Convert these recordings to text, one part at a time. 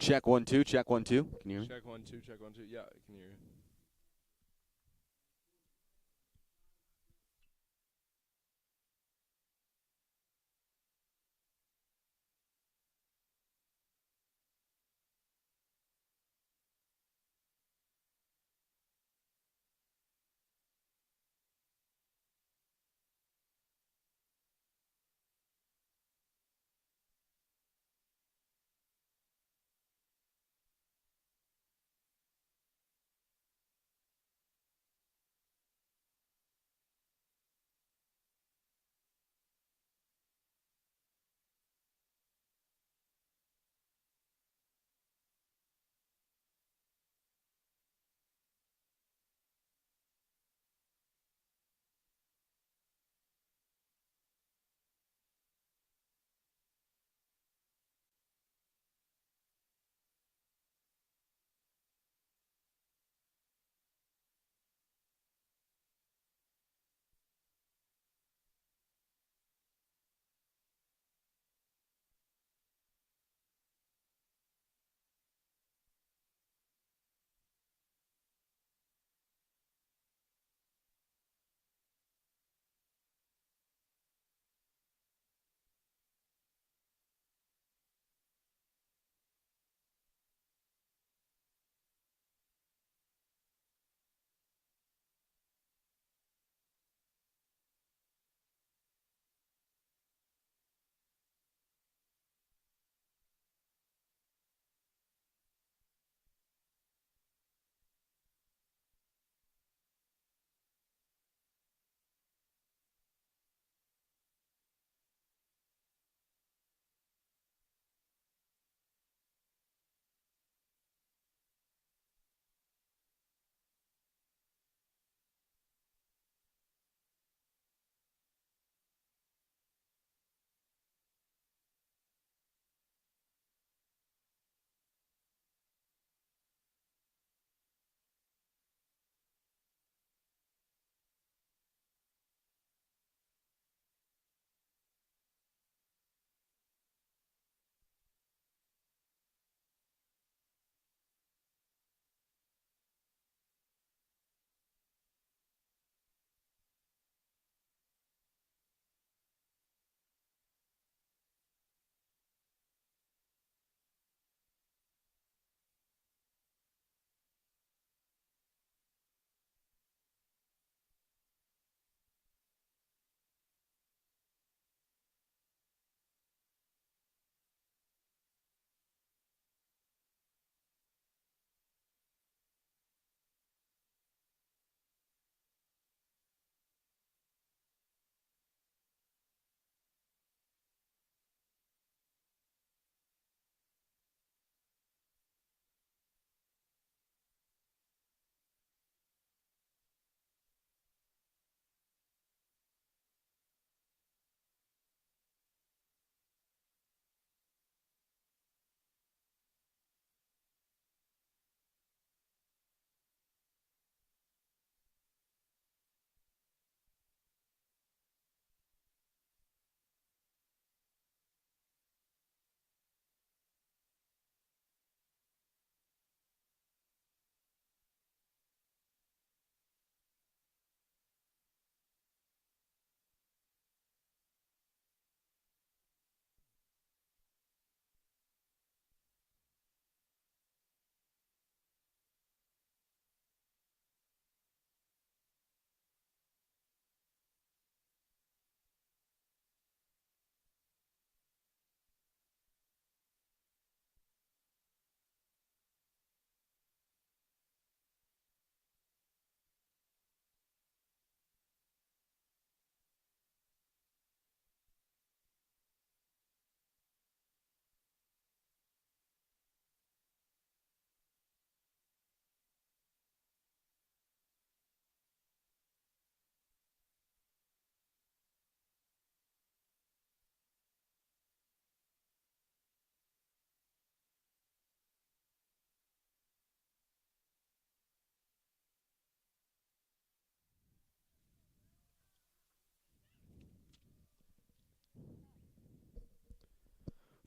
Check 1 2. Check 1 2. Can you hear me? Check 1 2. Check 1 2. Yeah, I can hear you.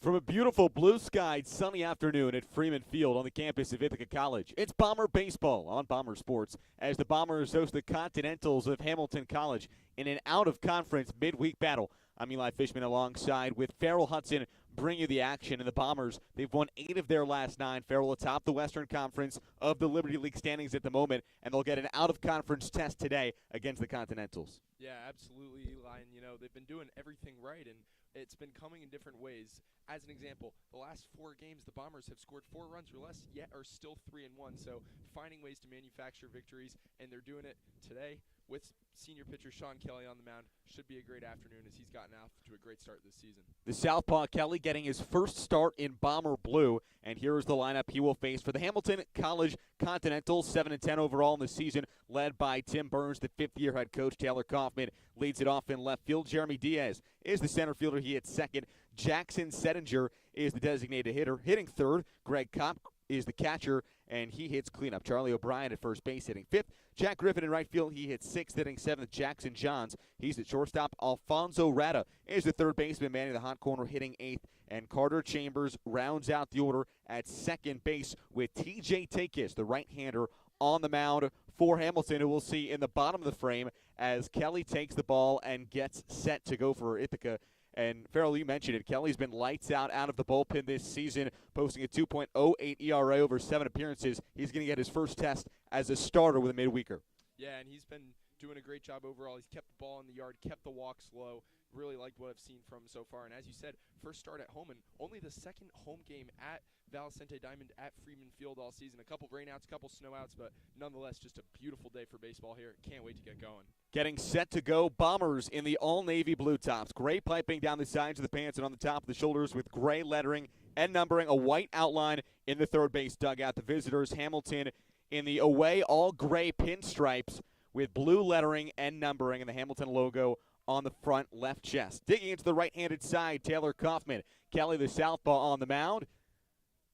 From a beautiful blue-skied sunny afternoon at Freeman Field on the campus of Ithaca College, it's Bomber Baseball on Bomber Sports as the Bombers host the Continentals of Hamilton College in an out-of-conference midweek battle. I'm Eli Fishman alongside with Farrell Hudson bring you the action. And the Bombers, they've won 8 of their last 9. Farrell atop the Western Conference of the Liberty League standings at the moment, and they'll get an out-of-conference test today against the Continentals. Yeah, absolutely, Eli. And, they've been doing everything right, and it's been coming in different ways. As an example, the last 4 games, the Bombers have scored 4 runs or less, yet are still 3-1. So finding ways to manufacture victories, and they're doing it today with senior pitcher Sean Kelly on the mound. Should be a great afternoon as he's gotten off to a great start this season. The southpaw Kelly getting his first start in Bomber Blue, and here is the lineup he will face for the Hamilton College Continentals, 7-10 overall in the season, led by Tim Burns, the fifth-year head coach. Taylor Kaufman leads it off in left field. Jeremy Diaz is the center fielder. He hits second. Jackson Settinger is the designated hitter. Hitting third, Greg Kopp is the catcher, and he hits cleanup. Charlie O'Brien at first base, hitting fifth. Jack Griffin in right field, he hits sixth, hitting seventh. Jackson Johns, he's at shortstop. Alfonso Rada is the third baseman, manning the hot corner, hitting eighth. And Carter Chambers rounds out the order at second base with T.J. Takis, the right-hander, on the mound for Hamilton, who we'll see in the bottom of the frame as Kelly takes the ball and gets set to go for Ithaca. And Farrell, you mentioned it. Kelly's been lights out of the bullpen this season, posting a 2.08 ERA over 7 appearances. He's going to get his first test as a starter with a midweeker. Yeah, and he's been doing a great job overall. He's kept the ball in the yard, kept the walks low. Really liked what I've seen from him so far. And as you said, first start at home and only the second home game at Valicente Diamond at Freeman Field all season. A couple rainouts, a couple snowouts, but nonetheless just a beautiful day for baseball here. Can't wait to get going. Getting set to go, Bombers in the all-navy blue tops. Gray piping down the sides of the pants and on the top of the shoulders with gray lettering and numbering. A white outline in the third base dugout. The visitors, Hamilton, in the away all-gray pinstripes with blue lettering and numbering and the Hamilton logo on the front left chest. Digging into the right-handed side, Taylor Kaufman. Kelly, the southpaw, on the mound.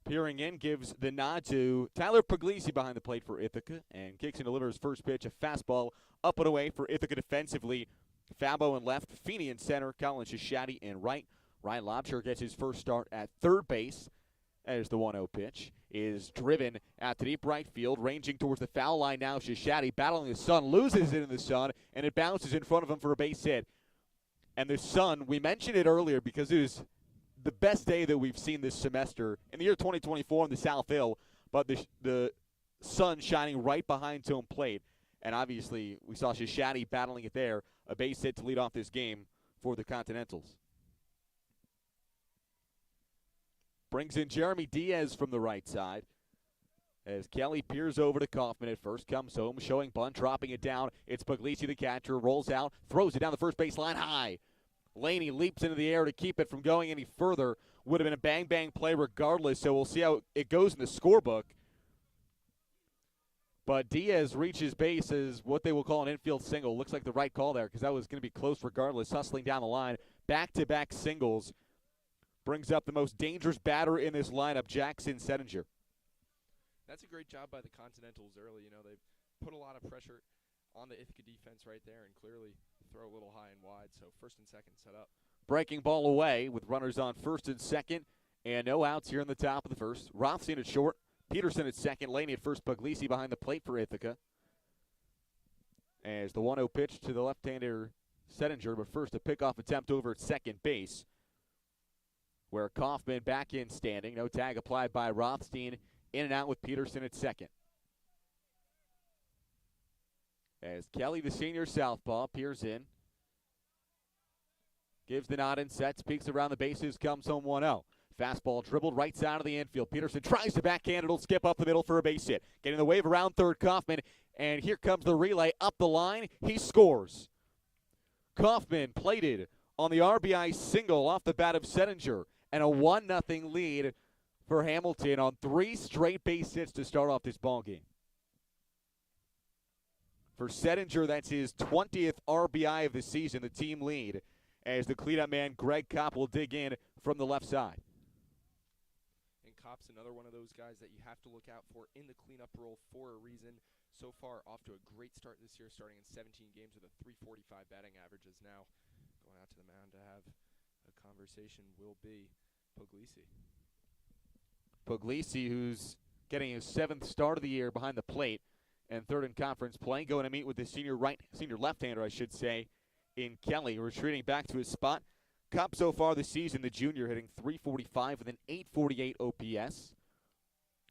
Peering in, gives the nod to Tyler Puglisi behind the plate for Ithaca, and kicks and delivers first pitch, a fastball up and away for Ithaca defensively. Fabo in left, Feeney in center, Colin Shishati in right. Ryan Lobsher gets his first start at third base as the 1-0 pitch is driven out to deep right field, ranging towards the foul line now. Shishati battling the sun, loses it in the sun, and it bounces in front of him for a base hit. And the sun, we mentioned it earlier because it was the best day that we've seen this semester in the year 2024 in the South Hill, but the sun shining right behind home plate. And obviously, we saw Shishati battling it there, a base hit to lead off this game for the Continentals. Brings in Jeremy Diaz from the right side as Kelly peers over to Kaufman at first, comes home, showing bunt, dropping it down. It's Puglisi, the catcher, rolls out, throws it down the first baseline high. Laney leaps into the air to keep it from going any further. Would have been a bang-bang play regardless, so we'll see how it goes in the scorebook. But Diaz reaches base as what they will call an infield single. Looks like the right call there because that was going to be close regardless. Hustling down the line. Back-to-back singles. Brings up the most dangerous batter in this lineup, Jackson Settinger. That's a great job by the Continentals early. They've put a lot of pressure on the Ithaca defense right there and clearly throw a little high and wide. So first and second set up. Breaking ball away with runners on first and second and no outs here in the top of the first. Rothstein at short. Peterson at second. Laney at first. Puglisi behind the plate for Ithaca. As the 1-0 pitch to the left-hander Settinger, but first a pickoff attempt over at second base where Kaufman back in standing. No tag applied by Rothstein. In and out with Peterson at second. As Kelly, the senior southpaw, peers in. Gives the nod and sets, peeks around the bases, comes home 1-0. Fastball dribbled right side of the infield. Peterson tries to backhand. It'll skip up the middle for a base hit. Getting the wave around third, Kaufman. And here comes the relay up the line. He scores. Kaufman plated on the RBI single off the bat of Settinger. And a 1-0 lead for Hamilton on 3 straight base hits to start off this ballgame. For Settinger, that's his 20th RBI of the season, the team lead, as the cleanup man Greg Kopp will dig in from the left side. And Kopp's another one of those guys that you have to look out for in the cleanup role for a reason. So far, off to a great start this year, starting in 17 games with a .345 batting average, is now going out to the mound to have a conversation will be Puglisi. Puglisi, who's getting his 7th start of the year behind the plate and 3rd in conference play, going to meet with the senior left-hander, I should say, in Kelly, retreating back to his spot. Copp so far this season, the junior, hitting .345 with an .848 OPS.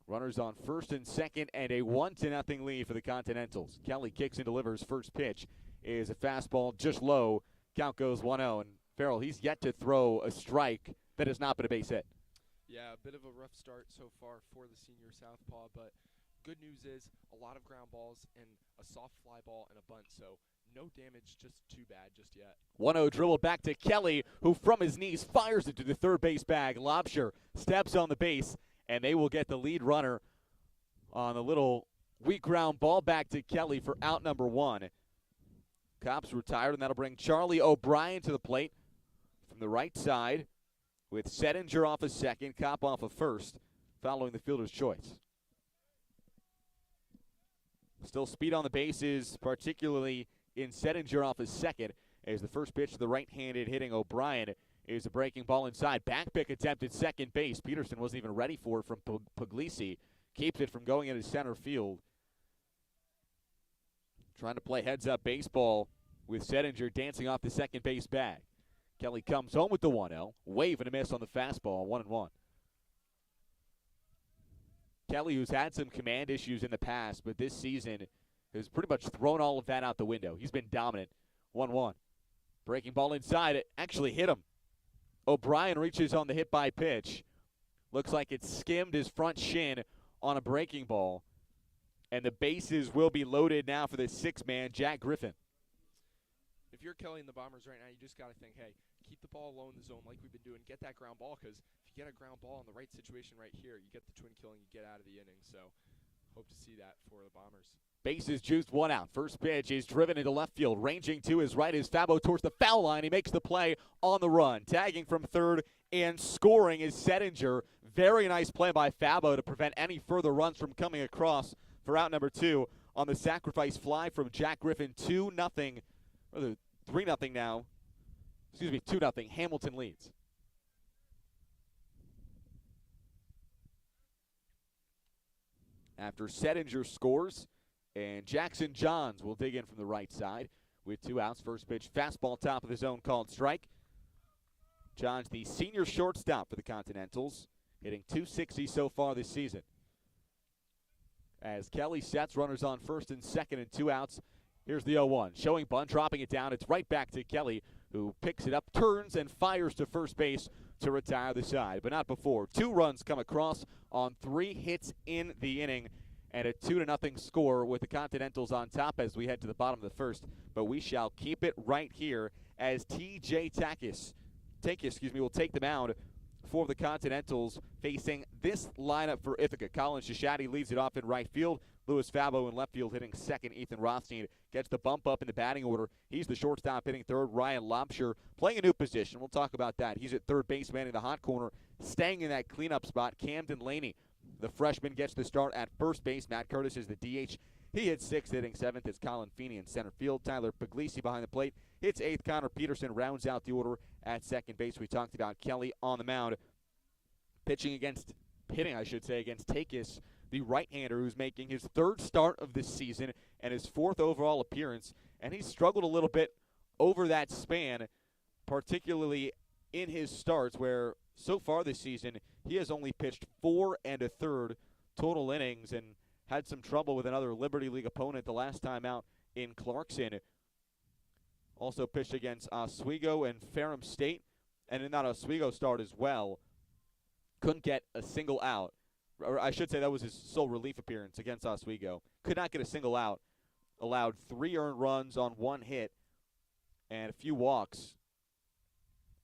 Runners on first and second, and a 1-0 lead for the Continentals. Kelly kicks and delivers. First pitch is a fastball just low. Count goes 1-0, and Farrell, he's yet to throw a strike that has not been a base hit. Yeah, a bit of a rough start so far for the senior southpaw, but good news is a lot of ground balls and a soft fly ball and a bunt, so no damage, just too bad just yet. 1-0 dribble back to Kelly, who from his knees fires it to the third base bag. Lobsher steps on the base, and they will get the lead runner on a little weak ground ball back to Kelly for out number 1. Copp's retired, and that'll bring Charlie O'Brien to the plate from the right side with Settinger off a second, Copp off a first, following the fielder's choice. Still speed on the bases, particularly in Settinger off his second, as the first pitch to the right-handed hitting O'Brien is a breaking ball inside. Back pick attempt at second base. Peterson wasn't even ready for it from Puglisi. Keeps it from going into center field. Trying to play heads-up baseball with Settinger dancing off the second base bag. Kelly comes home with the 1-0. Wave and a miss on the fastball, 1-1. Kelly, who's had some command issues in the past, but this season has pretty much thrown all of that out the window. He's been dominant. 1-1. Breaking ball inside. It actually hit him. O'Brien reaches on the hit by pitch. Looks like it skimmed his front shin on a breaking ball. And the bases will be loaded now for the 6-man, Jack Griffin. If you're Kelly and the Bombers right now, you just got to think, hey, keep the ball low in the zone like we've been doing. Get that ground ball, because if you get a ground ball in the right situation right here, you get the twin kill and you get out of the inning. So hope to see that for the Bombers. Bases juiced, 1 out. First pitch is driven into left field. Ranging to his right is Fabo towards the foul line. He makes the play on the run. Tagging from third and scoring is Settinger. Very nice play by Fabo to prevent any further runs from coming across for out number 2 on the sacrifice fly from Jack Griffin. 2-0, or 3-0 now. Excuse me, 2-0. Hamilton leads. After Settinger scores, and Jackson Johns will dig in from the right side with 2 outs. First pitch, fastball top of the zone called strike. Johns, the senior shortstop for the Continentals, hitting .260 so far this season. As Kelly sets runners on first and second and 2 outs, here's the 0-1. Showing bunt, dropping it down. It's right back to Kelly, who picks it up, turns, and fires to first base to retire the side. But not before. 2 runs come across on 3 hits in the inning, and a 2-0 score with the Continentals on top as we head to the bottom of the first. But we shall keep it right here as T.J. Takis will take the mound for the Continentals, facing this lineup for Ithaca. Colin Shishati leads it off in right field. Louis Fabo in left field hitting second. Ethan Rothstein gets the bump up in the batting order. He's the shortstop hitting third. Ryan Lobsher playing a new position. We'll talk about that. He's at third base, manning the hot corner, staying in that cleanup spot. Camden Laney, the freshman, gets the start at first base. Matt Curtis is the DH. He hits 6th, hitting 7th. It's Colin Feeney in center field. Tyler Puglisi behind the plate hits 8th. Connor Peterson rounds out the order at second base. We talked about Kelly on the mound. Hitting against Takis, the right-hander, who's making his 3rd start of this season and his 4th overall appearance. And he's struggled a little bit over that span, particularly in his starts, where so far this season he has only pitched 4 1/3 total innings and had some trouble with another Liberty League opponent the last time out in Clarkson. Also pitched against Oswego and Ferrum State, and in that Oswego start as well, couldn't get a single out. Or I should say that was his sole relief appearance against Oswego. Could not get a single out. Allowed 3 earned runs on 1 hit and a few walks.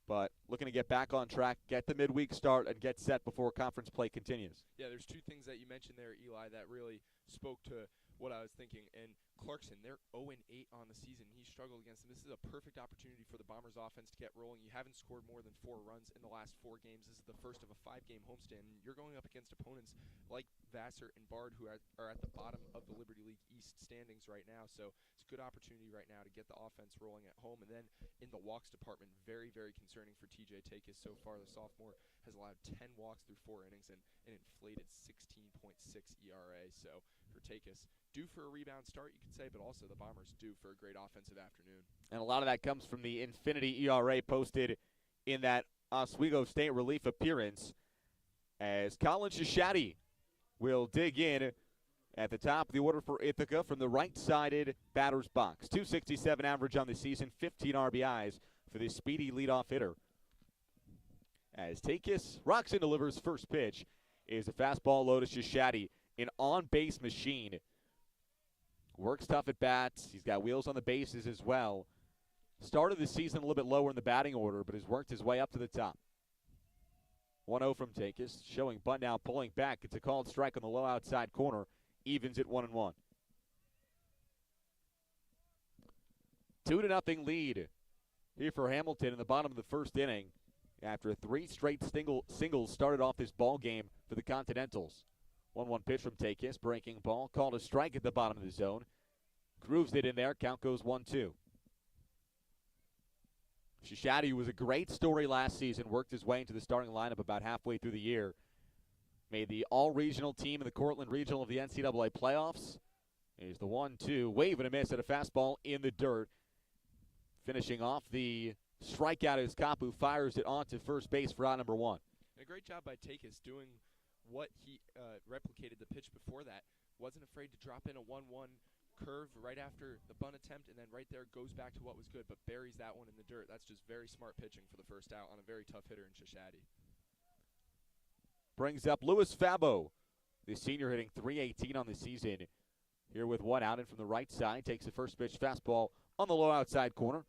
But looking to get back on track, get the midweek start, and get set before conference play continues. Yeah, there's 2 things that you mentioned there, Eli, that really spoke to what I was thinking. And Clarkson, they're 0-8 on the season. He struggled against them. This is a perfect opportunity for the Bombers offense to get rolling. You haven't scored more than 4 runs in the last 4 games. This is the first of a 5-game homestand. And you're going up against opponents like Vassar and Bard, who are at the bottom of the Liberty League East standings right now. So it's good opportunity right now to get the offense rolling at home. And then in the walks department, very, very concerning for TJ Takis so far. The sophomore has allowed 10 walks through 4 innings and an inflated 16.6 ERA. So for Takis, due for a rebound start, you could say, but also the Bombers due for a great offensive afternoon. And a lot of that comes from the infinity ERA posted in that Oswego State relief appearance, as Colin Shishadi will dig in at the top of the order for Ithaca from the right-sided batter's box. 267 average on the season, 15 RBIs for this speedy leadoff hitter. As Takis rocks and delivers first pitch is a fastball low to Shishadi, an on-base machine. Works tough at bats. He's got wheels on the bases as well. Started the season a little bit lower in the batting order, but has worked his way up to the top. 1-0 from Takis, showing bunt now, pulling back. It's a called strike on the low outside corner. Evens at 1-1. 2-0 lead here for Hamilton in the bottom of the first inning after 3 straight singles started off this ball game for the Continentals. 1-1 pitch from Takis, breaking ball, called a strike at the bottom of the zone. Grooves it in there, count goes 1-2. Shishadi was a great story last season, worked his way into the starting lineup about halfway through the year. Made the all-regional team in the Cortland Regional of the NCAA playoffs. Here's the 1-2, wave and a miss at a fastball in the dirt. Finishing off the strikeout is Kapu, fires it onto first base for out number 1. And a great job by Takis doing what he replicated the pitch before that. Wasn't afraid to drop in a 1-1 curve right after the bunt attempt, and then right there goes back to what was good, but buries that one in the dirt. That's just very smart pitching for the first out on a very tough hitter in Shishadi. Brings up Louis Fabo, the senior, hitting .318 on the season. Here with 1 out, and from the right side, takes the first pitch fastball on the low outside corner.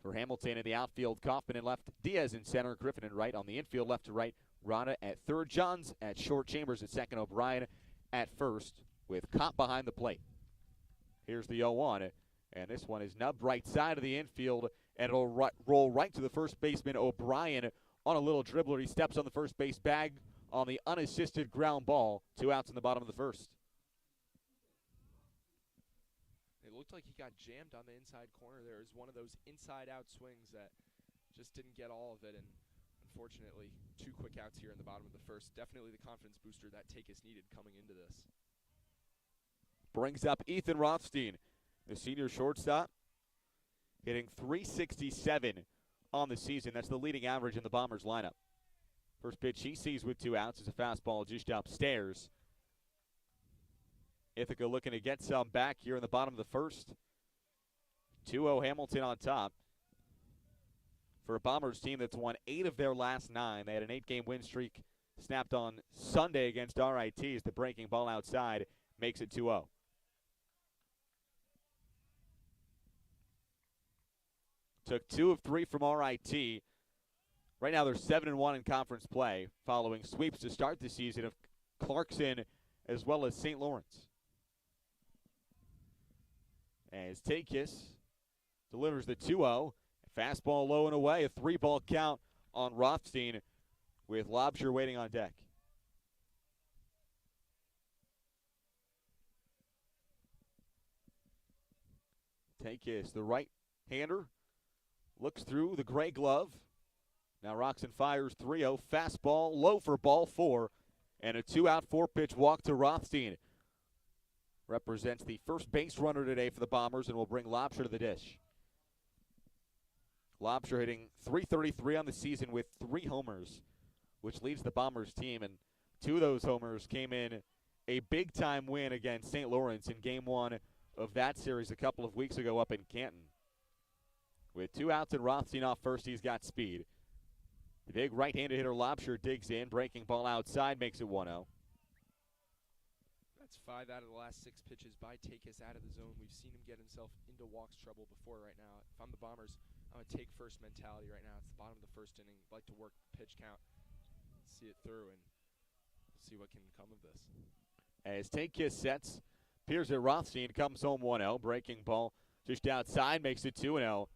For Hamilton in the outfield, Kaufman in left, Diaz in center, Griffin in right. On the infield, left to right, Rada at third, Johns at short, Chambers at second, O'Brien at first, with Kopp behind the plate. Here's the 0-1, and this one is nubbed right side of the infield, and it'll roll right to the first baseman, O'Brien, on a little dribbler. He steps on the first base bag on the unassisted ground ball. 2 outs in the bottom of the first. It looked like he got jammed on the inside corner there. It was one of those inside-out swings that just didn't get all of it, and unfortunately, 2 quick outs here in the bottom of the first. Definitely the confidence booster that Takis needed coming into this. Brings up Ethan Rothstein, the senior shortstop, hitting .367 on the season. That's the leading average in the Bombers lineup. First pitch he sees with 2 outs is a fastball just upstairs. Ithaca looking to get some back here in the bottom of the first. 2-0 Hamilton on top. For a Bombers team that's won 8 of their last 9. They had an 8-game win streak snapped on Sunday against RITs. The breaking ball outside makes it 2-0. Took 2 of 3 from RIT. Right now they're 7-1 in conference play, following sweeps to start the season of Clarkson as well as St. Lawrence. As Takis delivers the 2-0, fastball low and away, a 3-ball count on Rothstein with Lobsher waiting on deck. Takis, the right-hander, looks through the gray glove. Now Roxon fires 3-0, fastball low for ball 4, and a 2-out 4-pitch walk to Rothstein. Represents the first base runner today for the Bombers and will bring Lobsher to the dish. Lobsher hitting .333 on the season with 3 homers, which leads the Bombers team, and 2 of those homers came in a big-time win against St. Lawrence in Game 1 of that series a couple of weeks ago up in Canton. With 2 outs and Rothstein off first, he's got speed. The big right-handed hitter Lobsher digs in, breaking ball outside, makes it 1-0. That's 5 out of the last 6 pitches by Takis out of the zone. We've seen him get himself into walks trouble before right now. If I'm the Bombers, I'm a take-first mentality right now. It's the bottom of the first inning. I'd like to work the pitch count, see it through, and we'll see what can come of this. As Takis sets, appears at Rothstein, comes home 1-0. Breaking ball just outside, makes it 2-0.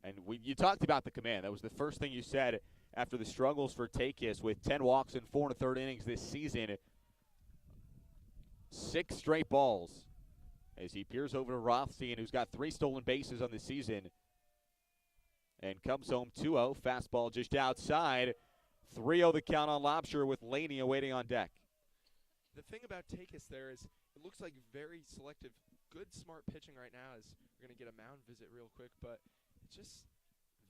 And you talked about the command. That was the first thing you said after the struggles for Takis with 10 walks in 4 1/3 innings this season. 6 straight balls. as he peers over to Rothstein, who's got 3 stolen bases on the season, and comes home 2-0. Fastball just outside. 3-0 the count on Lobsher with Laney awaiting on deck. The thing about Takis there is it looks like very selective, good, smart pitching right now. As we're going to get a mound visit real quick, but it's just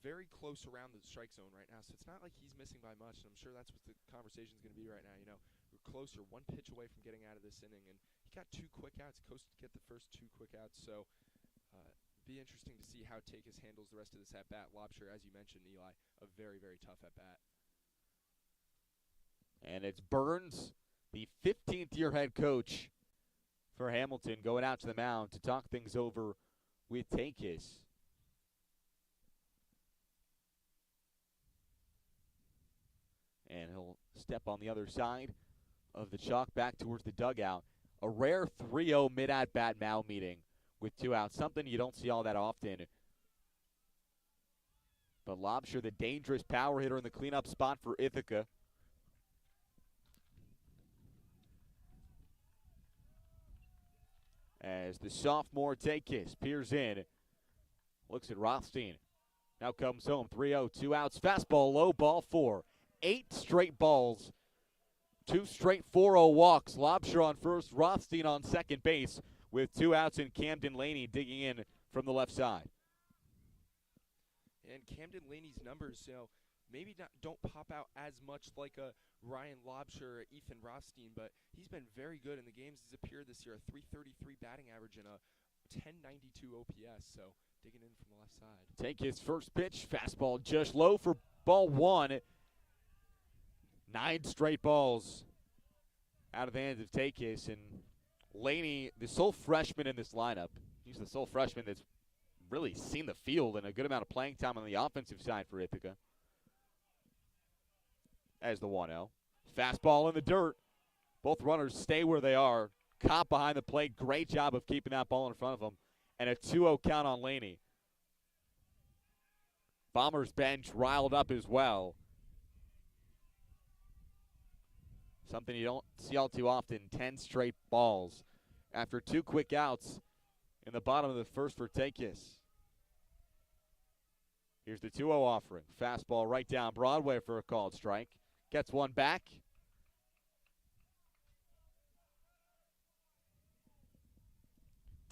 very close around the strike zone right now. So it's not like he's missing by much, and I'm sure that's what the conversation is going to be right now. You know, we're closer, 1 pitch away from getting out of this inning, and he got 2 quick outs. Coast to get the first 2 quick outs, so be interesting to see how Takis handles the rest of this at bat. Lobsher, as you mentioned, Eli, a very, very tough at bat. And it's Burns, the 15th year head coach for Hamilton, going out to the mound to talk things over with Takis. And he'll step on the other side of the chalk back towards the dugout. A rare 3-0 mid-at-bat mound meeting with 2 outs, something you don't see all that often. But Lobsher, the dangerous power hitter in the cleanup spot for Ithaca. As the sophomore Takis peers in, looks at Rothstein. Now comes home, 3-0, 2 outs, fastball, low ball 4. 8 straight balls, 2 straight 4-0 walks. Lobsher on first, Rothstein on second base with 2 outs, and Camden Laney digging in from the left side. And Camden Laney's numbers, maybe don't pop out as much like a Ryan Lobsher or Ethan Rothstein, but he's been very good in the games he's appeared this year. A 333 batting average and a 1092 OPS, so digging in from the left side. Take his first pitch, fastball just low for ball 1. 9 straight balls out of the hands of Takis, and Laney, the sole freshman in this lineup. He's the sole freshman that's really seen the field and a good amount of playing time on the offensive side for Ithaca. As the 1-0. Fastball in the dirt. Both runners stay where they are. Cop behind the plate. Great job of keeping that ball in front of him. And a 2-0 count on Laney. Bombers bench riled up as well. Something you don't see all too often. 10 straight balls after 2 quick outs in the bottom of the first for Takis. Here's the 2-0 offering. Fastball right down Broadway for a called strike. Gets one back.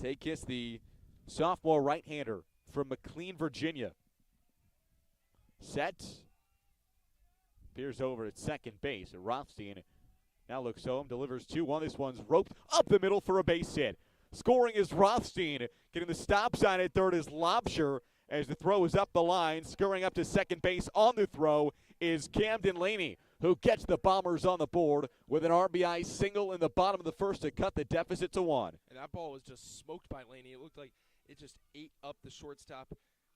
Takis, the sophomore right-hander from McLean, Virginia. Set. Peers over at second base. Rothstein now looks home, delivers 2-1. This one's roped up the middle for a base hit. Scoring is Rothstein. Getting the stop sign at third is Lobsher as the throw is up the line. Scurrying up to second base on the throw is Camden Laney, who gets the Bombers on the board with an RBI single in the bottom of the first to cut the deficit to 1. And that ball was just smoked by Laney. It looked like it just ate up the shortstop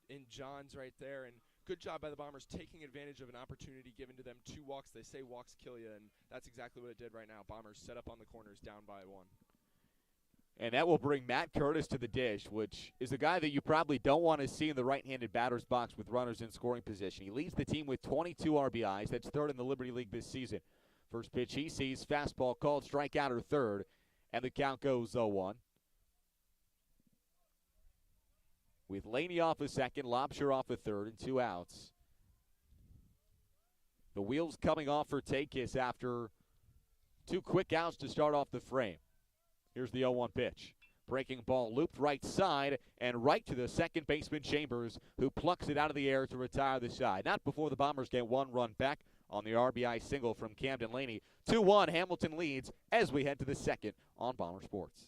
in Johns right there. And good job by the Bombers taking advantage of an opportunity given to them. 2 walks. They say walks kill you, and that's exactly what it did right now. Bombers set up on the corners, down by 1. And that will bring Matt Curtis to the dish, which is a guy that you probably don't want to see in the right-handed batter's box with runners in scoring position. He leads the team with 22 RBIs. That's 3rd in the Liberty League this season. First pitch he sees, fastball called, strikeout or third, and the count goes 0-1. With Laney off a second, Lobsher off a third, and 2 outs. The wheels coming off for Takis after 2 quick outs to start off the frame. Here's the 0-1 pitch. Breaking ball looped right side and right to the second baseman Chambers, who plucks it out of the air to retire the side. Not before the Bombers get 1 run back on the RBI single from Camden Laney. 2-1, Hamilton leads as we head to the second on Bomber Sports.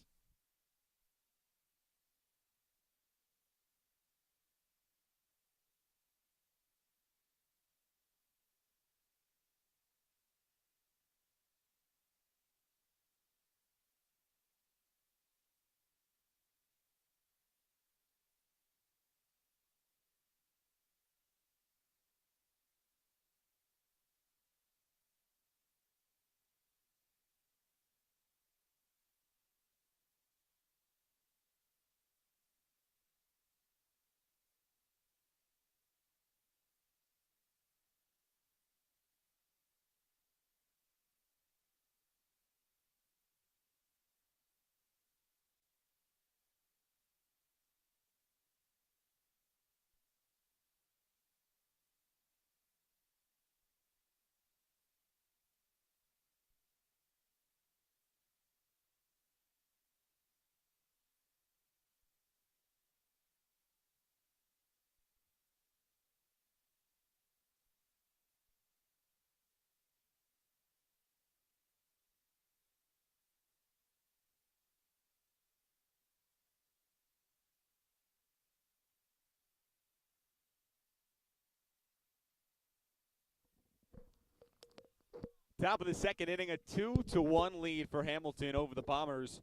Top of the second inning, a 2-1 lead for Hamilton over the Bombers.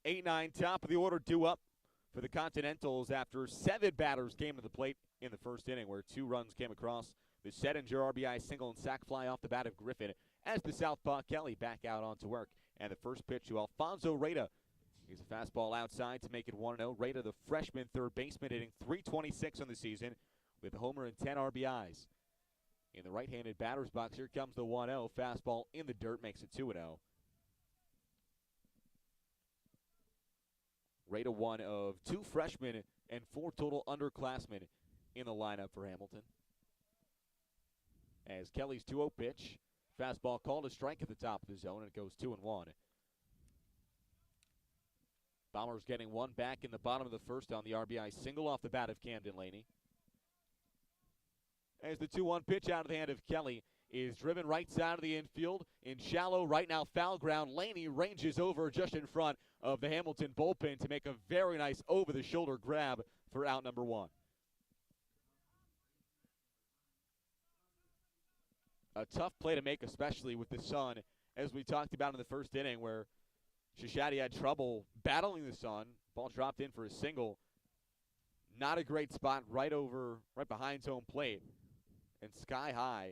8-9, top of the order due up for the Continentals after 7 batters came to the plate in the first inning, where 2 runs came across. The Settinger RBI single and sac fly off the bat of Griffin as the southpaw Kelly back out onto work. And the first pitch to Alfonso Reyta. He's a fastball outside to make it 1-0. Reyta, the freshman third baseman, hitting .326 on the season with a homer and 10 RBIs. In the right-handed batter's box, here comes the 1-0. Fastball in the dirt makes it 2-0. Reyta, one of 2 freshmen and 4 total underclassmen in the lineup for Hamilton. As Kelly's 2-0 pitch, fastball called a strike at the top of the zone, and it goes 2-1. Bombers getting one back in the bottom of the first on the RBI single off the bat of Camden Laney. As the 2-1 pitch out of the hand of Kelly is driven right side of the infield in shallow right now foul ground. Laney ranges over just in front of the Hamilton bullpen to make a very nice over-the-shoulder grab for out number 1. A tough play to make, especially with the sun, as we talked about in the first inning, where Shishadi had trouble battling the sun. Ball dropped in for a single. Not a great spot, right behind home plate, and sky high,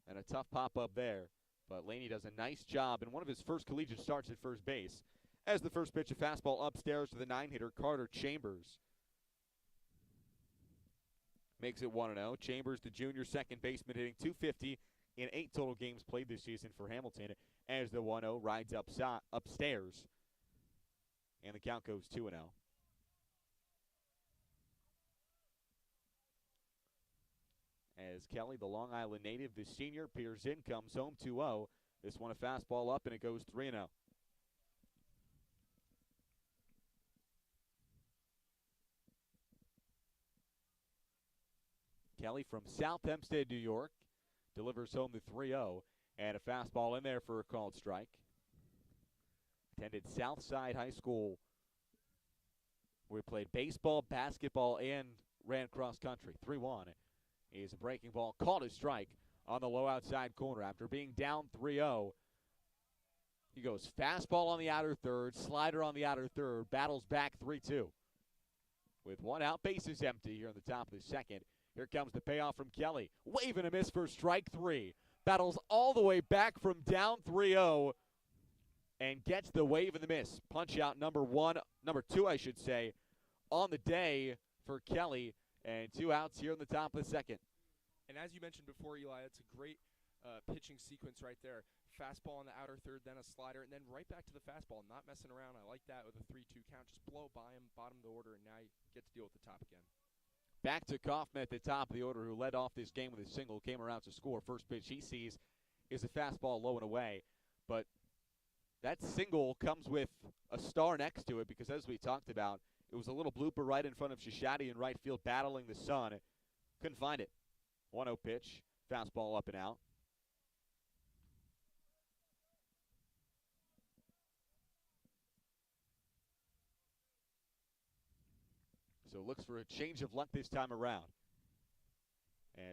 and a tough pop-up there. But Laney does a nice job in one of his first collegiate starts at first base. As the first pitch, a fastball upstairs to the 9-hitter, Carter Chambers. Makes it 1-0. Chambers, the junior second baseman, hitting .250 in 8 total games played this season for Hamilton, as the 1-0 rides upstairs. And the count goes 2-0. As Kelly, the Long Island native, the senior, peers in, comes home 2-0. This one a fastball up, and it goes 3-0. Kelly from South Hempstead, New York, delivers home the 3-0, and a fastball in there for a called strike. Attended Southside High School, where he played baseball, basketball, and ran cross country. 3-1 is a breaking ball, called a strike on the low outside corner. After being down 3-0, he goes fastball on the outer third, slider on the outer third, battles back 3-2. With one out, bases empty here in the top of the second. Here comes the payoff from Kelly. Wave and a miss for strike 3. Battles all the way back from down 3-0 and gets the wave and the miss. Punch out number 2, I should say, on the day for Kelly. And 2 outs here in the top of the second. And as you mentioned before, Eli, it's a great pitching sequence right there. Fastball on the outer third, then a slider, and then right back to the fastball. Not messing around. I like that with a 3-2 count. Just blow by him, bottom of the order, and now you get to deal with the top again. Back to Kaufman at the top of the order, who led off this game with a single, came around to score. First pitch he sees is a fastball low and away. But that single comes with a star next to it because, as we talked about, it was a little blooper right in front of Shishadi in right field battling the sun. Couldn't find it. 1-0 pitch, fastball up and out. So looks for a change of luck this time around.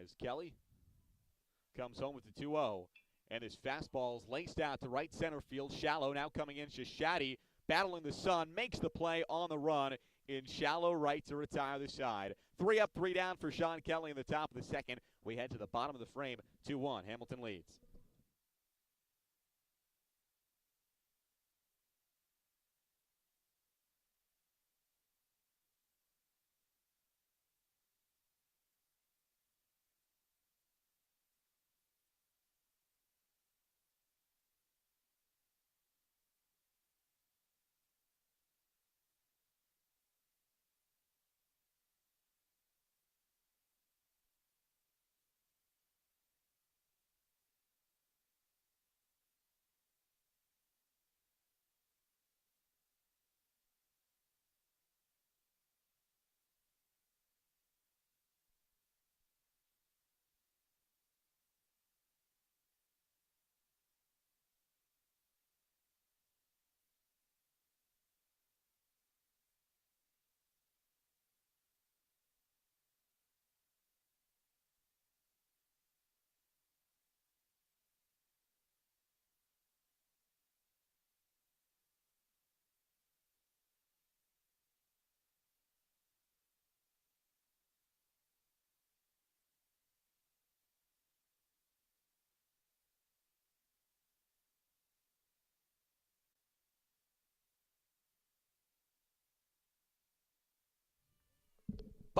As Kelly comes home with the 2-0. And his fastball's laced out to right center field. Shallow now coming in. Shishadi battling the sun. Makes the play on the run in shallow right to retire the side. 3 up, 3 down for Sean Kelly in the top of the second. We head to the bottom of the frame. 2-1. Hamilton leads.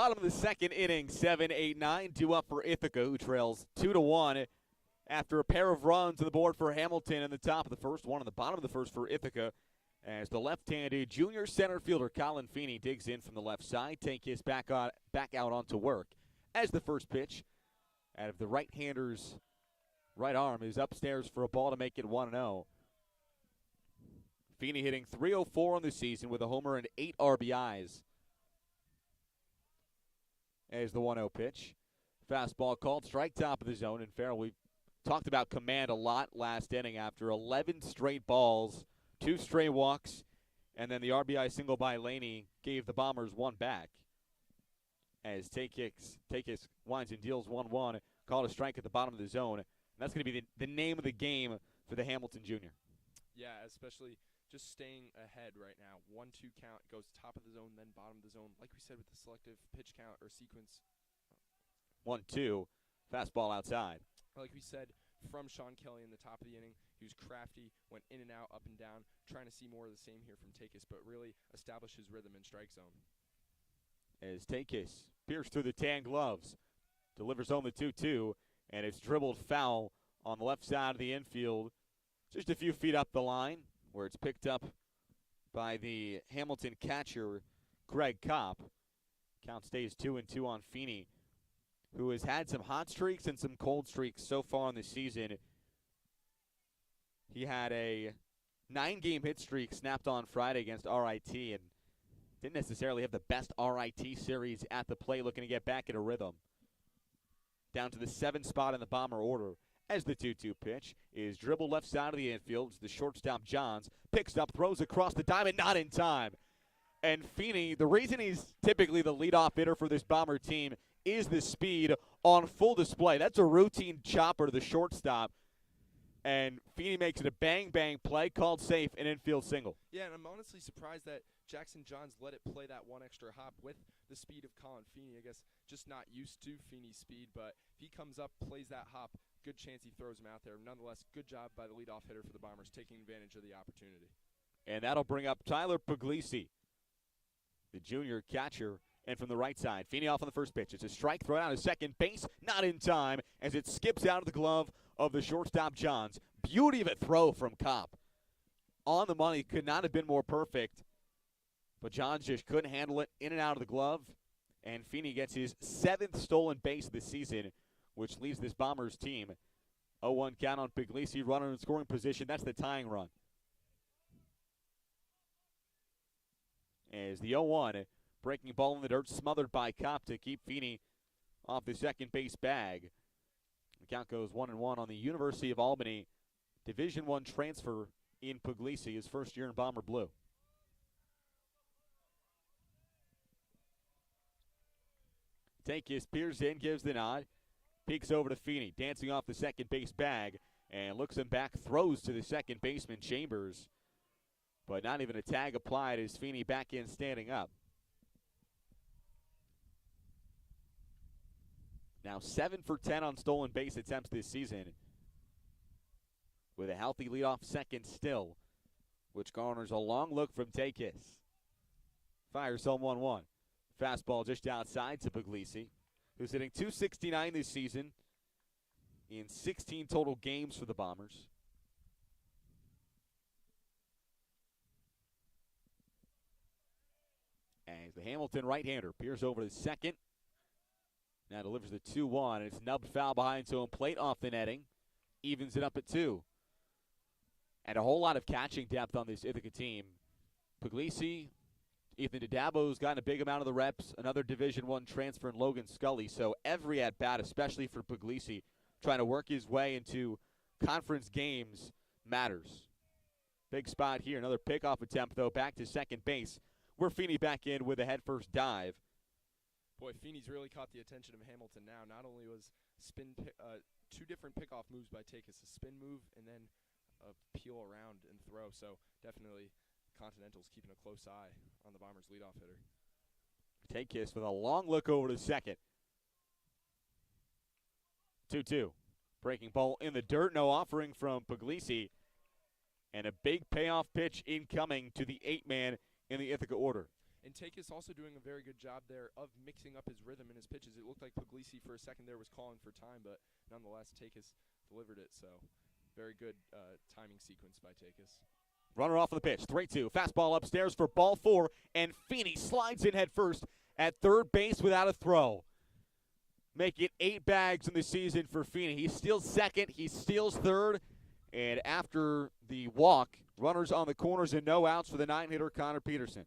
Bottom of the second inning, 7-8-9, due up for Ithaca, who trails 2-1 after a pair of runs on the board for Hamilton in the top of the first, one on the bottom of the first for Ithaca, as the left-handed junior center fielder Colin Feeney digs in from the left side. Take his back out onto work as the first pitch out of the right-hander's right arm is upstairs for a ball to make it 1-0. Feeney hitting .304 on the season with a homer and 8 RBIs. As the 1-0 pitch. Fastball called, strike top of the zone. And Farrell, we talked about command a lot last inning after 11 straight balls, 2 stray walks, and then the RBI single by Laney gave the Bombers one back. As Takis winds and deals 1-1, called a strike at the bottom of the zone. And that's going to be the name of the game for the Hamilton Junior. Yeah, especially just staying ahead right now. 1-2 count, goes top of the zone, then bottom of the zone. Like we said with the selective pitch count or sequence. 1-2, fastball outside. Like we said, from Sean Kelly in the top of the inning, he was crafty, went in and out, up and down, trying to see more of the same here from Takis, but really establish his rhythm in strike zone. As Takis pierced through the tan gloves, delivers home the 2-2, and it's dribbled foul on the left side of the infield, just a few feet up the line, where it's picked up by the Hamilton catcher, Greg Kopp. Count stays 2-2 on Feeney, who has had some hot streaks and some cold streaks so far in the season. He had a 9-game hit streak snapped on Friday against RIT and didn't necessarily have the best RIT series at the plate, looking to get back in a rhythm. Down to the 7th spot in the Bomber order. As the 2-2 pitch is dribbled left side of the infield. The shortstop Johns picks up, throws across the diamond, not in time. And Feeney, the reason he's typically the leadoff hitter for this Bomber team is the speed on full display. That's a routine chopper to the shortstop. And Feeney makes it a bang-bang play, called safe, an infield single. Yeah, and I'm honestly surprised that Jackson Johns let it play that one extra hop with the speed of Colin Feeney. I guess just not used to Feeney's speed, but if he comes up, plays that hop, good chance he throws him out there. Nonetheless, good job by the leadoff hitter for the Bombers, taking advantage of the opportunity. And that'll bring up Tyler Puglisi, the junior catcher. And from the right side, Feeney off on the first pitch. It's a strike, throw out to second base, not in time, as it skips out of the glove of the shortstop Johns. Beauty of a throw from Kopp. On the money, could not have been more perfect. But Johns just couldn't handle it, in and out of the glove. And Feeney gets his 7th stolen base of the season, which leaves this Bombers team 0-1 count on Puglisi, runner in scoring position. That's the tying run. As the 0-1, breaking ball in the dirt, smothered by Kopp to keep Feeney off the second base bag. The count goes 1-1 on the University of Albany Division I transfer in Puglisi, his first year in Bomber Blue. Takis peers in, gives the nod, peeks over to Feeney, dancing off the second base bag, and looks him back, throws to the second baseman, Chambers. But not even a tag applied as Feeney back in, standing up. Now 7 for 10 on stolen base attempts this season, with a healthy leadoff second still, which garners a long look from Takis. Fires home 1-1. Fastball just outside to Puglisi, who's hitting .269 this season in 16 total games for the Bombers. As the Hamilton right-hander peers over to second. Now delivers the 2-1. It's nubbed foul behind his own plate off the netting. Evens it up at 2. And a whole lot of catching depth on this Ithaca team. Puglisi, Ethan Dadabo's gotten a big amount of the reps. Another Division I transfer in Logan Scully. So every at-bat, especially for Puglisi, trying to work his way into conference games matters. Big spot here. Another pickoff attempt, though, back to second base. We're Feeney back in with a head-first dive. Boy, Feeney's really caught the attention of Hamilton now. Not only was two different pickoff moves by Takis, a spin move and then a peel around and throw. So definitely Continental's keeping a close eye on the Bombers' leadoff hitter. Takis with a long look over to second. 2-2. Breaking ball in the dirt. No offering from Puglisi. And a big payoff pitch incoming to the 8-man in the Ithaca order. And Takis also doing a very good job there of mixing up his rhythm and his pitches. It looked like Puglisi for a second there was calling for time, but nonetheless, Takis delivered it. So very good timing sequence by Takis. Runner off of the pitch, 3-2. Fastball upstairs for ball 4, and Feeney slides in head first at third base without a throw. Make it 8 bags in the season for Feeney. He steals second, he steals third, and after the walk, runners on the corners and no outs for the 9-hitter Connor Peterson.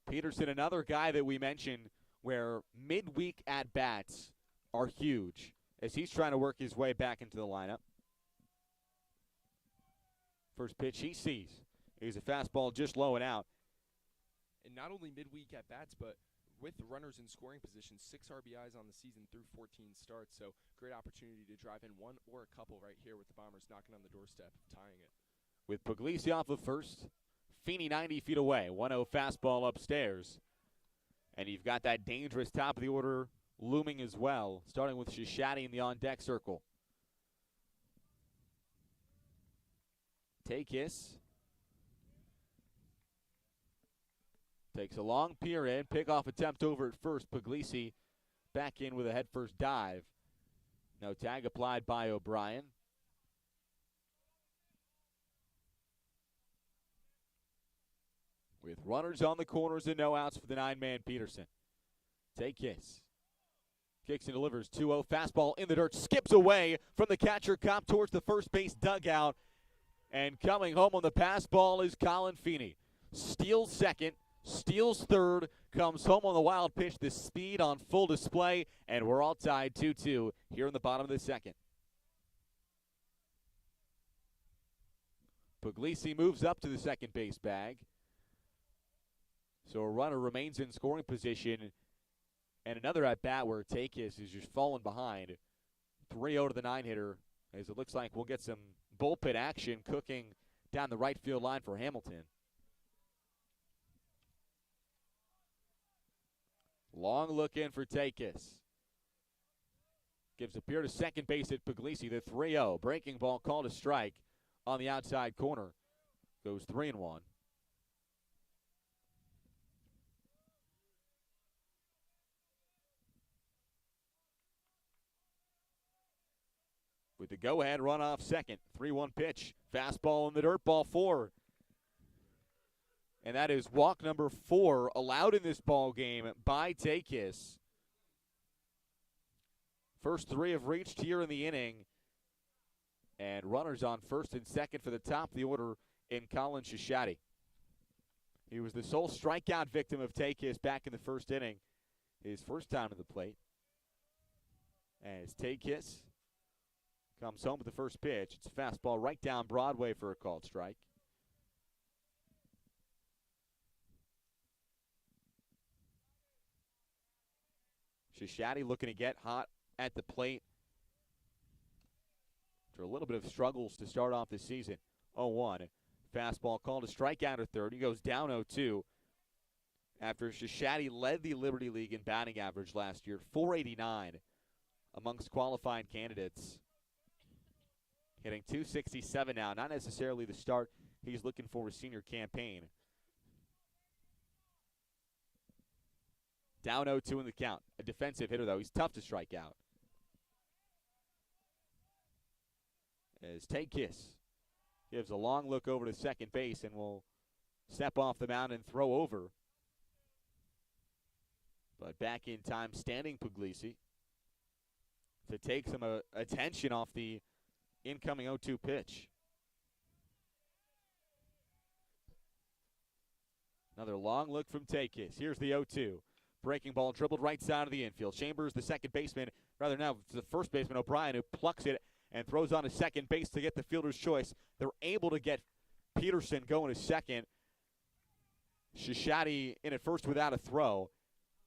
Peterson, another guy that we mentioned where midweek at-bats are huge as he's trying to work his way back into the lineup. First pitch he sees is a fastball just low and out. And not only midweek at-bats, but with runners in scoring position, 6 RBIs on the season through 14 starts. So great opportunity to drive in one or a couple right here with the Bombers knocking on the doorstep, tying it. With Puglisi off of first, Feeney 90 feet away, 1-0 fastball upstairs. And you've got that dangerous top of the order looming as well, starting with Shishadi in the on-deck circle. Takis takes a long period, pickoff attempt over at first. Puglisi back in with a head-first dive. No tag applied by O'Brien. With runners on the corners and no outs for the 9-man Peterson. Takis kicks and delivers. 2-0 fastball in the dirt. Skips away from the catcher Kopp towards the first base dugout. And coming home on the pass ball is Colin Feeney. Steals second, steals third, comes home on the wild pitch. The speed on full display, and we're all tied 2-2 here in the bottom of the second. Puglisi moves up to the second base bag. So a runner remains in scoring position. And another at-bat where Takis is just falling behind. 3-0 to the 9-hitter, as it looks like we'll get some bullpen action cooking down the right field line for Hamilton. Long look in for Takis. Gives a peer to second base at Puglisi. The 3-0. Breaking ball called a strike on the outside corner. Goes 3-1. With the go-ahead run off second. 3-1 pitch. Fastball in the dirt, ball 4. And that is walk number 4 allowed in this ball game by Takis. First 3 have reached here in the inning. And runners on first and second for the top of the order in Colin Shishadi. He was the sole strikeout victim of Takis back in the first inning. His first time to the plate. As Takis comes home with the first pitch. It's a fastball right down Broadway for a called strike. Shishadi looking to get hot at the plate after a little bit of struggles to start off this season. 0-1. Fastball called a strikeout at third. He goes down 0-2 after Shishadi led the Liberty League in batting average last year, 489 amongst qualified candidates. Hitting .267 now, not necessarily the start he's looking for his senior campaign. Down 0-2 in the count. A defensive hitter, though. He's tough to strike out. As Takis gives a long look over to second base and will step off the mound and throw over. But back in time, standing Puglisi to take some attention off the incoming 0-2 pitch. Another long look from Takis. Here's the 0-2. Breaking ball dribbled right side of the infield. Chambers, the second baseman, rather now it's the first baseman, O'Brien, who plucks it and throws on to second base to get the fielder's choice. They're able to get Peterson going to second. Shishadi in at first without a throw.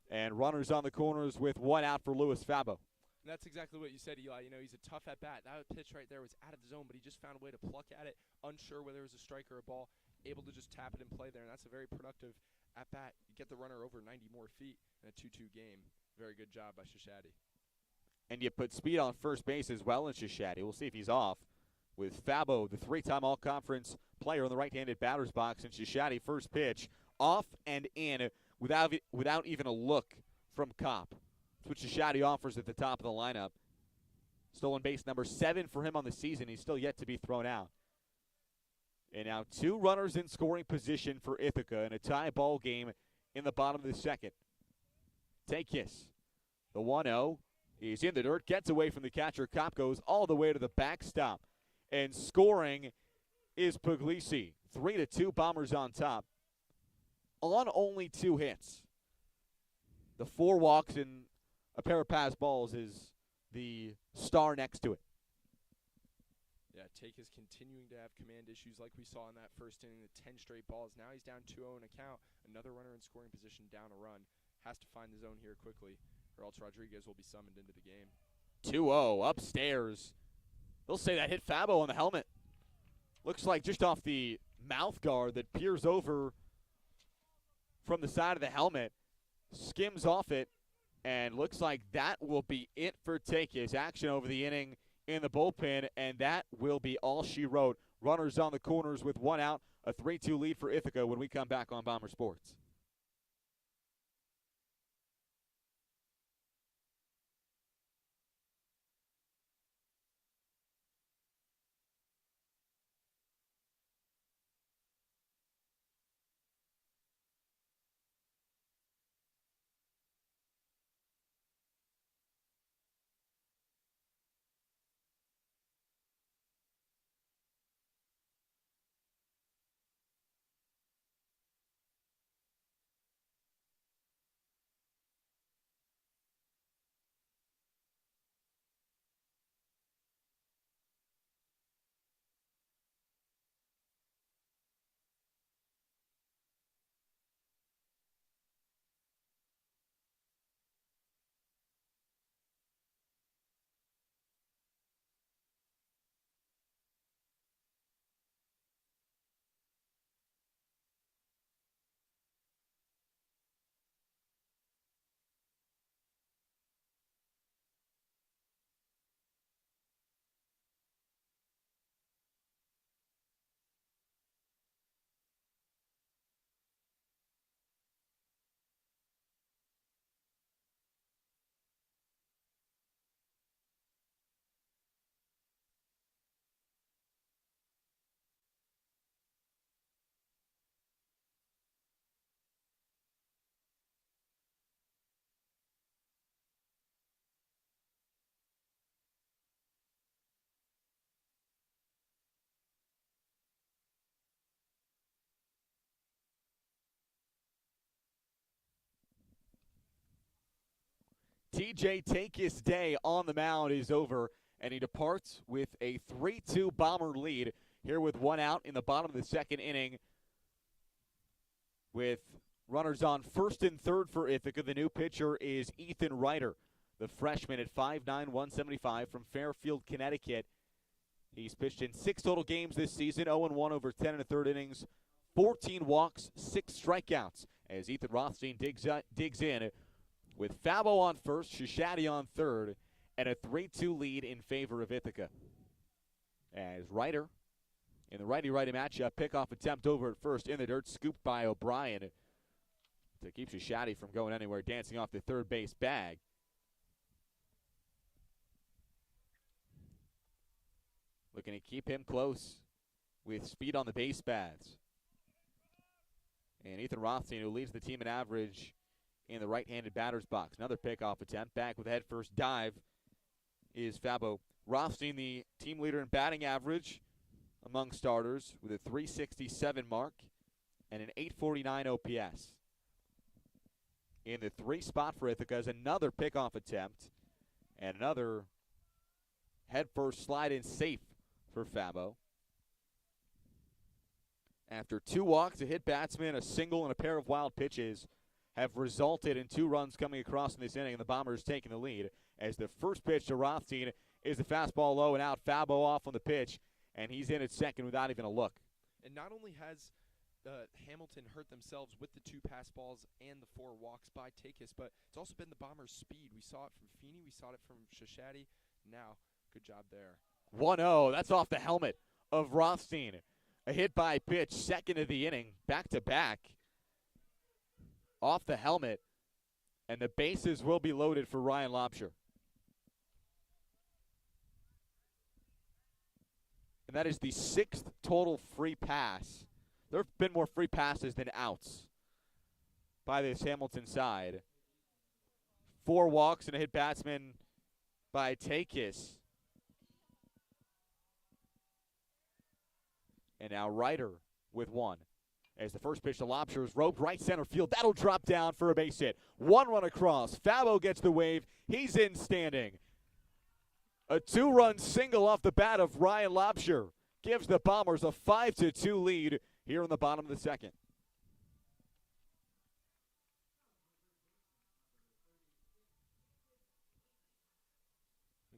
And runners on the corners with 1 out for Louis Fabo. And that's exactly what you said, Eli. You know, he's a tough at-bat. That pitch right there was out of the zone, but he just found a way to pluck at it, unsure whether it was a strike or a ball, able to just tap it and play there. And that's a very productive at-bat. You get the runner over 90 more feet in a 2-2 game. Very good job by Shishadi. And you put speed on first base as well in Shishadi. We'll see if he's off. with Fabo, the three-time All-Conference player in the right-handed batter's box, and Shishadi first pitch off and in without even a look from Kopp. That's what Shishadi offers at the top of the lineup. Stolen base number 7 for him on the season. He's still yet to be thrown out. And now 2 runners in scoring position for Ithaca in a tie ball game in the bottom of the second. Takis, the 1-0. He's in the dirt, gets away from the catcher. Kopp goes all the way to the backstop. And scoring is Puglisi. 3-2 Bombers on top. On only 2 hits. The 4 walks and a pair of pass balls is the star next to it. Yeah, Take is continuing to have command issues like we saw in that first inning, the 10 straight balls. Now he's down 2-0 in a count. Another runner in scoring position, down a run. Has to find the zone here quickly, or else Rodriguez will be summoned into the game. 2-0 upstairs. They'll say that hit Fabo on the helmet. Looks like just off the mouth guard that peers over from the side of the helmet. Skims off it, and looks like that will be it for Takis. Action over the inning in the bullpen, and that will be all she wrote. Runners on the corners with 1 out, a 3-2 lead for Ithaca when we come back on Bomber Sports. TJ Takis' day on the mound is over, and he departs with a 3-2 Bomber lead here with 1 out in the bottom of the second inning. With runners on first and third for Ithaca, the new pitcher is Ethan Ryder, the freshman at 5'9", 175 from Fairfield, Connecticut. He's pitched in 6 total games this season, 0-1 over 10 1/3 innings, 14 walks, 6 strikeouts, as Ethan Rothstein digs in with Fabo on first, Shishadi on third, and a 3-2 lead in favor of Ithaca. As Ryder, in the righty-righty matchup, pickoff attempt over at first in the dirt, scooped by O'Brien to keep Shishadi from going anywhere, dancing off the third base bag. Looking to keep him close with speed on the base paths. And Ethan Rothstein, who leads the team in average in the right-handed batter's box. Another pickoff attempt. Back with a head-first dive is Fabo. Rothstein, the team leader in batting average among starters, with a .367 mark and an .849 OPS. In the 3 spot for Ithaca is another pickoff attempt and another head-first slide-in safe for Fabo. After 2 walks, a hit batsman, a single, and a pair of wild pitches have resulted in 2 runs coming across in this inning, and the Bombers taking the lead as the first pitch to Rothstein is the fastball low and out. Fabo off on the pitch, and he's in at second without even a look. And not only has Hamilton hurt themselves with the 2 pass balls and the 4 walks by Takis, but it's also been the Bombers' speed. We saw it from Feeney, we saw it from Shishadi. Now, good job there. 1-0. That's off the helmet of Rothstein. A hit by pitch, second of the inning, back to back. Off the helmet, and the bases will be loaded for Ryan Lobsher. And that is the 6th total free pass. There have been more free passes than outs by this Hamilton side. 4 walks and a hit batsman by Takis. And now Ryder with 1. As the first pitch to Lobsher is roped right center field. That'll drop down for a base hit. 1 run across. Fabo gets the wave. He's in standing. A 2-run single off the bat of Ryan Lobsher gives the Bombers a 5-2 lead here in the bottom of the second.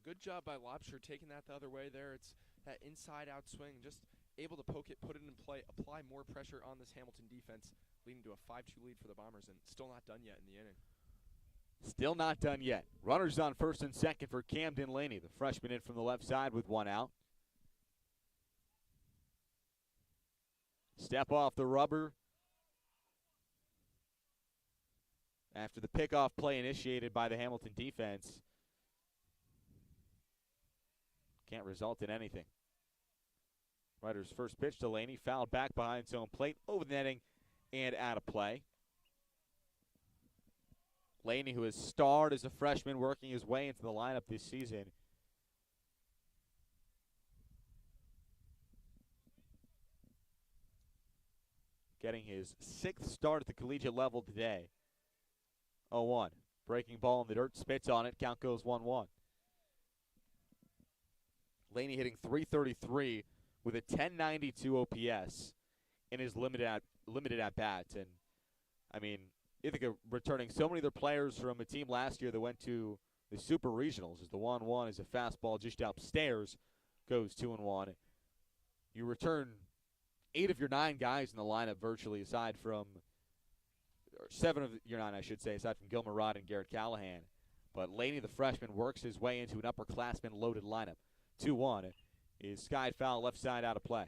Good job by Lobsher taking that the other way there. It's that inside-out swing, just able to poke it, put it in play, apply more pressure on this Hamilton defense, leading to a 5-2 lead for the Bombers, and still not done yet in the inning. Still not done yet. Runners on first and second for Camden Laney, the freshman in from the left side with 1 out. Step off the rubber after the pickoff play initiated by the Hamilton defense. Can't result in anything. Ryder's first pitch to Laney, fouled back behind his own plate, over the netting, and out of play. Laney, who has starred as a freshman, working his way into the lineup this season. Getting his 6th start at the collegiate level today. 0-1. Breaking ball in the dirt, spits on it, count goes 1-1. Laney hitting .333 with a 1092 OPS in his limited at-bats. And, I mean, Ithaca returning so many of their players from a team last year that went to the Super Regionals. As the 1-1 is a fastball just upstairs, goes 2-1. You return 8 of your 9 guys in the lineup virtually, aside from, or 7 of your 9, I should say, aside from Gilmer Rod and Garrett Callahan. But Laney, the freshman, works his way into an upperclassman-loaded lineup. 2-1 is skied foul, left side, out of play.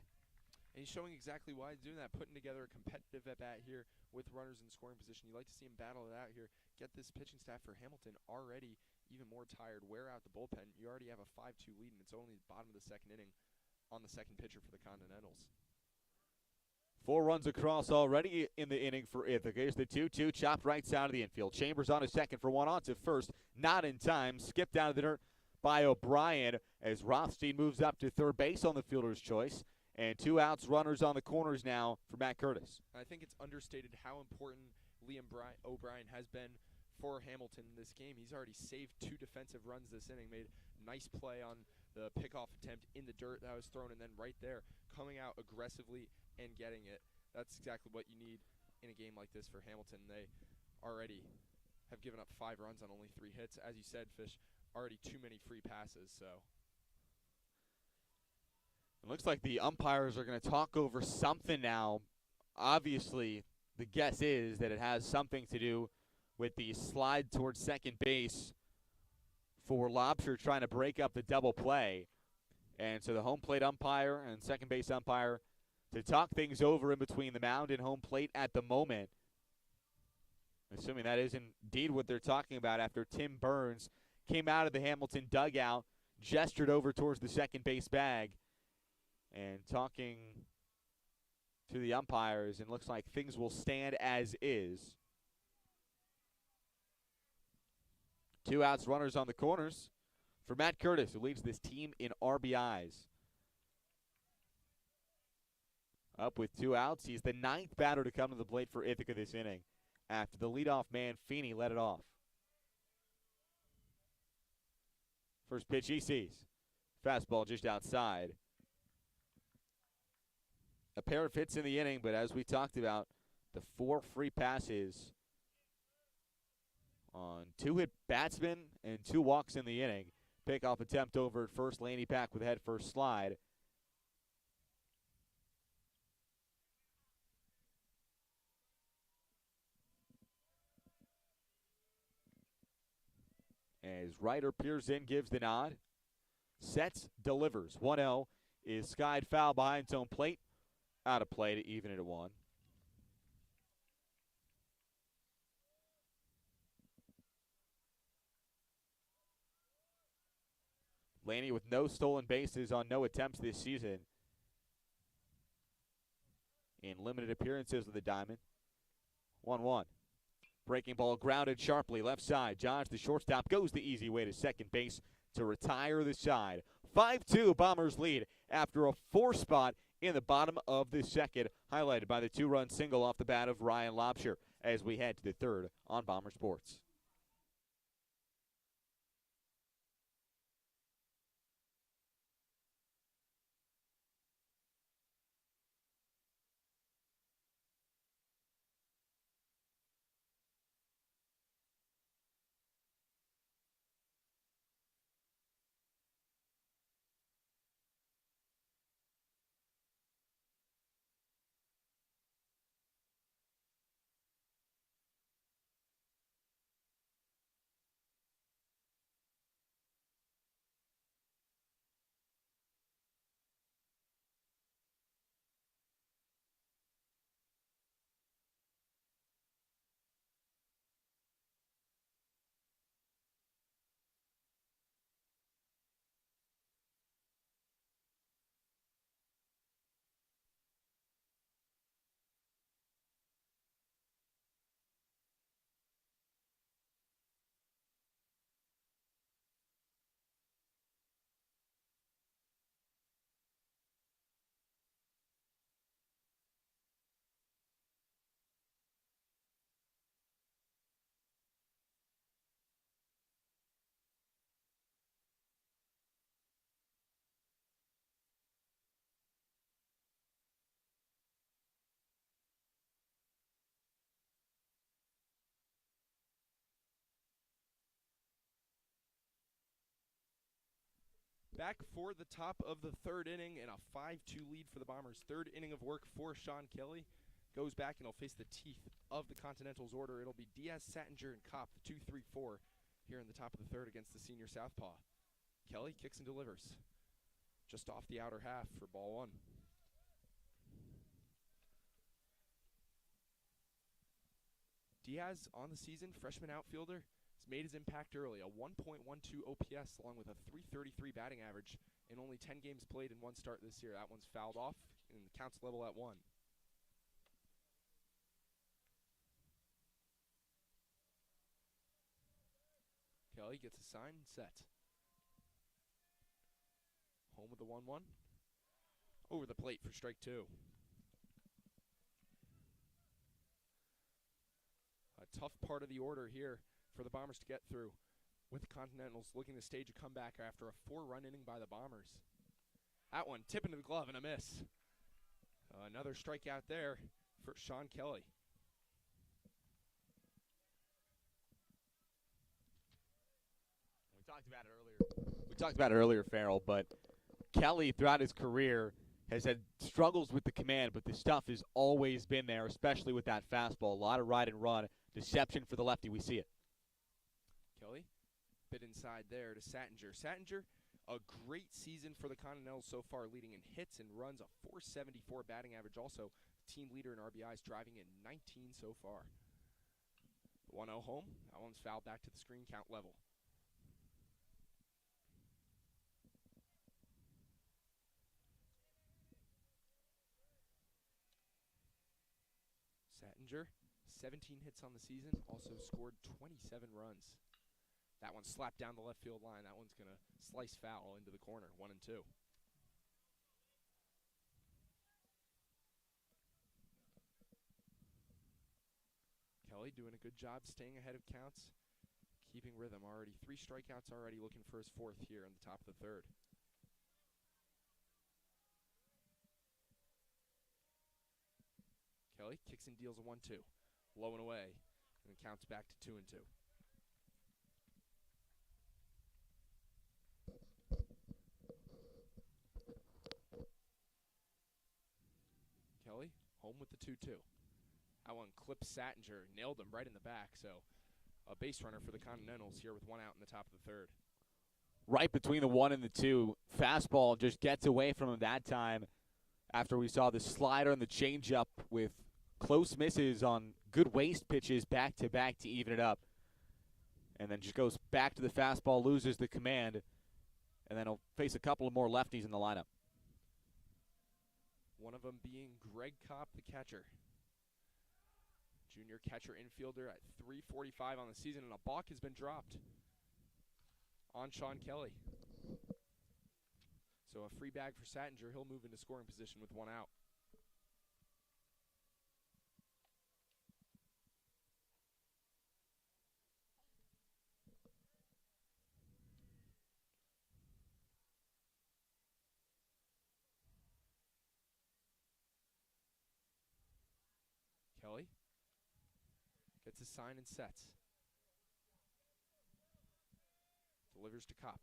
And he's showing exactly why he's doing that, putting together a competitive at-bat here with runners in scoring position. You like to see him battle it out here, get this pitching staff for Hamilton already even more tired, wear out the bullpen. You already have a 5-2 lead, and it's only the bottom of the second inning on the second pitcher for the Continentals. 4 runs across already in the inning for Ithaca. Here's the 2-2, chopped right side of the infield. Chambers on his second for 1 on to first, not in time, skipped out of the dirt by O'Brien as Rothstein moves up to third base on the fielder's choice. And 2 outs, runners on the corners now for Matt Curtis. I think it's understated how important Liam O'Brien has been for Hamilton in this game. He's already saved 2 defensive runs this inning, made a nice play on the pickoff attempt in the dirt that was thrown, and then right there, coming out aggressively and getting it. That's exactly what you need in a game like this for Hamilton. They already have given up 5 runs on only 3 hits. As you said, Fish, already too many free passes, so. It looks like the umpires are going to talk over something now. Obviously, the guess is that it has something to do with the slide towards second base for Lobsher trying to break up the double play. And so the home plate umpire and second base umpire to talk things over in between the mound and home plate at the moment. Assuming that is indeed what they're talking about after Tim Burns came out of the Hamilton dugout, gestured over towards the second base bag, and talking to the umpires, and looks like things will stand as is. 2 outs, runners on the corners for Matt Curtis, who leads this team in RBIs. Up with 2 outs. He's the 9th batter to come to the plate for Ithaca this inning after the leadoff man, Feeney, led it off. First pitch he sees. Fastball just outside. A pair of hits in the inning, but as we talked about, the 4 free passes on 2 hit batsmen and 2 walks in the inning. Pickoff attempt over at first. Laney back with a head first slide. As Ryder peers in, gives the nod. Sets, delivers. 1-0 is skied foul behind his own plate. Out of play to even it at 1. Laney with no stolen bases on no attempts this season in limited appearances with the Diamond. 1-1. Breaking ball grounded sharply left side. Josh, the shortstop, goes the easy way to second base to retire the side. 5-2 Bombers lead after a 4 spot in the bottom of the second, highlighted by the 2-run single off the bat of Ryan Lobsher as we head to the third on Bomber Sports. Back for the top of the third inning and a 5-2 lead for the Bombers. Third inning of work for Sean Kelly. Goes back and he'll face the teeth of the Continentals order. It'll be Diaz, Sattinger, and Kopp, the 2-3-4 here in the top of the third against the senior southpaw. Kelly kicks and delivers. Just off the outer half for ball 1. Diaz on the season, freshman outfielder, has made his impact early. A 1.12 OPS along with a 333 batting average in only 10 games played in 1 start this year. That one's fouled off and the count's level at 1. Kelly gets a sign and set. Home with the 1-1. Over the plate for strike 2. A tough part of the order here for the Bombers to get through, with the Continentals looking to stage a comeback after a 4-run inning by the Bombers. That one tip into the glove and a miss. Another strikeout there for Sean Kelly. We talked about it earlier, Farrell, but Kelly throughout his career has had struggles with the command, but the stuff has always been there, especially with that fastball. A lot of ride and run. Deception for the lefty. We see it. Kelly, bit inside there to Sattinger. Sattinger, a great season for the Continentals so far, leading in hits and runs, a 474 batting average. Also, team leader in RBIs, driving in 19 so far. 1-0 home. That one's fouled back to the screen, count level. Sattinger, 17 hits on the season, also scored 27 runs. That one slapped down the left field line. That one's going to slice foul into the corner, 1-2. Kelly doing a good job staying ahead of counts, keeping rhythm already. 3 strikeouts already, looking for his 4th here in the top of the third. Kelly kicks and deals a 1-2. Low and away, and counts back to 2-2. Kelly, home with the 2-2. That one clips Sattinger, nailed him right in the back, so a base runner for the Continentals here with 1 out in the top of the third. right between the 1 and the 2. Fastball just gets away from him that time after we saw the slider and the changeup with close misses on good waste pitches back-to-back to even it up. And then just goes back to the fastball, loses the command, and then he'll face a couple of more lefties in the lineup. One of them being Greg Kopp, the catcher. Junior catcher infielder at .345 on the season, and a balk has been dropped on Sean Kelly. So a free bag for Sattinger. He'll move into scoring position with one out. Kelly gets his sign and sets. Delivers to Kopp.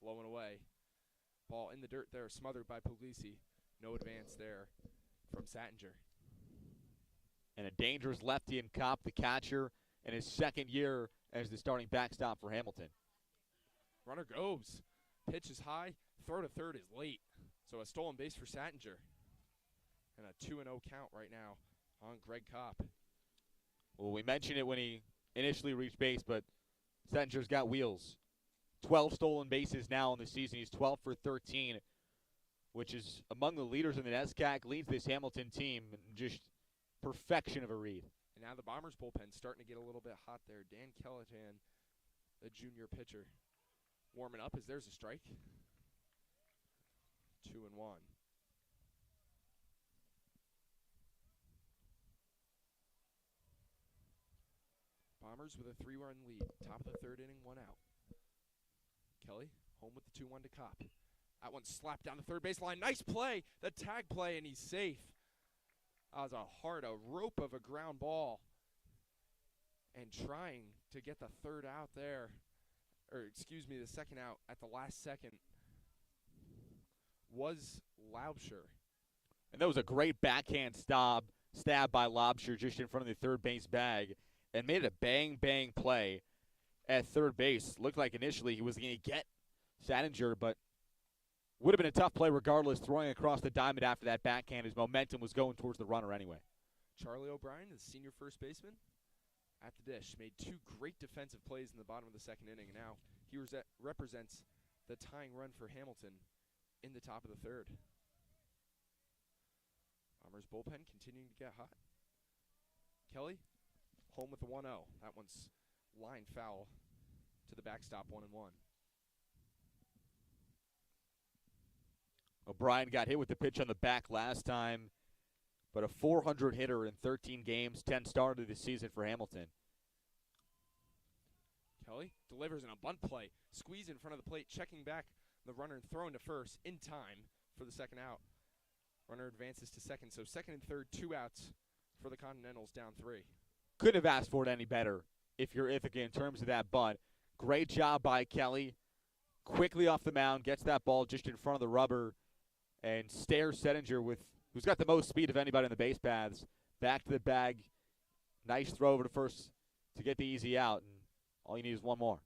Low and away. Ball in the dirt there, smothered by Puglisi. No advance there from Sattinger. And a dangerous lefty in Kopp, the catcher, in his second year as the starting backstop for Hamilton. Runner goes. Pitch is high. Throw to third is late. So a stolen base for Sattinger. And a 2-0 count right now on Greg Kopp. Well, we mentioned it when he initially reached base, but Settinger's got wheels. 12 stolen bases now in the season. He's 12 for 13, which is among the leaders in the NESCAC, leads this Hamilton team in just perfection of a read. And now the Bombers bullpen starting to get a little bit hot there. Dan Kellatan, the junior pitcher, warming up as there's a strike. 2-1. Bombers with a 3-run lead. Top of the third inning, one out. Kelly home with the 2-1 to Kopp. That one slapped down the third baseline. Nice play. The tag play, and he's safe. That was a rope of a ground ball. And trying to get the third out there, the second out at the last second, was Laubscher. And that was a great backhand stab by Laubscher just in front of the third base bag and made it a bang play at third base. Looked like initially he was going to get Sattinger, but would have been a tough play regardless, throwing across the diamond after that backhand. His momentum was going towards the runner anyway. Charlie O'Brien, the senior first baseman, at the dish, made two great defensive plays in the bottom of the second inning, and now he represents the tying run for Hamilton in the top of the third. Bombers bullpen continuing to get hot. Kelly, home with the 1-0. That one's line foul to the backstop, 1-1. O'Brien got hit with the pitch on the back last time, but a 400 hitter in 13 games, 10 started this season for Hamilton. Kelly delivers in a bunt play. Squeeze in front of the plate, checking back the runner and throwing to first in time for the second out. Runner advances to second, so second and third, 2 outs for the Continentals, down 3. Couldn't have asked for it any better if you're Ithaca in terms of that bunt. Great job by Kelly. Quickly off the mound, gets that ball just in front of the rubber, and stares Settinger who's got the most speed of anybody in the base paths, back to the bag. Nice throw over to first to get the easy out, and all you need is one more.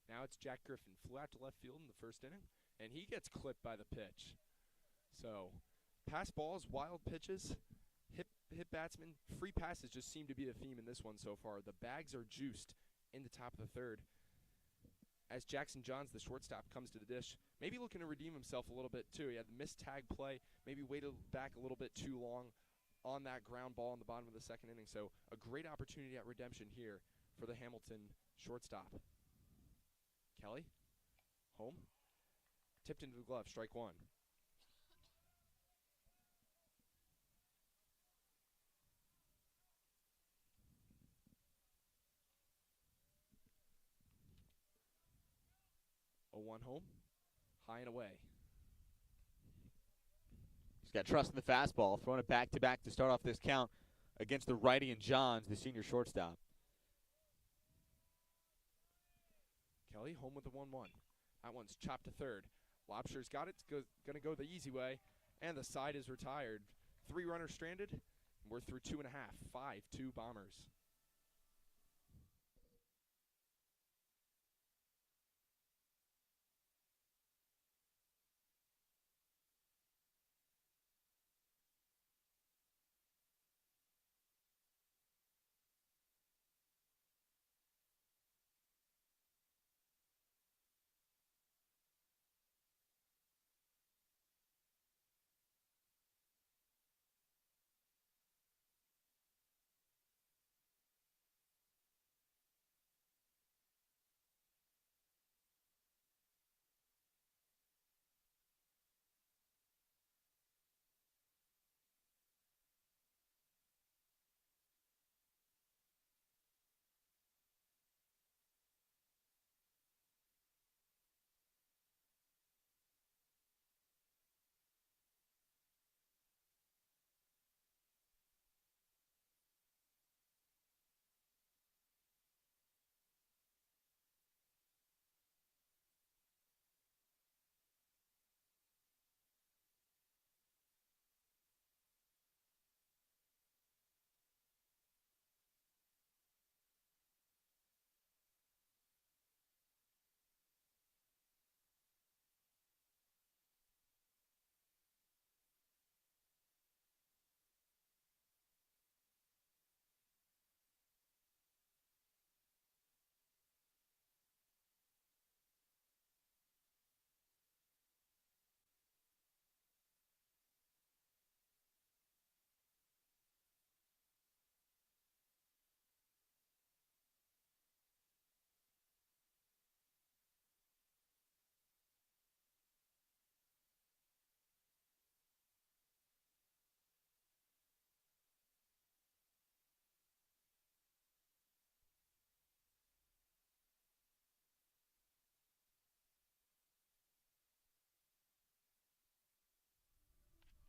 Now it's Jack Griffin. Flew out to left field in the first inning, and he gets clipped by the pitch. So, pass balls, wild pitches, hit batsmen, free passes just seem to be the theme in this one so far. The bags are juiced in the top of the third. As Jackson Johns, the shortstop, comes to the dish, maybe looking to redeem himself a little bit too. He had the missed tag play, maybe waited back a little bit too long on that ground ball in the bottom of the second inning. So a great opportunity at redemption here for the Hamilton shortstop. Kelly, home, tipped into the glove, strike 1. A 1 home, high and away. He's got trust in the fastball, throwing it back-to-back to start off this count against the righty and Johns, the senior shortstop. Kelly home with the 1-1. That one's chopped to third. Lobster's got it. It's going to go the easy way, and the side is retired. 3 runners stranded. We're through 2.5. 5-2 Bombers.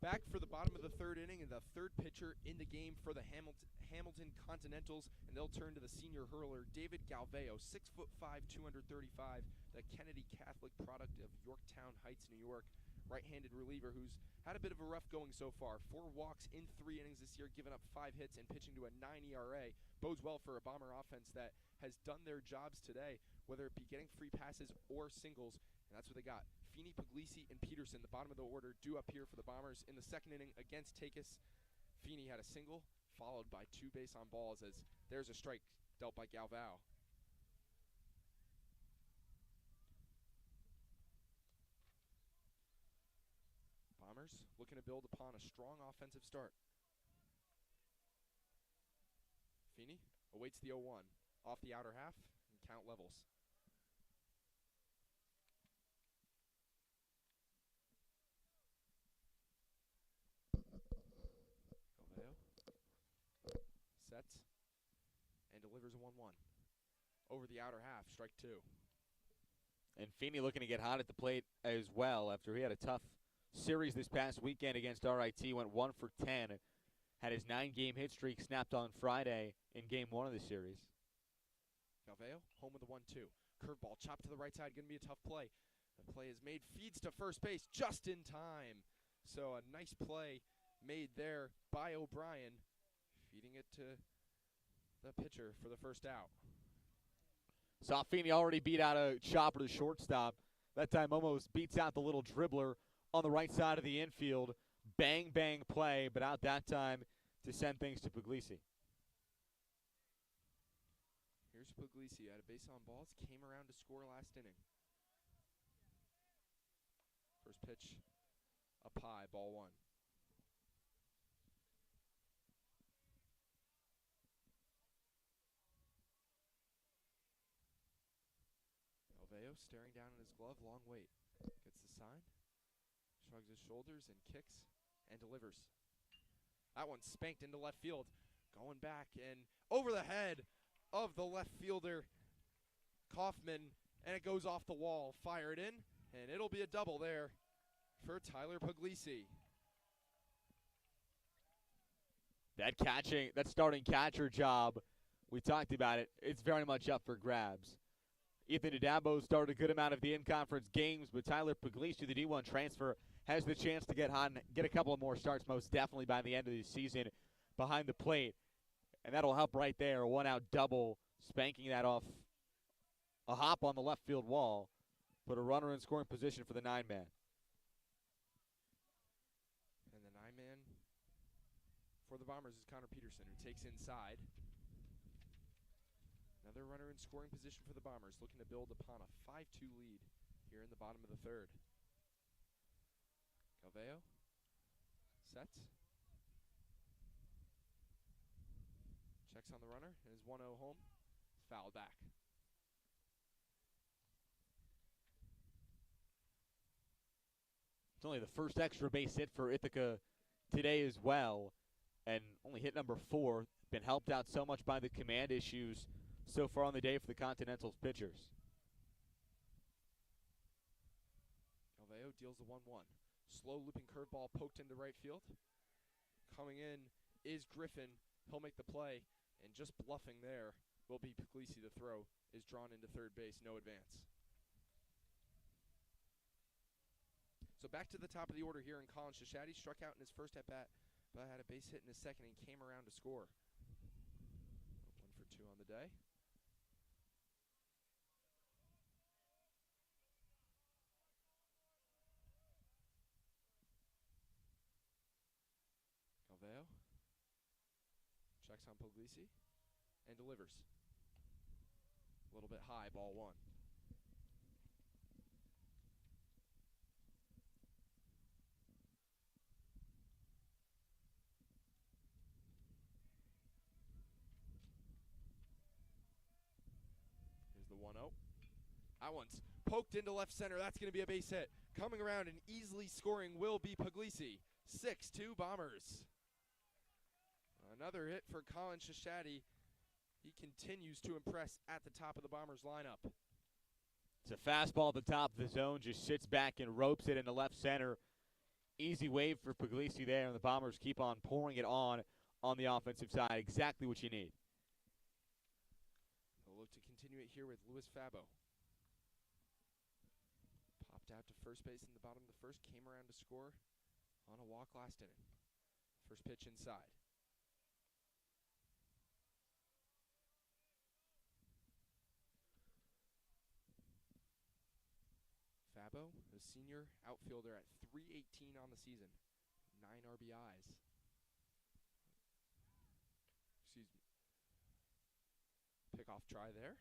Back for the bottom of the third inning and the third pitcher in the game for the Hamilton Continentals, and they'll turn to the senior hurler, David Galveo, 6'5", 235, the Kennedy Catholic product of Yorktown Heights, New York, right-handed reliever who's had a bit of a rough going so far. 4 walks in 3 innings this year, giving up 5 hits and pitching to a 9 ERA. Bodes well for a Bomber offense that has done their jobs today, whether it be getting free passes or singles, and that's what they got. Feeney, Puglisi, and Peterson, the bottom of the order, due up here for the Bombers in the second inning against Ithaca. Feeney had a single, followed by 2 base on balls as there's a strike dealt by Galvao. Bombers looking to build upon a strong offensive start. Feeney awaits the 0-1 off the outer half and count levels. Sets and delivers a 1-1 over the outer half, strike 2. And Feeney looking to get hot at the plate as well after he had a tough series this past weekend against RIT. Went 1 for 10, had his 9-game hit streak snapped on Friday in game 1 of the series. Galveo home with a 1-2. Curveball chopped to the right side, going to be a tough play. The play is made, feeds to first base just in time. So a nice play made there by O'Brien, feeding it to the pitcher for the first out. Saw Feeney already beat out a chopper to shortstop. That time almost beats out the little dribbler on the right side of the infield. Bang, bang play, but out that time to send things to Puglisi. Here's Puglisi at a base on balls, came around to score last inning. First pitch up high, ball 1. Galveo staring down at his glove, long wait. Gets the sign, shrugs his shoulders and kicks and delivers. That one spanked into left field, going back and over the head of the left fielder, Kaufman, and it goes off the wall. Fire it in, and it'll be a double there for Tyler Puglisi. That starting catcher job, we talked about it, it's very much up for grabs. Ethan Adabo started a good amount of the in-conference games, but Tyler Puglisi, the D1 transfer, has the chance to get hot and get a couple of more starts, most definitely by the end of the season behind the plate. And that'll help right there. A 1-out double, spanking that off a hop on the left field wall. Put a runner in scoring position for the 9-man. And the 9-man for the Bombers is Connor Peterson, who takes inside. Another runner in scoring position for the Bombers, looking to build upon a 5-2 lead here in the bottom of the third. Galveo sets. Checks on the runner, and his 1-0 home. Fouled back. It's only the first extra base hit for Ithaca today as well, and only hit number 4. Been helped out so much by the command issues so far on the day for the Continentals pitchers. Galveo deals the 1-1. Slow looping curveball poked into right field. Coming in is Griffin. He'll make the play, and just bluffing there will be Puglisi. The throw is drawn into third base, no advance. So back to the top of the order here in Colin Shashadi. Struck out in his first at-bat, but had a base hit in his second and came around to score. 1 for 2 on the day. Galveo checks on Puglisi and delivers. A little bit high, ball 1. Here's the 1-0. That one's poked into left center. That's going to be a base hit. Coming around and easily scoring will be Puglisi. 6-2 Bombers. Another hit for Colin Shashadi. He continues to impress at the top of the Bombers lineup. It's a fastball at the top of the zone, just sits back and ropes it into left center. Easy wave for Puglisi there, and the Bombers keep on pouring it on the offensive side. Exactly what you need. They'll look to continue it here with Louis Fabo. Popped out to first base in the bottom of the first, came around to score on a walk last inning. First pitch inside. Fabo, the senior outfielder at .318 on the season. 9 RBIs. Excuse me. Pickoff try there.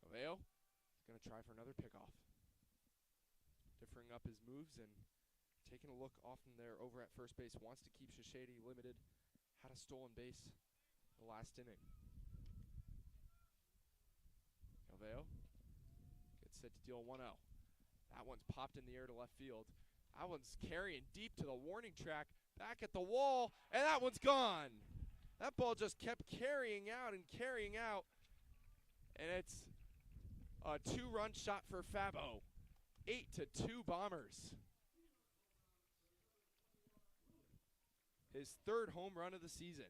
Oveo is going to try for another pickoff. Differing up his moves and taking a look often there over at first base. Wants to keep Shashady limited. Had a stolen base the last inning. Oveo gets set to deal 1-0. That one's popped in the air to left field. That one's carrying deep to the warning track, back at the wall, and that one's gone. That ball just kept carrying out, and it's a 2-run shot for Fabo. 8-2 Bombers. His 3rd home run of the season.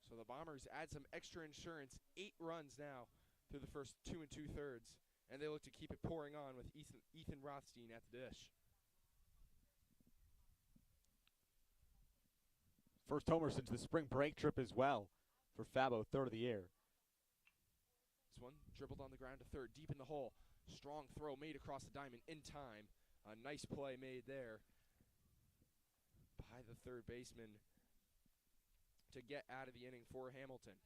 So the Bombers add some extra insurance, 8 runs now through the first 2 2/3, and they look to keep it pouring on with Ethan Rothstein at the dish. First homer since the spring break trip as well for Fabo, 3rd of the year. This one dribbled on the ground to third, deep in the hole. Strong throw made across the diamond in time. A nice play made there by the third baseman to get out of the inning for Hamilton.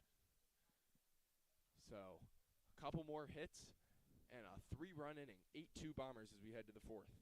So, a couple more hits and a 3-run inning. 8-2 Bombers as we head to the 4th.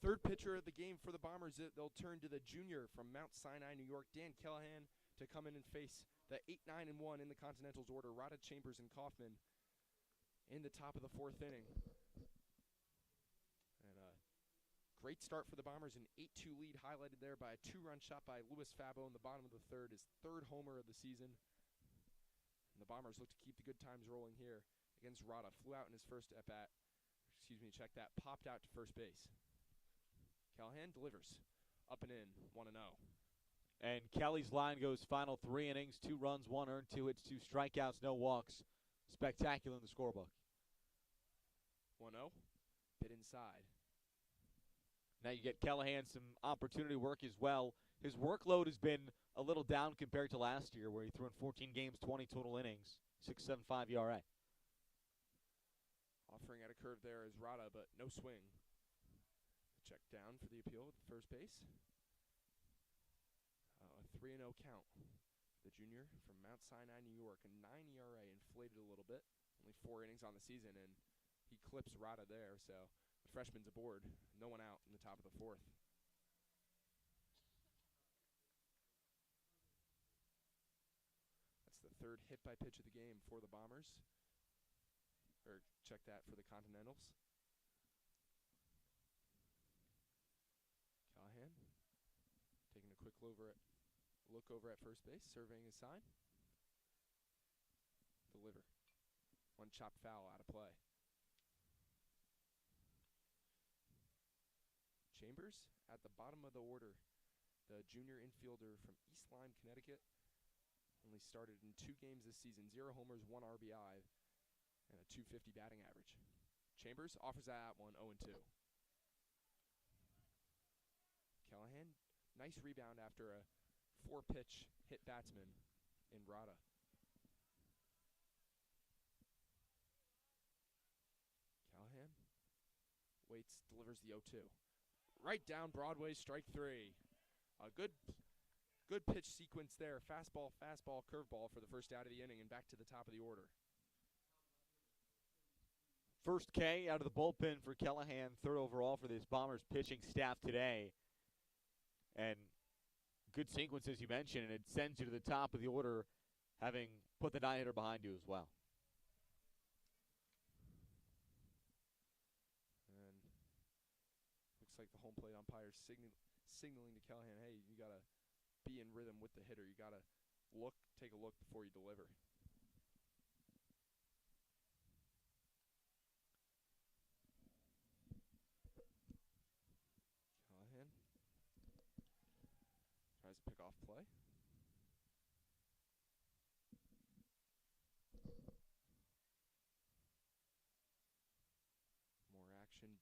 Third pitcher of the game for the Bombers, they'll turn to the junior from Mount Sinai, New York, Dan Callahan, to come in and face the 8-9-1 in the Continentals order, Rada, Chambers, and Kaufman in the top of the 4th inning. And a great start for the Bombers, an 8-2 lead highlighted there by a 2-run shot by Louis Fabo in the bottom of the 3rd, his 3rd homer of the season. And the Bombers look to keep the good times rolling here against Rada. Flew out in his first at-bat. Check that. Popped out to first base. Callahan delivers. Up and in, 1-0. And Kelly's line goes final 3 innings, 2 runs, 1 earned, 2 hits, 2 strikeouts, no walks. Spectacular in the scorebook. 1-0. Bit inside. Now you get Callahan some opportunity work as well. His workload has been a little down compared to last year, where he threw in 14 games, 20 total innings, 6.75 ERA. Offering at a curve there is Rada, but no swing. Check down for the appeal at first base. 3-0 count. The junior from Mount Sinai, New York, a 9 ERA, inflated a little bit. Only 4 innings on the season, and he clips Rada there, so the freshman's aboard. No one out in the top of the 4th. That's the 3rd hit by pitch of the game for the Bombers. Or check that for the Continentals. Callahan taking a quick look over at first base, surveying his sign. Deliver. One chopped foul out of play. Chambers at the bottom of the order. The junior infielder from East Lyme, Connecticut. Only started in 2 games this season. 0 homers, 1 RBI, and a .250 batting average. Chambers offers that one 0-2. Callahan, nice rebound after a 4-pitch hit batsman in Rada. Callahan waits, delivers the 0-2. Right down Broadway, strike 3. A good pitch sequence there. Fastball, curveball for the first out of the inning and back to the top of the order. First K out of the bullpen for Callahan, 3rd overall for this Bombers pitching staff today. And good sequence, as you mentioned, and it sends you to the top of the order, having put the 9-hitter behind you as well. And looks like the home plate umpire signaling to Callahan, hey, you got to be in rhythm with the hitter. You got to take a look before you deliver. Callahan tries to pick off play. More action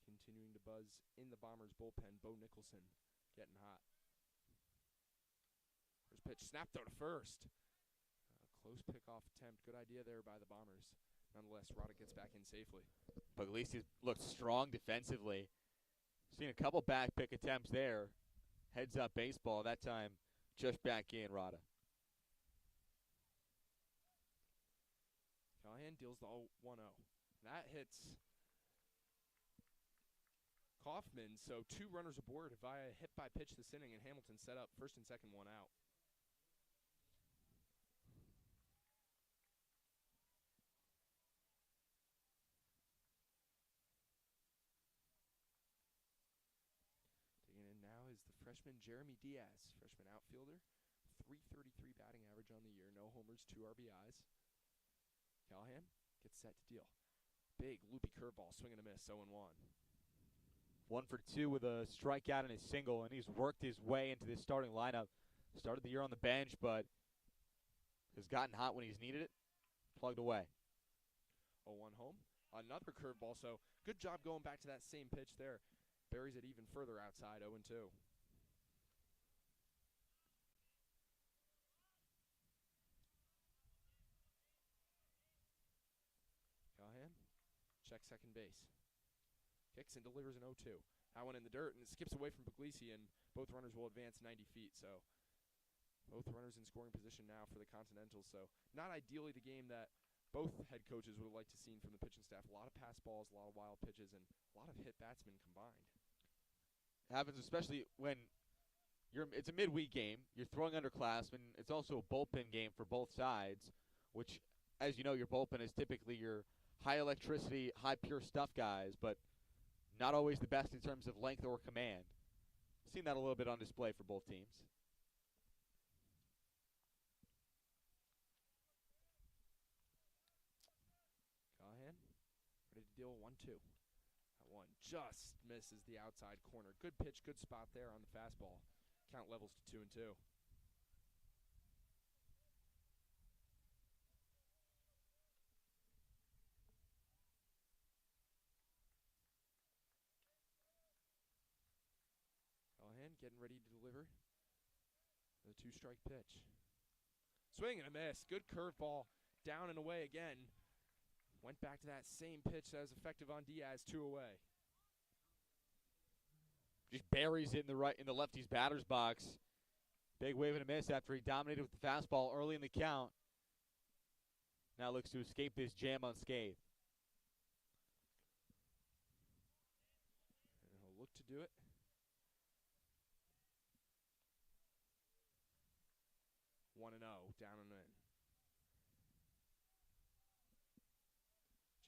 continuing to buzz in the Bombers bullpen. Bo Nicholson getting hot. First pitch, snap throw to first. Close pickoff attempt. Good idea there by the Bombers. Nonetheless, Rada gets back in safely. But at least he looked strong defensively. Seen a couple back pick attempts there. Heads up baseball, that time just back in, Rada. Callahan deals the 1-0. That hits Kaufman, so 2 runners aboard via hit by pitch this inning, and Hamilton set up first and second, 1 out. Digging in now is the freshman Jeremy Diaz, freshman outfielder. .333 batting average on the year, no homers, 2 RBIs. Callahan gets set to deal. Big loopy curveball, swing and a miss, 0-1. 1 for 2 with a strikeout and a single, and he's worked his way into this starting lineup. Started the year on the bench, but has gotten hot when he's needed it. Plugged away. 0-1 home. Another curveball, so good job going back to that same pitch there. Buries it even further outside, 0-2. Callahan, check second base. Kicks and delivers an 0-2. That one in the dirt, and it skips away from Puglisi, and both runners will advance 90 feet. So both runners in scoring position now for the Continentals. So not ideally the game that both head coaches would have liked to see from the pitching staff. A lot of pass balls, a lot of wild pitches, and a lot of hit batsmen combined. Happens especially when it's a midweek game. You're throwing underclassmen. It's also a bullpen game for both sides, which, as you know, your bullpen is typically your high electricity, high pure stuff guys, but not always the best in terms of length or command. Seen that a little bit on display for both teams. Callahan, ready to deal 1-2. That one just misses the outside corner. Good pitch, good spot there on the fastball. Count levels to 2-2. Callahan getting ready to deliver the 2-strike pitch. Swing and a miss. Good curveball. Down and away again. Went back to that same pitch that was effective on Diaz, 2 away. Just buries it in the lefty's batter's box. Big wave and a miss after he dominated with the fastball early in the count. Now looks to escape this jam unscathed. And he'll look to do it. 1-0, down and in.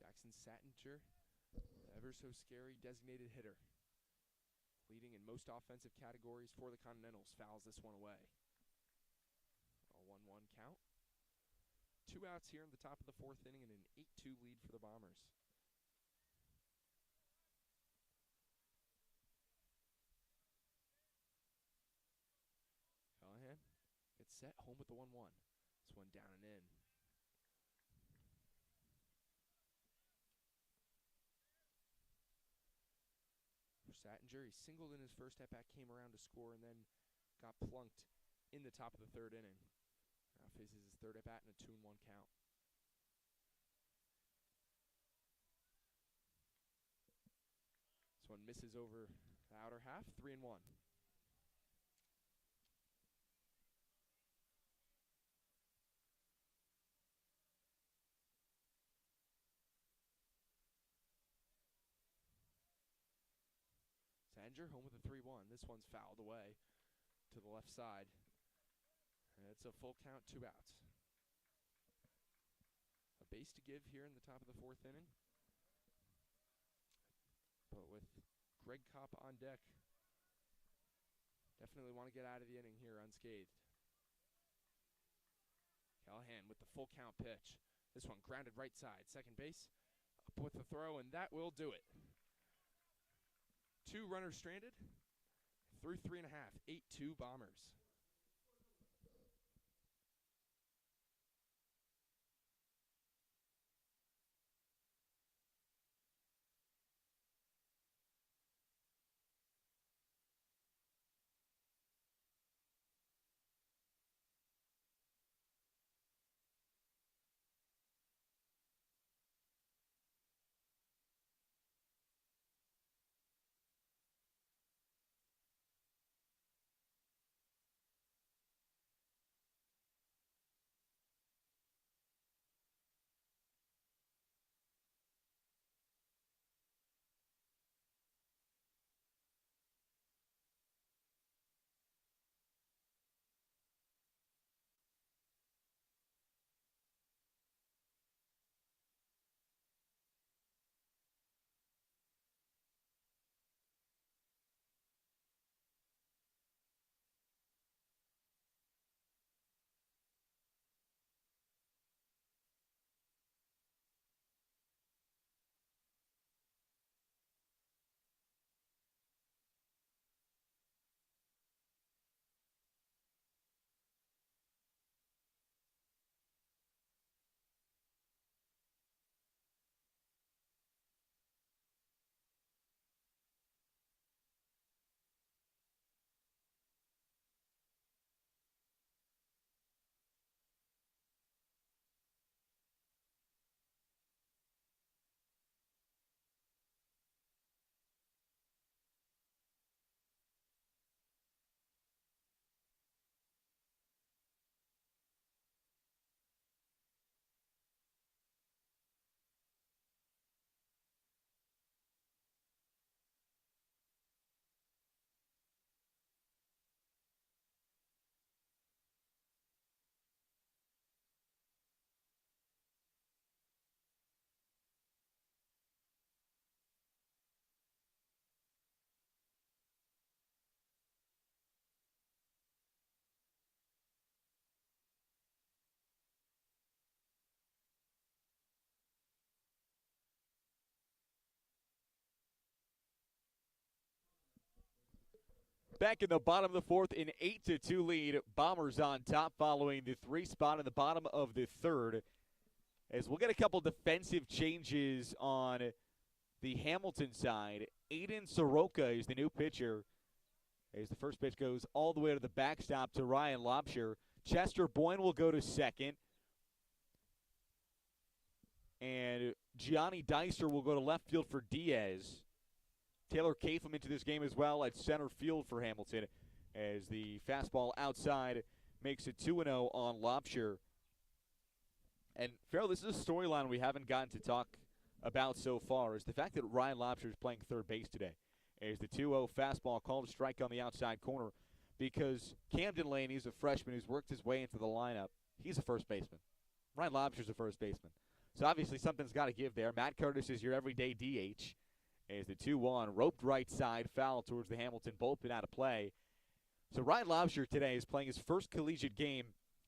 Jackson Sattinger, ever so scary designated hitter. Leading in most offensive categories for the Continentals, fouls this one away. A 1-1 count. 2 outs here in the top of the 4th inning and an 8-2 lead for the Bombers. Callahan gets set, home with the 1-1. This one down and in. For Sattinger, he singled in his first at-bat, came around to score, and then got plunked in the top of the 3rd inning. Now faces his 3rd at-bat in a 2-1 count. This one misses over the outer half, 3-1. Sattinger home with a 3-1. This one's fouled away to the left side. And it's a full count, 2 outs. A base to give here in the top of the 4th inning. But with Greg Kopp on deck, definitely want to get out of the inning here unscathed. Callahan with the full count pitch. This one grounded right side. Second base, up with the throw, and that will do it. 2 runners stranded through 3.5, 8-2 Bombers. Back in the bottom of the 4th, an 8-2 lead. Bombers on top following the 3 spot in the bottom of the 3rd. As we'll get a couple defensive changes on the Hamilton side. Aiden Soroka is the new pitcher. As the first pitch goes all the way to the backstop to Ryan Lobsher. Chester Boyne will go to second. And Gianni Dicer will go to left field for Diaz. Taylor Catham into this game as well at center field for Hamilton as the fastball outside makes it 2-0 on Lobsher. And Farrell, this is a storyline we haven't gotten to talk about so far, is the fact that Ryan Lobsher is playing third base today. As the 2-0 fastball called a strike on the outside corner, because Camden Laney is a freshman who's worked his way into the lineup. He's a first baseman. Ryan Lobsher's a first baseman. So obviously something's got to give there. Matt Curtis is your everyday DH. As the 2-1, roped right side, foul towards the Hamilton bullpen out of play. So Ryan Lobsher today is playing his first collegiate game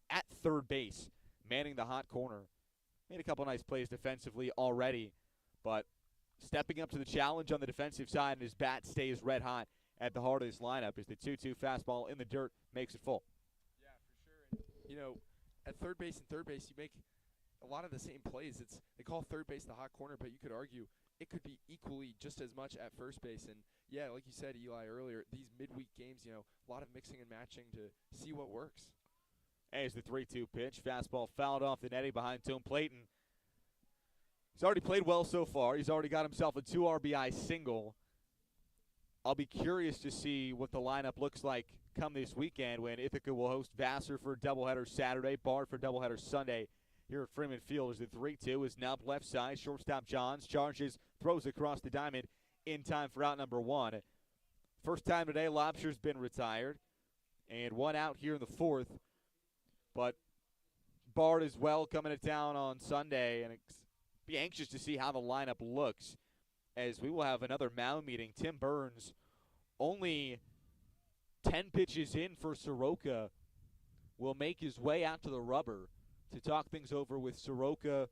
at third base, manning the hot corner. Made a couple nice plays defensively already, but stepping up to the challenge on the defensive side, and his bat stays red hot at the heart of this lineup as the 2-2 fastball in the dirt makes it full. Yeah, for sure. And, at third base and third base, you make a lot of the same plays. They call third base the hot corner, but you could argue it could be equally just as much at first base. And, yeah, like you said, Eli, earlier, these midweek games, a lot of mixing and matching to see what works. As the 3-2 pitch, fastball fouled off the netting behind home plate. And he's already played well so far. He's already got himself a 2 RBI single. I'll be curious to see what the lineup looks like come this weekend when Ithaca will host Vassar for a doubleheader Saturday, Bard for a doubleheader Sunday here at Freeman Field. As the 3-2 is now left side. Shortstop Johns charges, throws across the diamond in time for out number 1. First time today, Lobsher's been retired. And 1 out here in the 4th. But Bard as well coming to town on Sunday, and be anxious to see how the lineup looks as we will have another mound meeting. Tim Burns only 10 pitches in for Soroka will make his way out to the rubber to talk things over with Soroka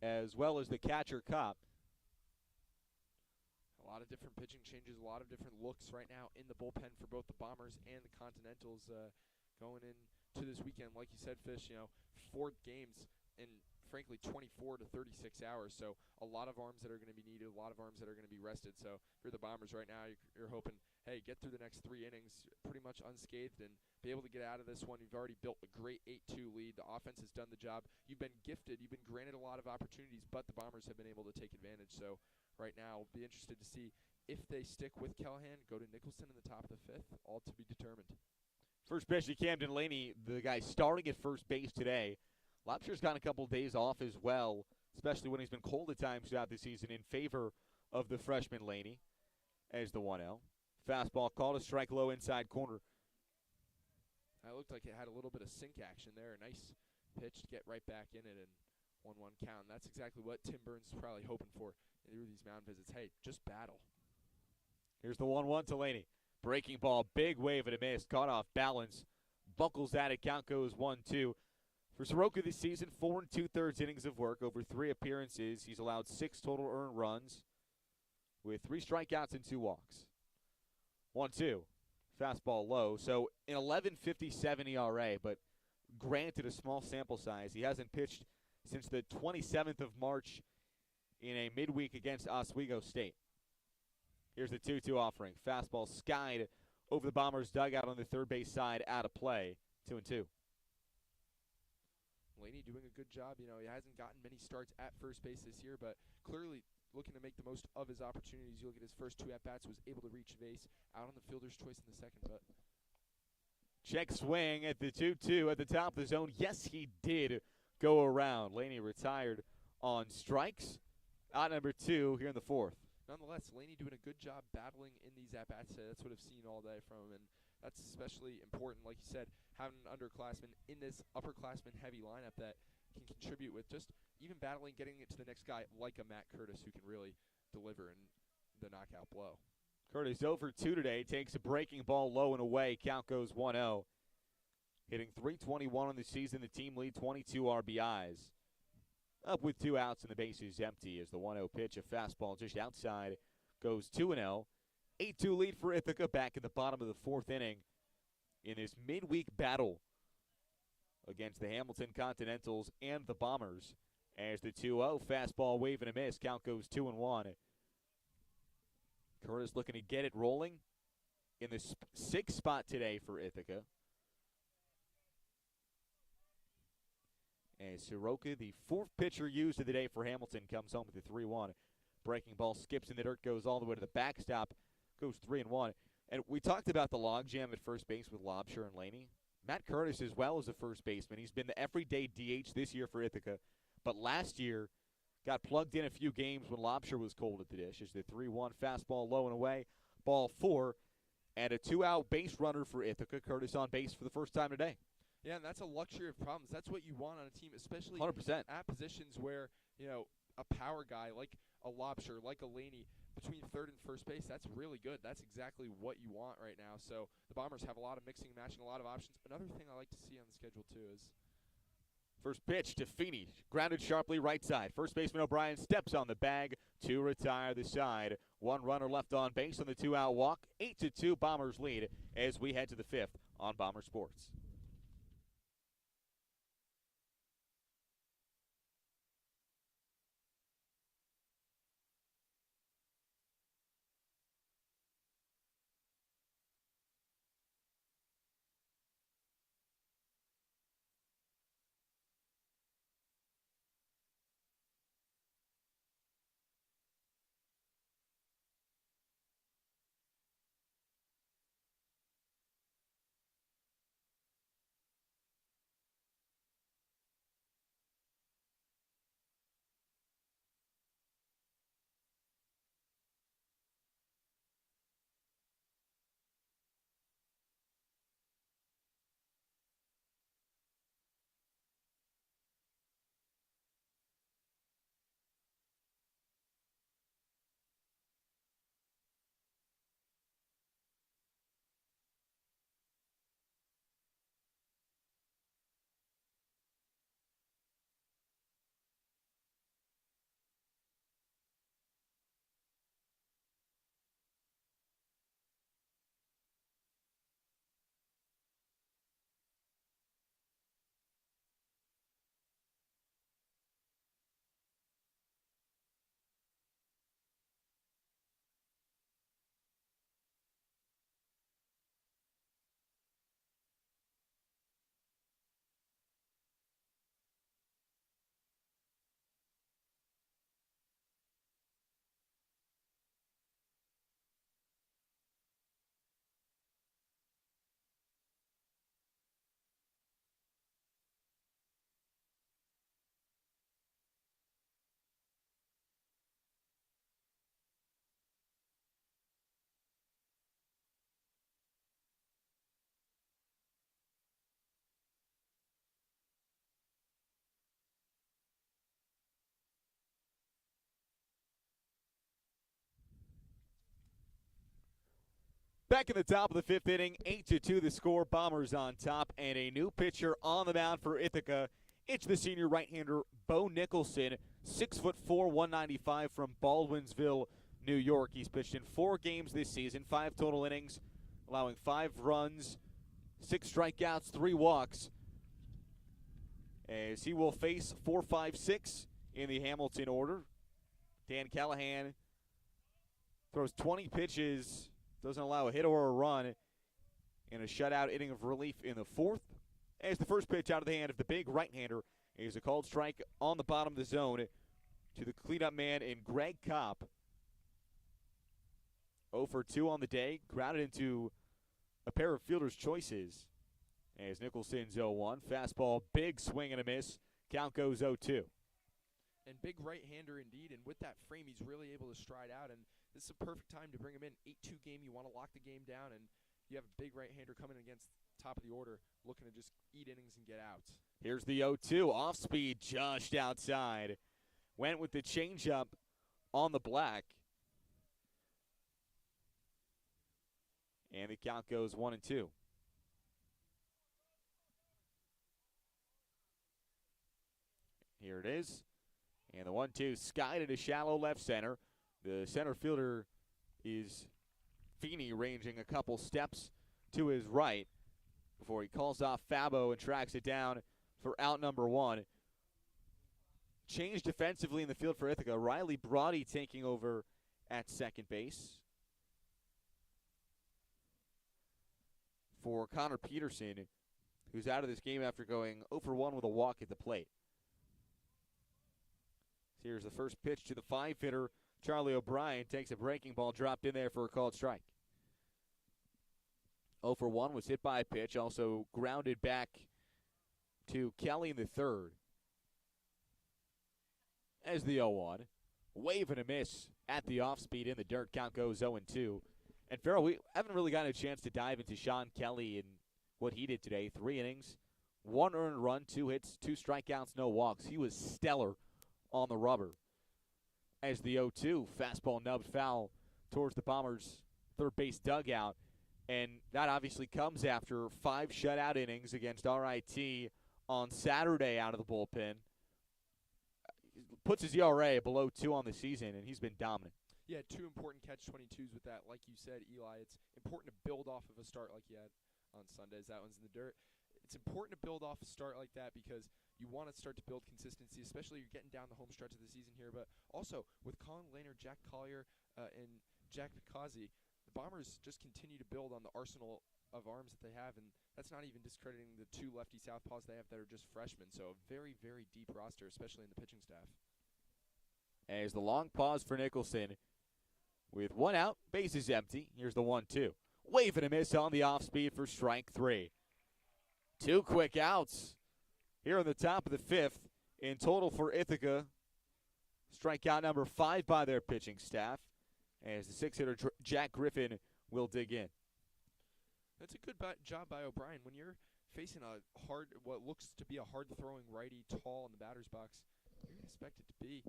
as well as the catcher Kopp. A lot of different pitching changes, a lot of different looks right now in the bullpen for both the Bombers and the Continentals going into this weekend. Like you said, Fish, 4 games in, frankly, 24 to 36 hours. So a lot of arms that are going to be needed, a lot of arms that are going to be rested. So if you're the Bombers right now, you're hoping, hey, get through the next 3 innings pretty much unscathed and be able to get out of this one. You've already built a great 8-2 lead. The offense has done the job. You've been gifted. You've been granted a lot of opportunities, but the Bombers have been able to take advantage. So right now, we'll be interested to see if they stick with Callahan, go to Nicholson in the top of the 5th, all to be determined. First pitch to Camden Laney, the guy starting at first base today. Lobsher's gotten a couple days off as well, especially when he's been cold at times throughout the season in favor of the freshman Laney as the 1-0. Fastball called a strike low inside corner. That looked like it had a little bit of sink action there. A nice pitch to get right back in it and 1-1 count. And that's exactly what Tim Burns is probably hoping for through these mound visits. Hey, just battle. Here's the 1-1 to Laney. Breaking ball, big wave and a miss. Caught off balance. Buckles at it. Count goes 1-2. For Soroka this season, 4 2/3 innings of work over 3 appearances. He's allowed 6 total earned runs with 3 strikeouts and 2 walks. 1-2. Fastball low. So an 11.57 ERA, but granted a small sample size. He hasn't pitched since the 27th of March in a midweek against Oswego State. Here's the 2-2 offering. Fastball skied over the Bombers' dugout on the third base side, out of play. 2-2. Laney doing a good job. He hasn't gotten many starts at first base this year, but clearly looking to make the most of his opportunities. You look at his first 2 at-bats, was able to reach base, out on the fielder's choice in the second. But check swing at the 2-2 at the top of the zone. Yes, he did go around. Laney retired on strikes. Out number 2 here in the 4th. Nonetheless, Laney doing a good job battling in these at-bats. That's what I've seen all day from him, and that's especially important, like you said, having an underclassman in this upperclassman heavy lineup that can contribute with just even battling, getting it to the next guy like a Matt Curtis who can really deliver in the knockout blow. Curtis over 2 today, takes a breaking ball low and away. Count goes 1-0. Hitting .321 on the season, the team lead 22 RBIs. Up with 2 outs and the bases empty as the 1-0 pitch, a fastball just outside, goes 2-0. 8-2 lead for Ithaca back in the bottom of the 4th inning in this midweek battle against the Hamilton Continentals and the Bombers. As the 2-0 fastball wave and a miss, count goes 2-1. Curtis looking to get it rolling in the 6th spot today for Ithaca. As Hiroka, the fourth pitcher used of the day for Hamilton, comes home with a 3-1. Breaking ball skips in the dirt, goes all the way to the backstop, goes 3-1. And we talked about the logjam at first base with Lobsher and Laney. Matt Curtis as well as a first baseman. He's been the everyday DH this year for Ithaca, but last year got plugged in a few games when Lobsher was cold at the dish. As the 3-1 fastball low and away, ball 4, and a 2-out base runner for Ithaca. Curtis on base for the first time today. Yeah, and that's a luxury of problems. That's what you want on a team, especially 100%. at positions where, a power guy like a Lobsher, like a Laney, between third and first base, that's really good. That's exactly what you want right now. So the Bombers have a lot of mixing and matching, a lot of options. Another thing I like to see on the schedule, too, is first pitch to Feeney, grounded sharply right side. First baseman O'Brien steps on the bag to retire the side. One runner left on base on the 2-out walk. 8-2 Bombers lead as we head to the 5th on Bomber Sports. Back in the top of the 5th inning, 8-2 the score. Bombers on top, and a new pitcher on the mound for Ithaca. It's the senior right-hander Bo Nicholson, 6'4", 195 from Baldwinsville, New York. He's pitched in 4 games this season, 5 total innings, allowing 5 runs, 6 strikeouts, 3 walks. As he will face 4, 5, 6 in the Hamilton order. Dan Callahan throws 20 pitches. Doesn't allow a hit or a run in a shutout inning of relief in the 4th. As the first pitch out of the hand of the big right-hander is a called strike on the bottom of the zone to the cleanup man in Greg Kopp. 0 for 2 on the day, grounded into a pair of fielder's choices. As Nicholson's 0-1, fastball, big swing and a miss. Count goes 0-2. And big right-hander indeed, and with that frame, he's really able to stride out, and this is a perfect time to bring him in. 8-2 game, you want to lock the game down, and you have a big right-hander coming against top of the order, looking to just eat innings and get out. Here's the 0-2, off speed, just outside. Went with the changeup on the black. And the count goes 1-2. Here it is. And the 1-2 skied into shallow left center. The center fielder is Feeney, ranging a couple steps to his right before he calls off Fabo and tracks it down for out number 1. Change defensively in the field for Ithaca. Riley Brody taking over at second base for Connor Peterson, who's out of this game after going 0 for 1 with a walk at the plate. Here's the first pitch to the 5-hitter. Charlie O'Brien takes a breaking ball, dropped in there for a called strike. 0 for 1 was hit by a pitch, also grounded back to Kelly in the third. As the 0-1. Wave and a miss at the off speed in the dirt. Count goes 0-2. And Farrell, we haven't really gotten a chance to dive into Sean Kelly and what he did today. 3 innings, 1 earned run, 2 hits, 2 strikeouts, no walks. He was stellar on the rubber. As the 0-2, fastball nubbed foul towards the Bombers' third base dugout. And that obviously comes after 5 shutout innings against RIT on Saturday out of the bullpen. Puts his ERA below 2 on the season, and he's been dominant. Yeah, 2 important catch-22s with that. Like you said, Eli, it's important to build off of a start like you had on Sundays. That one's in the dirt. It's important to build off a start like that because you want to start to build consistency, especially you're getting down the home stretch of the season here. But also, with Colin Lehner, Jack Collier, and Jack Picazi, the Bombers just continue to build on the arsenal of arms that they have, and that's not even discrediting the 2 lefty southpaws they have that are just freshmen. So a very, very deep roster, especially in the pitching staff. As the long pause for Nicholson. With 1 out, base is empty. Here's the 1-2. Wave and a miss on the off speed for strike 3. 2 quick outs here on the top of the 5th. In total for Ithaca. Strikeout number 5 by their pitching staff. As the 6-hitter Jack Griffin will dig in. That's a good job by O'Brien. When you're facing what looks to be a hard-throwing righty tall in the batter's box, you're going to expect it to be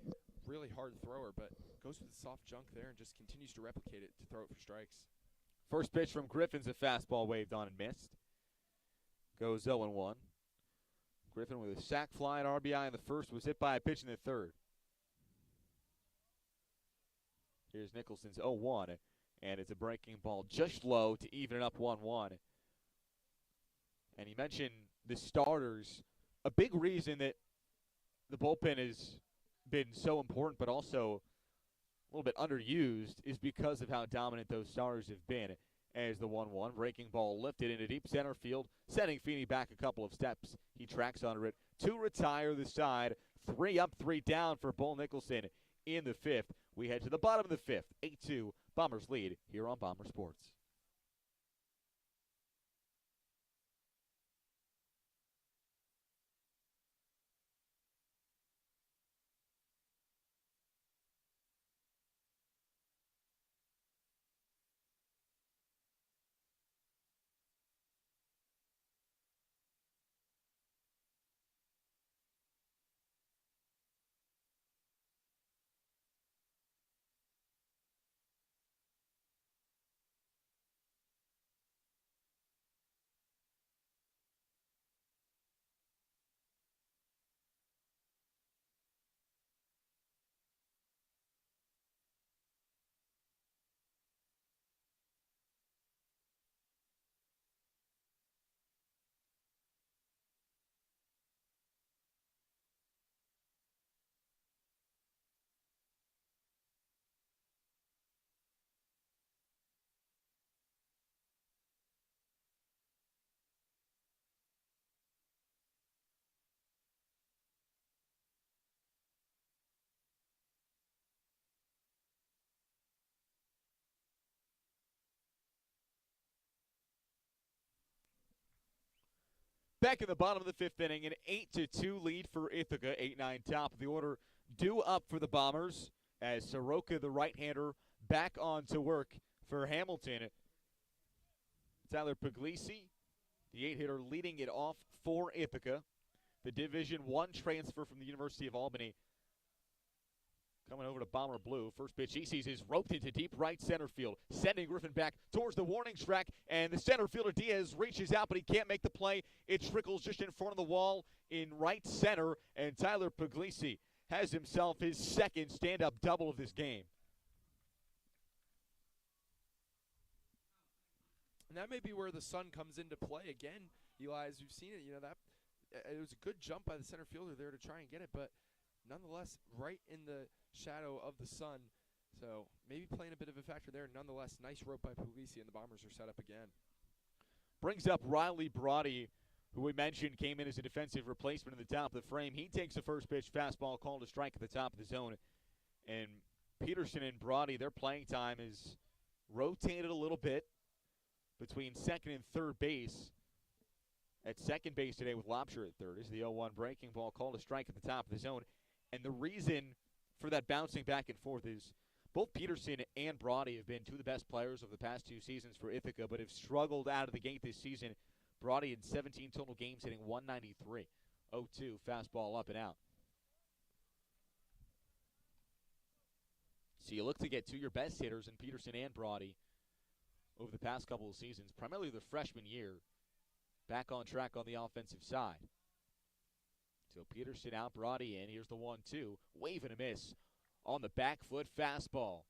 really hard thrower, but goes with the soft junk there and just continues to replicate it to throw it for strikes. First pitch from Griffin's a fastball waved on and missed. Goes 0-1. Griffin with a sac fly and RBI in the first, was hit by a pitch in the third. Here's Nicholson's 0-1, and it's a breaking ball just low to even it up 1-1. And he mentioned the starters. A big reason that the bullpen has been so important but also a little bit underused is because of how dominant those starters have been. As the 1-1 breaking ball lifted into deep center field, sending Feeney back a couple of steps. He tracks under it to retire the side. 3 up, 3 down for Bull Nicholson in the 5th. We head to the bottom of the 5th. 8-2, Bombers lead here on Bomber Sports. Back in the bottom of the 5th inning, an 8-2 lead for Ithaca. 8-9 top of the order due up for the Bombers as Soroka, the right-hander, back on to work for Hamilton. Tyler Puglisi, the 8-hitter, leading it off for Ithaca. The Division I transfer from the University of Albany coming over to Bomber Blue. First pitch he sees is roped into deep right center field, sending Griffin back towards the warning track, and the center fielder Diaz reaches out, but he can't make the play. It trickles just in front of the wall in right center, and Tyler Puglisi has himself his second stand-up double of this game. And that may be where the sun comes into play again, Eli, as we've seen it. That it was a good jump by the center fielder there to try and get it, but nonetheless, right in the shadow of the sun. So maybe playing a bit of a factor there. Nonetheless, nice rope by Puglisi, and the Bombers are set up again. Brings up Riley Brody who we mentioned came in as a defensive replacement in the top of the frame. He takes the first pitch fastball called a strike at the top of the zone. And Peterson and Brody, their playing time is rotated a little bit between second and third base. At second base today with Lobsher at third is the 0-1 breaking ball called a strike at the top of the zone. And the reason for that bouncing back and forth is both Peterson and Brody have been two of the best players of the past 2 seasons for Ithaca, but have struggled out of the gate this season. Brody in 17 total games hitting 193. 0-2 fastball up and out. So you look to get to your best hitters in Peterson and Brody over the past couple of seasons, primarily the freshman year, back on track on the offensive side. So Peterson out, Brody in. Here's the 1-2. Wave and a miss on the back foot fastball.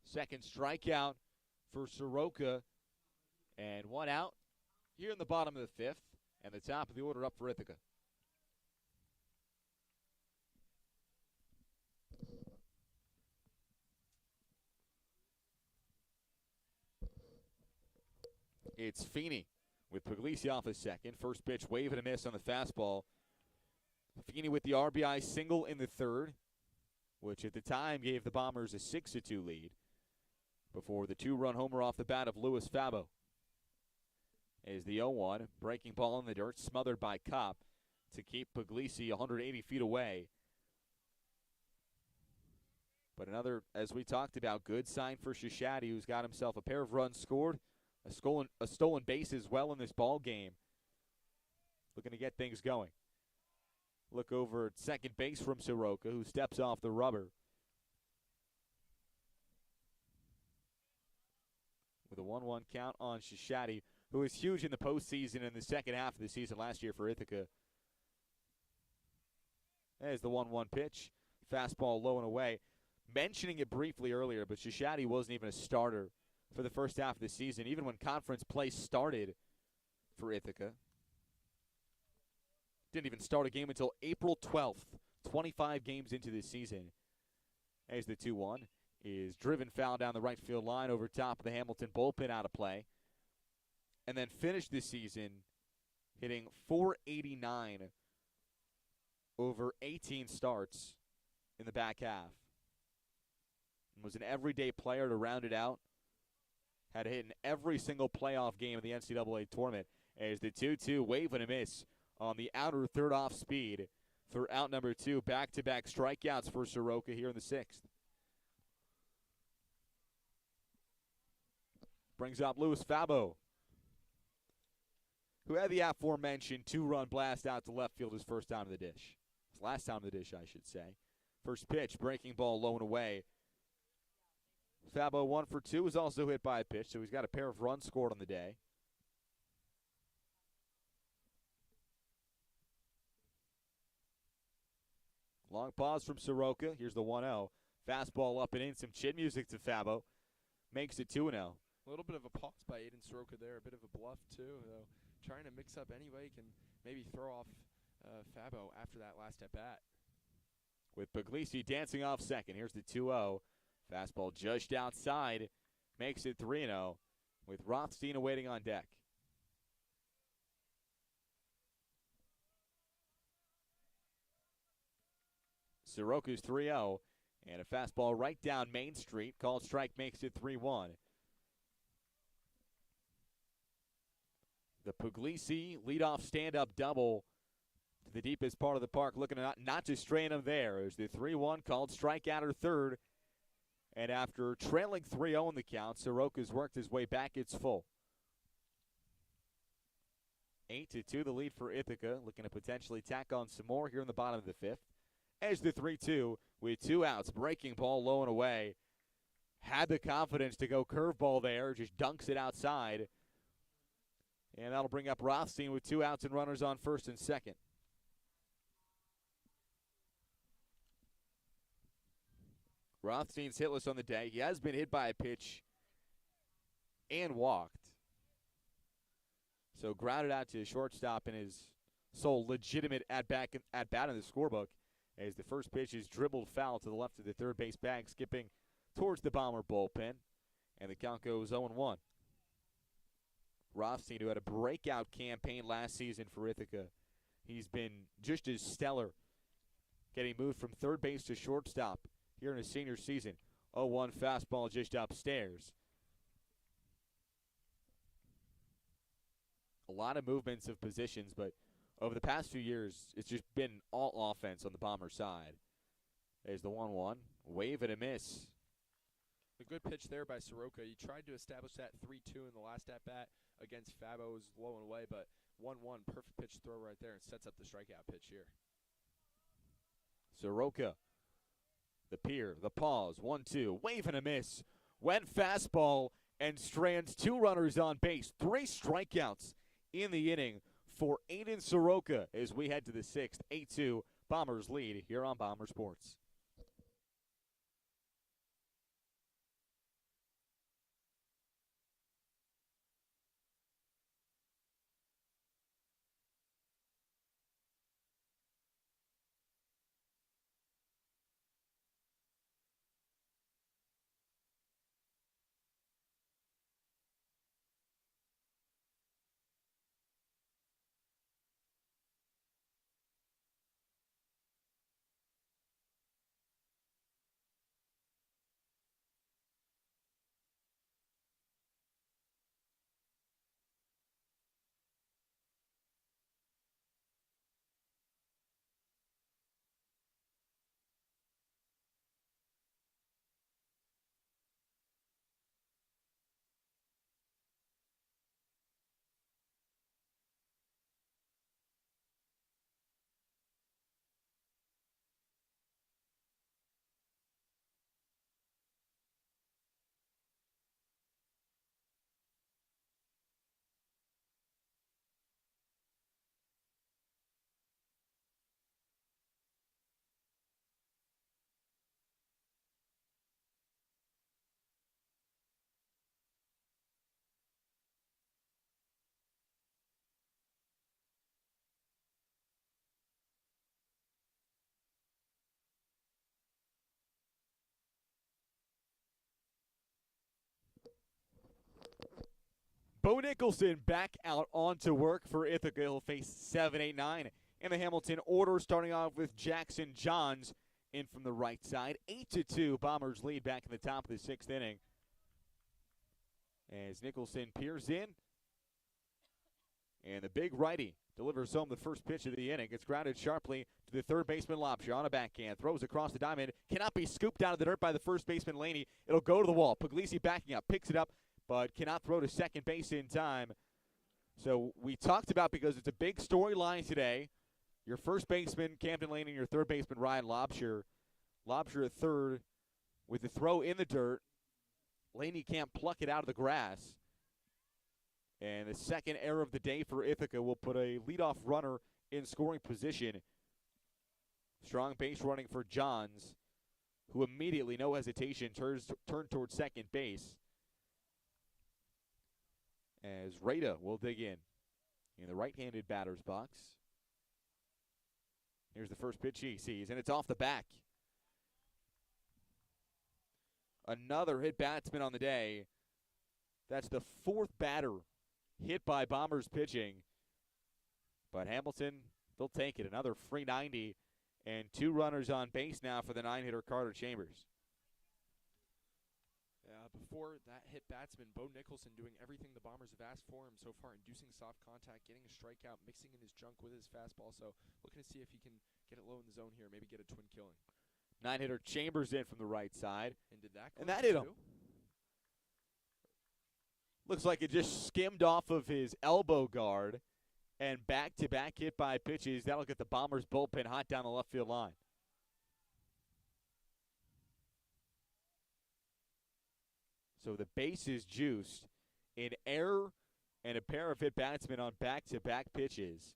Second strikeout for Soroka. And 1 out here in the bottom of the 5th. And the top of the order up for Ithaca. It's Feeney with Puglisi off his second. First pitch, wave and a miss on the fastball. Feeney with the RBI single in the third, which at the time gave the Bombers a 6-2 lead before the 2-run homer off the bat of Louis Fabo. Is the 0-1, breaking ball in the dirt, smothered by Kopp to keep Puglisi 180 feet away. But another, as we talked about, good sign for Shishadi, who's got himself a pair of runs scored, a stolen base as well in this ball game. Looking to get things going. Look over at second base from Soroka, who steps off the rubber. With a 1-1 count on Shishadi, who was huge in the postseason in the second half of the season last year for Ithaca. There's the 1-1 pitch. Fastball low and away. Mentioning it briefly earlier, but Shishadi wasn't even a starter for the first half of the season, even when conference play started for Ithaca. Didn't even start a game until April 12th, 25 games into this season. As the 2-1 is driven foul down the right field line over top of the Hamilton bullpen, out of play. And then finished this season hitting .489 over 18 starts in the back half. And was an everyday player to round it out. Had hit in every single playoff game of the NCAA tournament. As the 2-2 wave and a miss on the outer third off speed for out number 2. Back-to-back strikeouts for Soroka here in the 6th. Brings up Louis Fabo, who had the aforementioned 2-run blast out to left field his first time in the dish. His last time in the dish, I should say. First pitch, breaking ball low and away. Fabo 1 for 2 was also hit by a pitch, so he's got a pair of runs scored on the day. Long pause from Soroka. Here's the 1-0. Fastball up and in. Some chin music to Fabo. Makes it 2-0. A little bit of a pause by Aiden Soroka there. A bit of a bluff, too. Though, trying to mix up any way he can maybe throw off Fabo after that last at-bat. With Puglisi dancing off second. Here's the 2-0. Fastball judged outside. Makes it 3-0 with Rothstein awaiting on deck. Soroka's 3-0. And a fastball right down Main Street. Called strike makes it 3-1. The Puglisi leadoff stand-up double to the deepest part of the park. Looking not to strain him there. There's the 3-1 called strike out or third. And after trailing 3-0 in the count, Soroka's worked his way back. It's full. 8-2 the lead for Ithaca. Looking to potentially tack on some more here in the bottom of the 5th. As the 3-2 with 2 outs. Breaking ball low and away. Had the confidence to go curveball there. Just dunks it outside. And that'll bring up Rothstein with 2 outs and runners on first and second. Rothstein's hitless on the day. He has been hit by a pitch and walked. So grounded out to his shortstop in his sole legitimate at-bat in the scorebook as the first pitch is dribbled foul to the left of the third base bag, skipping towards the Bomber bullpen. And the count goes 0-1. Rothstein, who had a breakout campaign last season for Ithaca. He's been just as stellar, getting moved from third base to shortstop here in his senior season. 0-1 fastball just upstairs. A lot of movements of positions, but over the past few years, it's just been all offense on the Bomber side. There's the 1-1. Wave and a miss. A good pitch there by Soroka. He tried to establish that 3-2 in the last at-bat against Fabo. It was low and away, but 1-1, perfect pitch throw right there, and sets up the strikeout pitch here. Soroka, the pier, the pause, 1-2, wave and a miss. Went fastball and strands 2 runners on base. 3 strikeouts in the inning for Aiden Soroka as we head to the 6th. 8-2, Bombers lead here on Bomber Sports. Bo Nicholson back out onto work for Ithaca. He'll face 7-8-9 in the Hamilton order, starting off with Jackson Johns in from the right side. 8-2, Bombers lead back in the top of the 6th inning. As Nicholson peers in, and the big righty delivers home the first pitch of the inning. It's grounded sharply to the third baseman Lopsher on a backhand. Throws across the diamond. Cannot be scooped out of the dirt by the first baseman Laney. It'll go to the wall. Puglisi backing up. Picks it up, but cannot throw to second base in time. So we talked about, because it's a big storyline today, your first baseman, Camden Laney, and your third baseman, Ryan Lopsher. Lopsher at third with the throw in the dirt. Laney can't pluck it out of the grass. And the second error of the day for Ithaca will put a leadoff runner in scoring position. Strong base running for Johns, who immediately, no hesitation, turned towards second base. As Rada will dig in the right-handed batter's box. Here's the first pitch he sees, and it's off the back. Another hit batsman on the day. That's the 4th batter hit by Bombers pitching. But Hamilton, they'll take it. Another free 90, and 2 runners on base now for the 9-hitter Carter Chambers. Before that hit batsman, Bo Nicholson doing everything the Bombers have asked for him so far, inducing soft contact, getting a strikeout, mixing in his junk with his fastball. So looking to see if he can get it low in the zone here, maybe get a twin killing. 9-hitter Chambers in from the right side. And did that? And that hit him. Looks like it just skimmed off of his elbow guard, and back-to-back hit by pitches. That'll get the Bombers bullpen hot down the left field line. So the base is juiced. An error and a pair of hit batsmen on back-to-back pitches.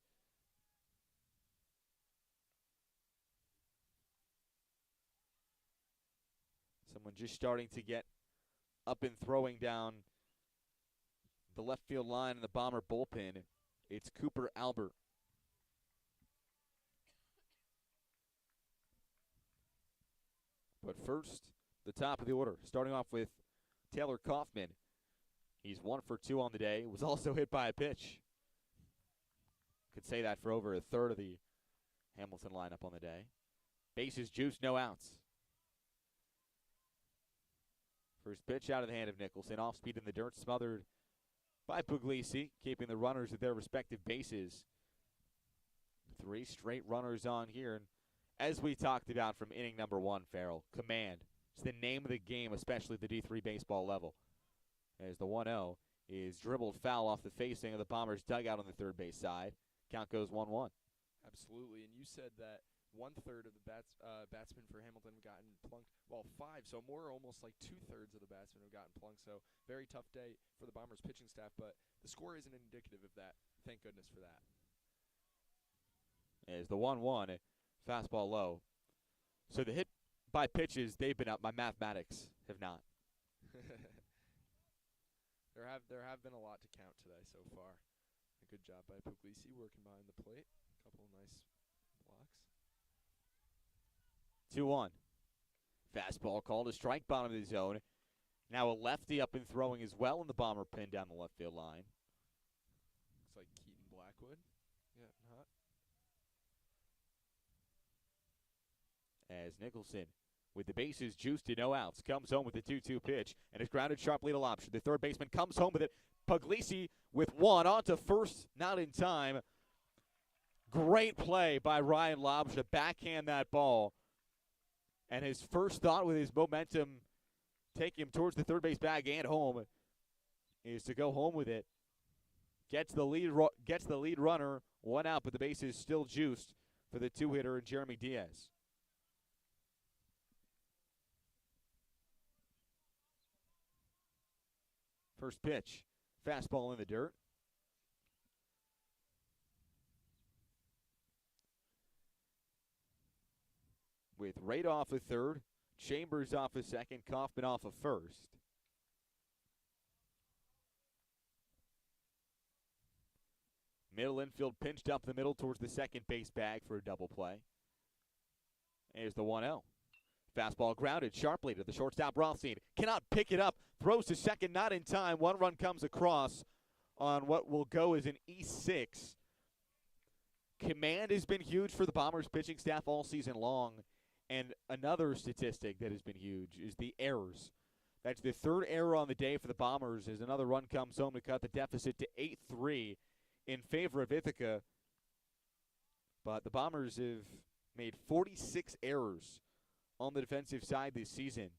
Someone just starting to get up and throwing down the left field line in the Bomber bullpen. It's Cooper Albert. But first, the top of the order, starting off with Taylor Kaufman He's 1 for 2 on the day. Was also hit by a pitch. Could say that for over a third of the Hamilton lineup on the day. Bases juiced, no outs. First pitch out of the hand of Nicholson. Off speed in the dirt, smothered by Puglisi, keeping the runners at their respective bases. 3 straight runners on here. And as we talked about from inning number 1, Farrell, command. It's the name of the game, especially at the D3 baseball level. As the 1-0 is dribbled foul off the facing of the Bombers' dugout on the third base side. Count goes 1-1. Absolutely, and you said that 1/3 of the batsmen for Hamilton have gotten plunked. Well, 5, so more almost like 2/3 of the batsmen have gotten plunked. So very tough day for the Bombers pitching staff, but the score isn't indicative of that. Thank goodness for that. As the 1-1, fastball low. So the hit by pitches, they've been up. My mathematics have not. There have been a lot to count today so far. A good job by Puglisi working behind the plate. A couple of nice blocks. 2-1. Fastball called a strike, bottom of the zone. Now a lefty up and throwing as well in the Bomber pin down the left field line. Looks like Keaton Blackwood. Yeah, hot. As Nicholson, with the bases juiced to no outs, comes home with the 2-2 pitch and is grounded sharply to Lobster. The third baseman comes home with it. Puglisi with one on to first, not in time. Great play by Ryan Lobster to backhand that ball. And his first thought with his momentum taking him towards the third base bag and home is to go home with it. Gets the lead runner, one out, but the base is still juiced for the two-hitter Jeremy Diaz. First pitch, fastball in the dirt. With Raitt off a third, Chambers off a second, Kaufman off a first. Middle infield pinched up the middle towards the second base bag for a double play. Here's the 1-0. Fastball grounded sharply to the shortstop Rothstein. Cannot pick it up. Throws to second, not in time. One run comes across on what will go as an E6. Command has been huge for the Bombers pitching staff all season long. And another statistic that has been huge is the errors. That's the third error on the day for the Bombers as another run comes home to cut the deficit to 8-3 in favor of Ithaca. But the Bombers have made 46 errors on the defensive side this season.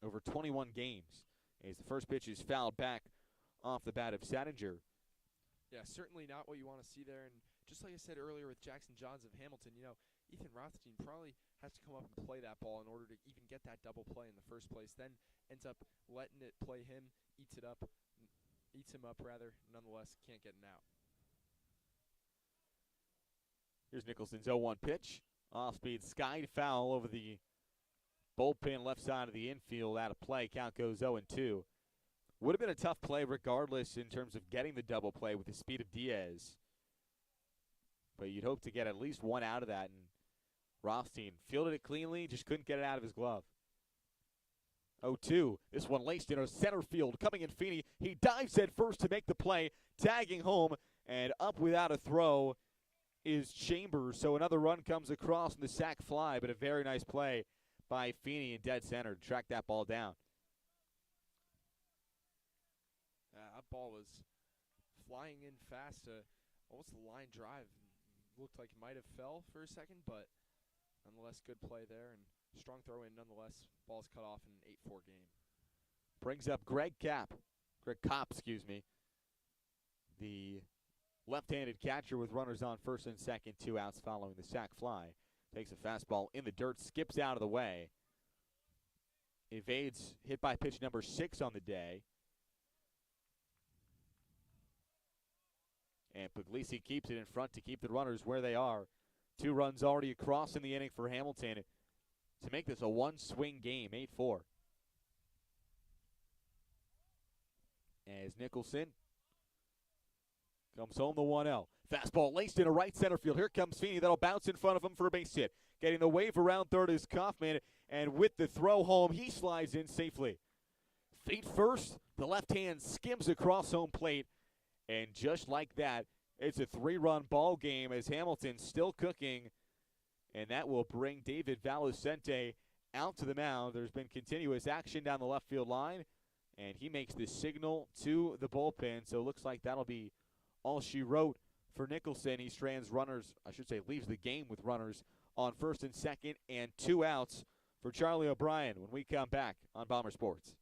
Over 21 games. As the first pitch is fouled back off the bat of Sattinger. Yeah, certainly not what you want to see there. And just like I said earlier with Jackson Johns of Hamilton, Ethan Rothstein probably has to come up and play that ball in order to even get that double play in the first place. Then ends up letting it play him, eats him up, nonetheless can't get an out. Here's Nicholson's 0-1 pitch. Off-speed skied foul over the bullpen left side of the infield, out of play. Count goes 0-2. Would have been a tough play regardless in terms of getting the double play with the speed of Diaz. But you'd hope to get at least one out of that. And Rothstein fielded it cleanly, just couldn't get it out of his glove. 0-2. This one laced into center field. Coming in Feeney. He dives head first to make the play. Tagging home and up without a throw is Chambers. So another run comes across in the sac fly, but a very nice play by Feeney in dead center to track that ball down. That ball was flying in fast, almost a line drive. Looked like it might have fell for a second, but nonetheless, good play there and strong throw in nonetheless. Ball's cut off in an 8-4 game. Brings up Greg Kopp, the left-handed catcher with runners on first and second, 2 outs following the sac fly. Takes a fastball in the dirt, skips out of the way. Evades hit by pitch number 6 on the day. And Puglisi keeps it in front to keep the runners where they are. 2 runs already across in the inning for Hamilton to make this a one-swing game, 8-4. As Nicholson comes home the 1-0. Fastball laced into right center field. Here comes Feeney. That'll bounce in front of him for a base hit. Getting the wave around third is Kaufman. And with the throw home, he slides in safely. Feet first, the left hand skims across home plate, and just like that, it's a 3-run ball game as Hamilton's still cooking, and that will bring David Valicente out to the mound. There's been continuous action down the left field line, and he makes the signal to the bullpen, so it looks like that'll be all she wrote for Nicholson. He strands runners, leaves the game with runners on first and second, and 2 outs for Charlie O'Brien when we come back on Bomber Sports.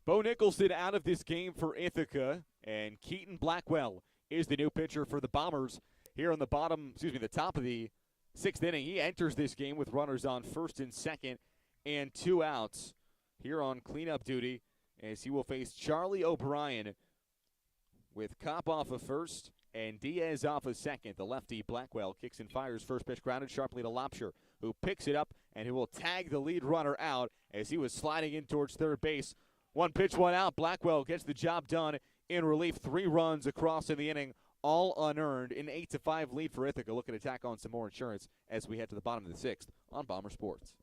Bo Nicholson out of this game for Ithaca, and Keaton Blackwell is the new pitcher for the Bombers here on the top of the 6th inning. He enters this game with runners on first and second and 2 outs here on cleanup duty as he will face Charlie O'Brien with Kopp off of first and Diaz off of second. The lefty Blackwell kicks and fires. First pitch grounded sharply to Lopsher, who picks it up and who will tag the lead runner out as he was sliding in towards third base. 1 pitch, 1 out. Blackwell gets the job done in relief. 3 runs across in the inning, all unearned. An 8-5 lead for Ithaca. Looking to tack on some more insurance as we head to the bottom of the 6th on Bomber Sports.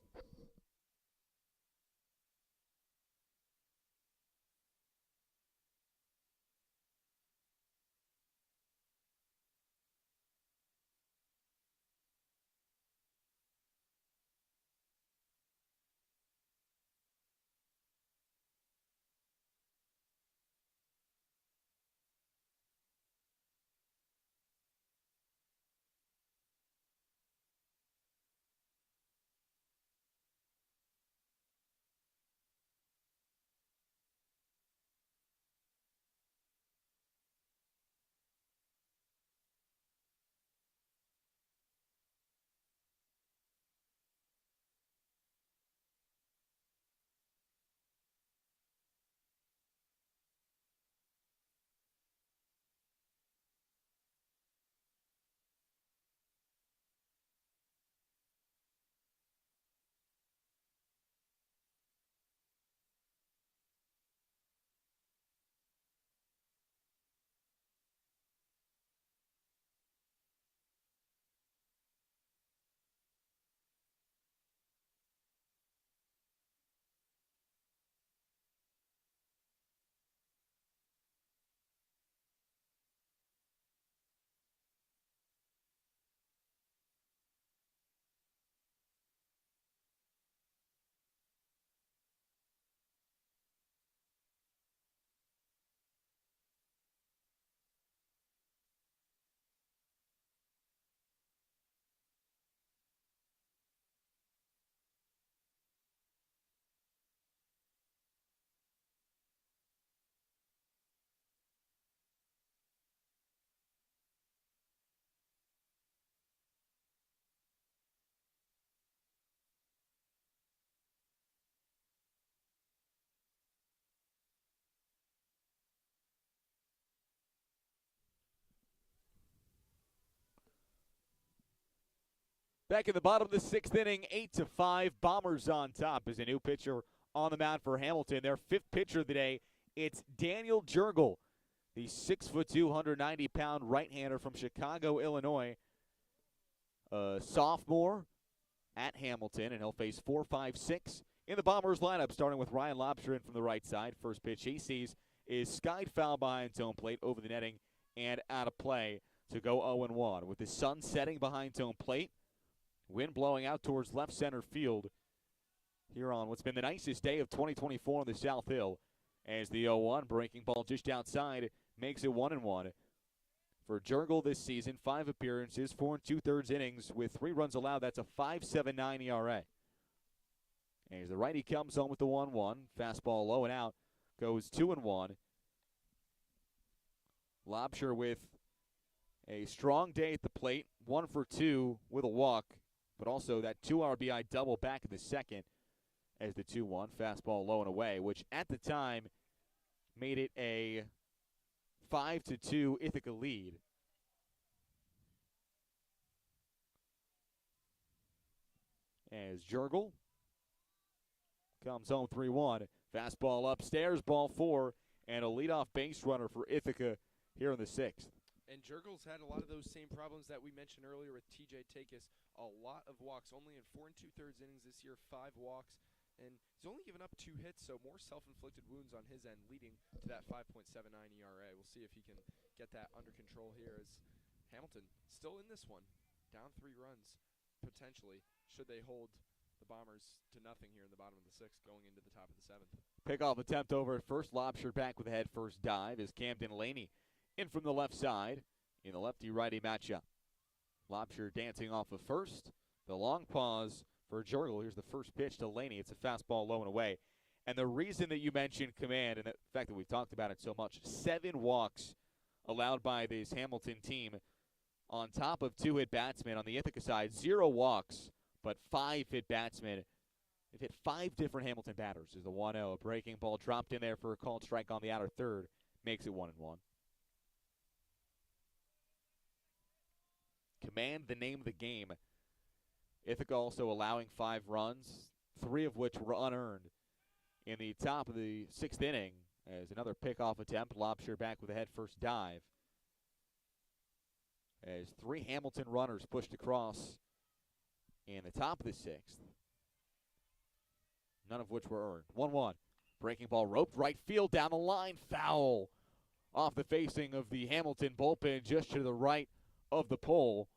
Back in the bottom of the sixth inning, 8-5. Bombers on top as a new pitcher on the mound for Hamilton. Their fifth pitcher of the day, it's Daniel Jurgel, the 6'2", 190-pound right-hander from Chicago, Illinois. A sophomore at Hamilton, and he'll face 4, 5, 6 in the Bombers lineup, starting with Ryan Lobster in from the right side. First pitch he sees is skied foul behind home plate, over the netting, and out of play to go 0-1. With the sun setting behind home plate, wind blowing out towards left center field here on what's been the nicest day of 2024 on the South Hill, as the 0-1 breaking ball just outside makes it 1-1. For Jurgel this season, 5 appearances, 4 2/3 innings with 3 runs allowed. That's a 5.79 ERA. As the righty comes home with the 1-1, fastball low and out, goes 2-1. Lobsher with a strong day at the plate, 1 for 2 with a walk, but also that 2 RBI double back in the second as the 2-1, fastball low and away, which at the time made it a 5-2 Ithaca lead. As Jurgel comes home 3-1, fastball upstairs, ball 4, and a leadoff base runner for Ithaca here in the 6th. And Jurgel's had a lot of those same problems that we mentioned earlier with TJ Takis. A lot of walks, only in 4 2/3 innings this year, 5 walks. And he's only given up 2 hits, so more self-inflicted wounds on his end, leading to that 5.79 ERA. We'll see if he can get that under control here, as Hamilton still in this one, down 3 runs, potentially, should they hold the Bombers to nothing here in the bottom of the 6th, going into the top of the 7th. Pickoff attempt over at first. Lobsher back with a head first dive as Camden Laney in from the left side in the lefty-righty matchup. Lobsher dancing off of first. The long pause for Jurgel. Here's the first pitch to Laney. It's a fastball low and away. And the reason that you mentioned command, and the fact that we've talked about it so much, 7 walks allowed by this Hamilton team on top of 2 hit batsmen. On the Ithaca side, 0 walks, but 5 hit batsmen. They've hit 5 different Hamilton batters. Is the 1-0. A breaking ball dropped in there for a called strike on the outer third. Makes it 1-1. Command, the name of the game. Ithaca also allowing 5 runs, 3 of which were unearned in the top of the 6th inning, as another pickoff attempt. Lobsher back with a head first dive, as 3 Hamilton runners pushed across in the top of the 6th, none of which were earned. 1-1. Breaking ball roped right field, down the line, foul off the facing of the Hamilton bullpen just to the right of the pole,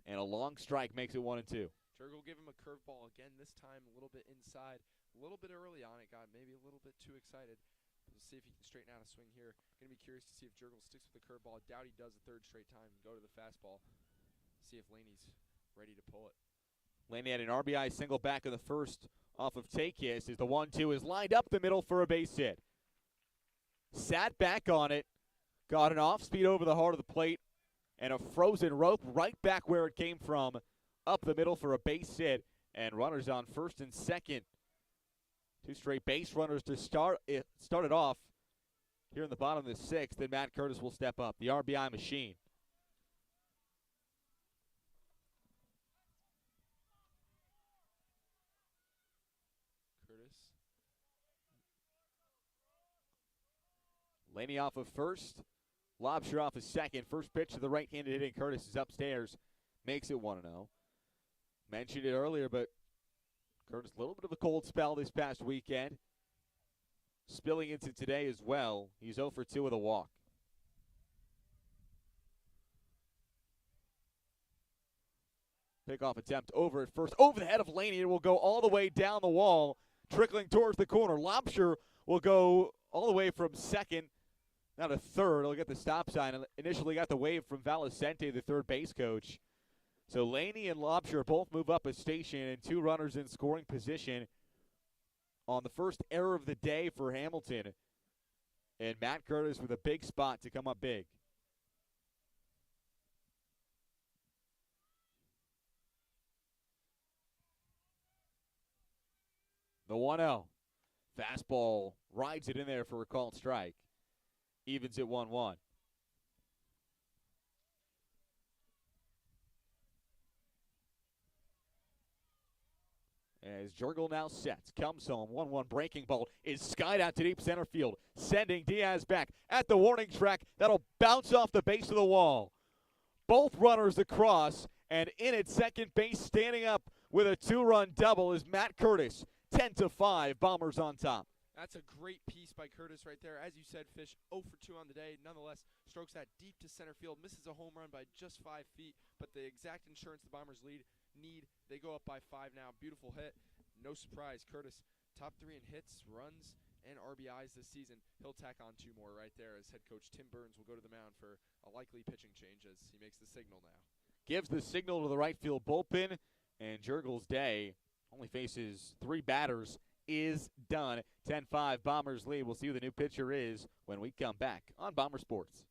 and a long strike makes it 1-2. Jurgel gave him a curveball again, this time a little bit inside, a little bit early on it, got maybe a little bit too excited. We'll see if he can straighten out a swing here. Going to be curious to see if Jurgel sticks with the curveball. Doubt he does a 3rd straight time and go to the fastball. See if Laney's ready to pull it. Laney had an RBI single back in the first off of Takis as the 1-2 is lined up the middle for a base hit. Sat back on it, got an off speed over the heart of the plate, and a frozen rope right back where it came from, up the middle for a base hit, and runners on first and second. 2 straight base runners to start it off here in the bottom of the 6th, and Matt Curtis will step up, the RBI machine. Curtis. Laney off of first, Lobsher off of second. First pitch to the right-handed hitting Curtis is upstairs, makes it 1-0. Mentioned it earlier, but Curtis, a little bit of a cold spell this past weekend. Spilling into today as well. He's 0 for 2 with a walk. Pickoff attempt over at first. Over the head of Laney. It will go all the way down the wall, trickling towards the corner. Lobsher will go all the way from second, now to third. He'll get the stop sign. Initially got the wave from Valicente, the third base coach. So Laney and Lobsher both move up a station, and 2 runners in scoring position on the first error of the day for Hamilton. And Matt Curtis with a big spot to come up big. The 1-0. Fastball rides it in there for a called strike. Evens at 1-1. As Jurgel now sets, comes home, 1-1 breaking ball is skied out to deep center field, sending Diaz back at the warning track. That'll bounce off the base of the wall. Both runners across, and in at second base, standing up with a 2-run double is Matt Curtis. 10-5, Bombers on top. That's a great piece by Curtis right there. As you said, Fish 0 for 2 on the day. Nonetheless, strokes that deep to center field, misses a home run by just 5 feet, but the exact insurance the Bombers need. They go up by 5 now. Beautiful hit. No surprise, Curtis, top 3 in hits, runs, and RBIs this season. He'll tack on 2 more right there as head coach Tim Burns will go to the mound for a likely pitching change as he makes the signal now. Gives the signal to the right field bullpen, and Jurgel's day only faces 3 batters. Is done. 10-5 Bombers lead. We'll see who the new pitcher is when we come back on Bomber Sports.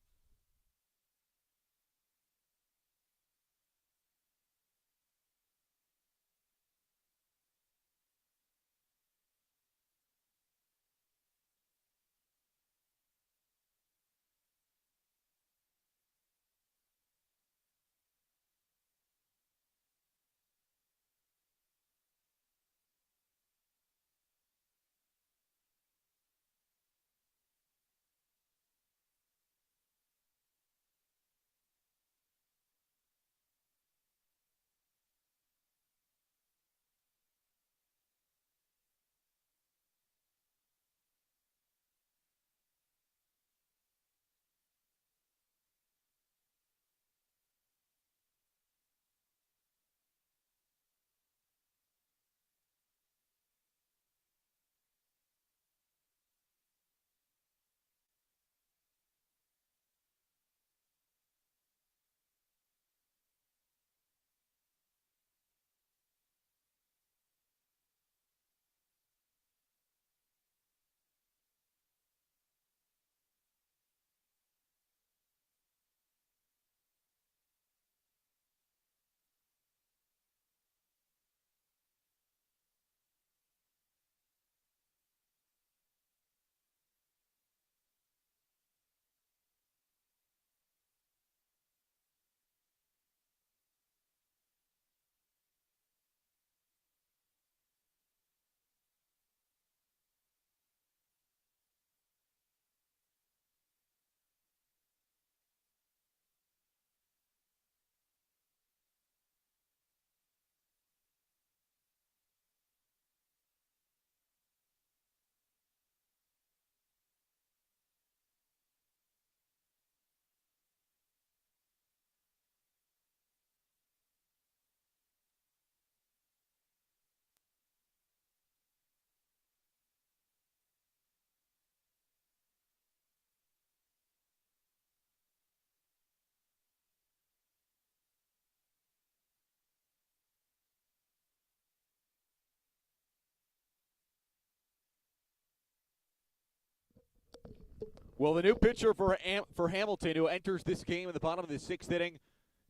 Well, the new pitcher for Hamilton, who enters this game in the bottom of the 6th inning,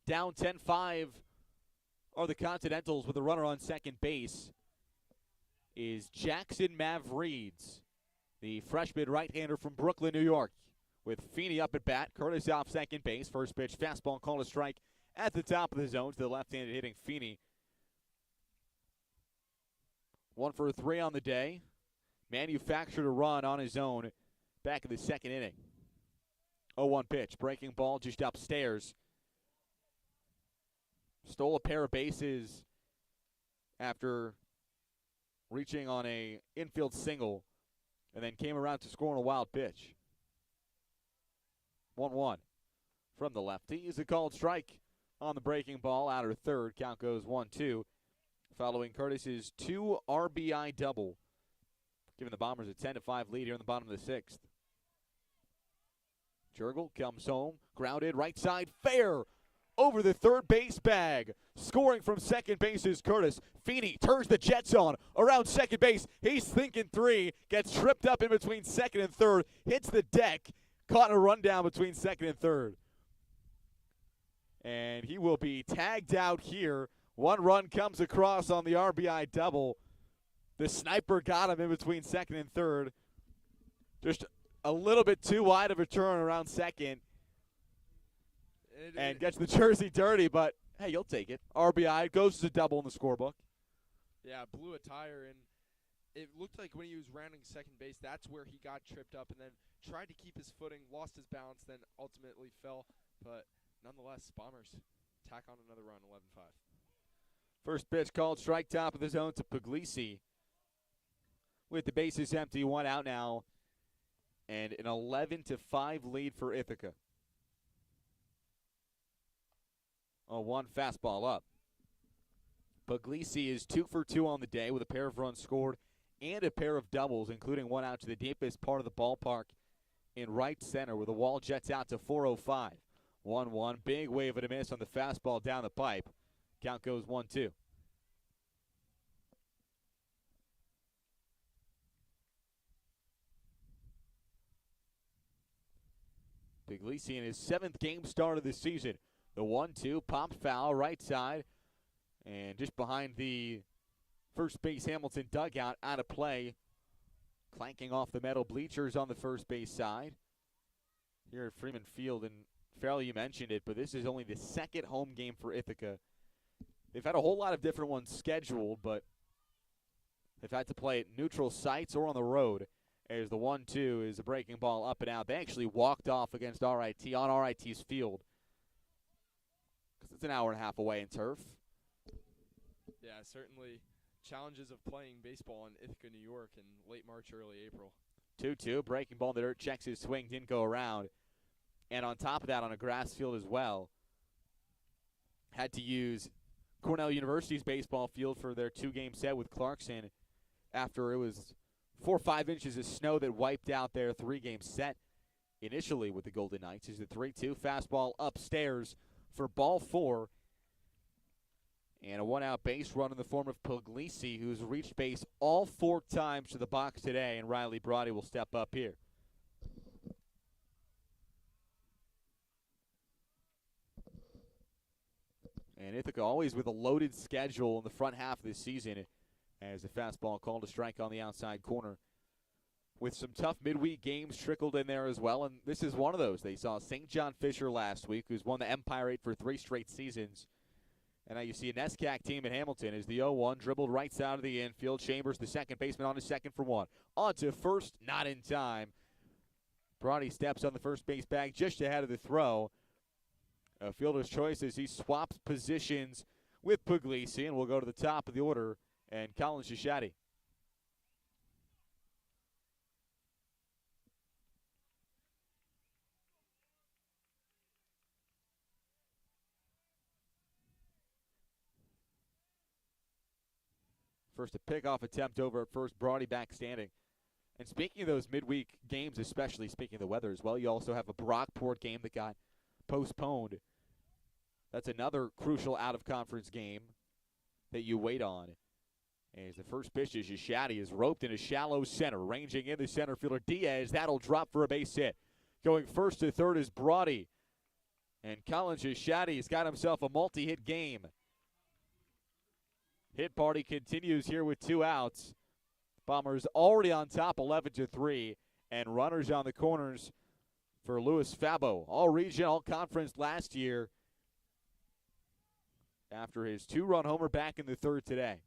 down 10-5, are the Continentals with a runner on second base, is Jackson Mavreeds, the freshman right-hander from Brooklyn, New York. With Feeney up at bat, Curtis off second base. First pitch, fastball called a strike at the top of the zone to the left-handed hitting Feeney. 1 for 3 on the day. Manufactured a run on his own back in the 2nd inning. 0-1 pitch, breaking ball just upstairs. Stole a pair of bases after reaching on a infield single and then came around to score on a wild pitch. 1-1 from the lefty is a called strike on the breaking ball. Outer third, count goes 1-2. Following Curtis's 2 RBI double, giving the Bombers a 10-5 lead here in the bottom of the 6th. Jurgel comes home, grounded right side, fair over the third base bag. Scoring from second base is Curtis. Feeney turns the Jets on around second base. He's thinking 3, gets tripped up in between second and third, hits the deck, caught in a rundown between second and third. And he will be tagged out here. 1 run comes across on the RBI double. The sniper got him in between second and third. Just a little bit too wide of a turn around second. And gets the jersey dirty, but hey, you'll take it. RBI goes as a double in the scorebook. Yeah, blew a tire, and it looked like when he was rounding second base, that's where he got tripped up and then tried to keep his footing, lost his balance, then ultimately fell. But nonetheless, Bombers tack on another run, 11-5. First pitch called, strike top of the zone to Puglisi. With the bases empty, one out now, and an 11-5 lead for Ithaca. Oh, one fastball up. Puglisi is 2 for 2 on the day with a pair of runs scored and a pair of doubles, including one out to the deepest part of the ballpark in right center where the wall jets out to 405. 1-1, big wave and a miss on the fastball down the pipe. Count goes 1-2. Puglisi in his 7th game start of the season. The 1-2, popped foul, right side, and just behind the first base Hamilton dugout, out of play. Clanking off the metal bleachers on the first base side. Here at Freeman Field, and Farrell, you mentioned it, but this is only the second home game for Ithaca. They've had a whole lot of different ones scheduled, but they've had to play at neutral sites or on the road. As the 1-2 is a breaking ball up and out. They actually walked off against RIT on RIT's field because it's an hour and a half away in turf. Yeah, certainly challenges of playing baseball in Ithaca, New York in late March, early April. 2-2, breaking ball in the dirt, checks his swing, didn't go around. And on top of that, on a grass field as well, had to use Cornell University's baseball field for their 2-game set with Clarkson after it was 4 or 5 inches of snow that wiped out their 3-game set initially with the Golden Knights. Is the 3-2 fastball upstairs for ball 4. And a 1-out base run in the form of Puglisi, who's reached base all 4 times to the box today, and Riley Brody will step up here. And Ithaca always with a loaded schedule in the front half of this season, as the fastball called a strike on the outside corner. With some tough midweek games trickled in there as well, and this is one of those. They saw St. John Fisher last week, who's won the Empire 8 for 3 straight seasons. And now you see a NESCAC team in Hamilton as the 0-1 dribbled right side of the infield. Chambers, the second baseman, on his second for 1. On to first, not in time. Brody steps on the first base bag just ahead of the throw. A fielder's choice as he swaps positions with Puglisi, and we'll go to the top of the order and Colin Shishadi. First a pickoff attempt over at first, Brody back standing. And speaking of those midweek games, especially speaking of the weather as well, you also have a Brockport game that got postponed. That's another crucial out-of-conference game that you wait on. As the first pitch is Shishadi is roped in a shallow center, ranging in the center fielder Diaz. That'll drop for a base hit. Going first to third is Brody. And Colin Shishadi's got himself a multi-hit game. Hit party continues here with 2 outs. Bombers already on top 11-3, and runners on the corners for Louis Fabo. All region, all conference last year after his 2-run homer back in the 3rd today.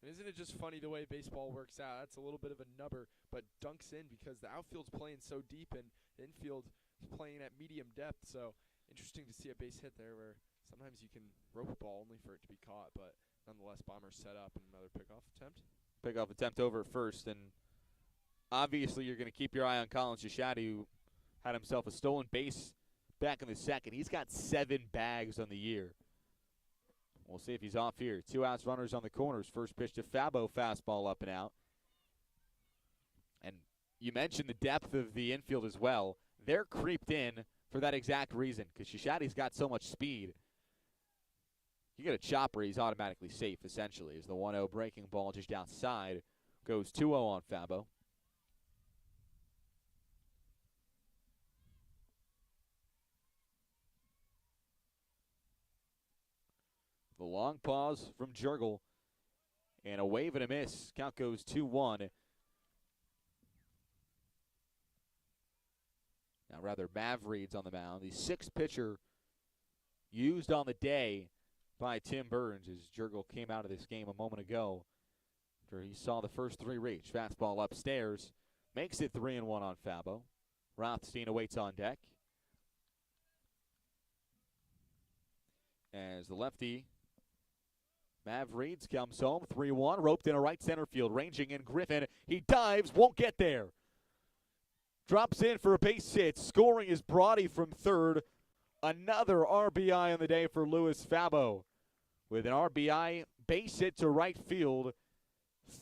And isn't it just funny the way baseball works out? That's a little bit of a nubber, but dunks in because the outfield's playing so deep and the infield is playing at medium depth. So interesting to see a base hit there where sometimes you can rope a ball only for it to be caught, but nonetheless, Bombers set up in another pickoff attempt. Pickoff attempt over at first, and obviously you're going to keep your eye on Colin Shishadi, who had himself a stolen base back in the 2nd. He's got 7 bags on the year. We'll see if he's off here. 2 outs, runners on the corners. First pitch to Fabo, fastball up and out. And you mentioned the depth of the infield as well. They're creeped in for that exact reason, because Shishadi's got so much speed. You get a chopper, he's automatically safe, essentially, as the 1-0 breaking ball just outside goes 2-0 on Fabo. The long pause from Jurgel, and a wave and a miss. Count goes 2-1. Now, rather, Mav Reed's on the mound. The 6th pitcher used on the day by Tim Burns, as Jurgel came out of this game a moment ago. After he saw the first three reach. Fastball upstairs. Makes it 3-1 on Fabo. Rothstein awaits on deck. As the lefty, Mav Reeds comes home. 3-1. Roped in a right center field. Ranging in Griffin. He dives. Won't get there. Drops in for a base hit. Scoring is Brody from third. Another RBI on the day for Luis Fabo. With an RBI base hit to right field.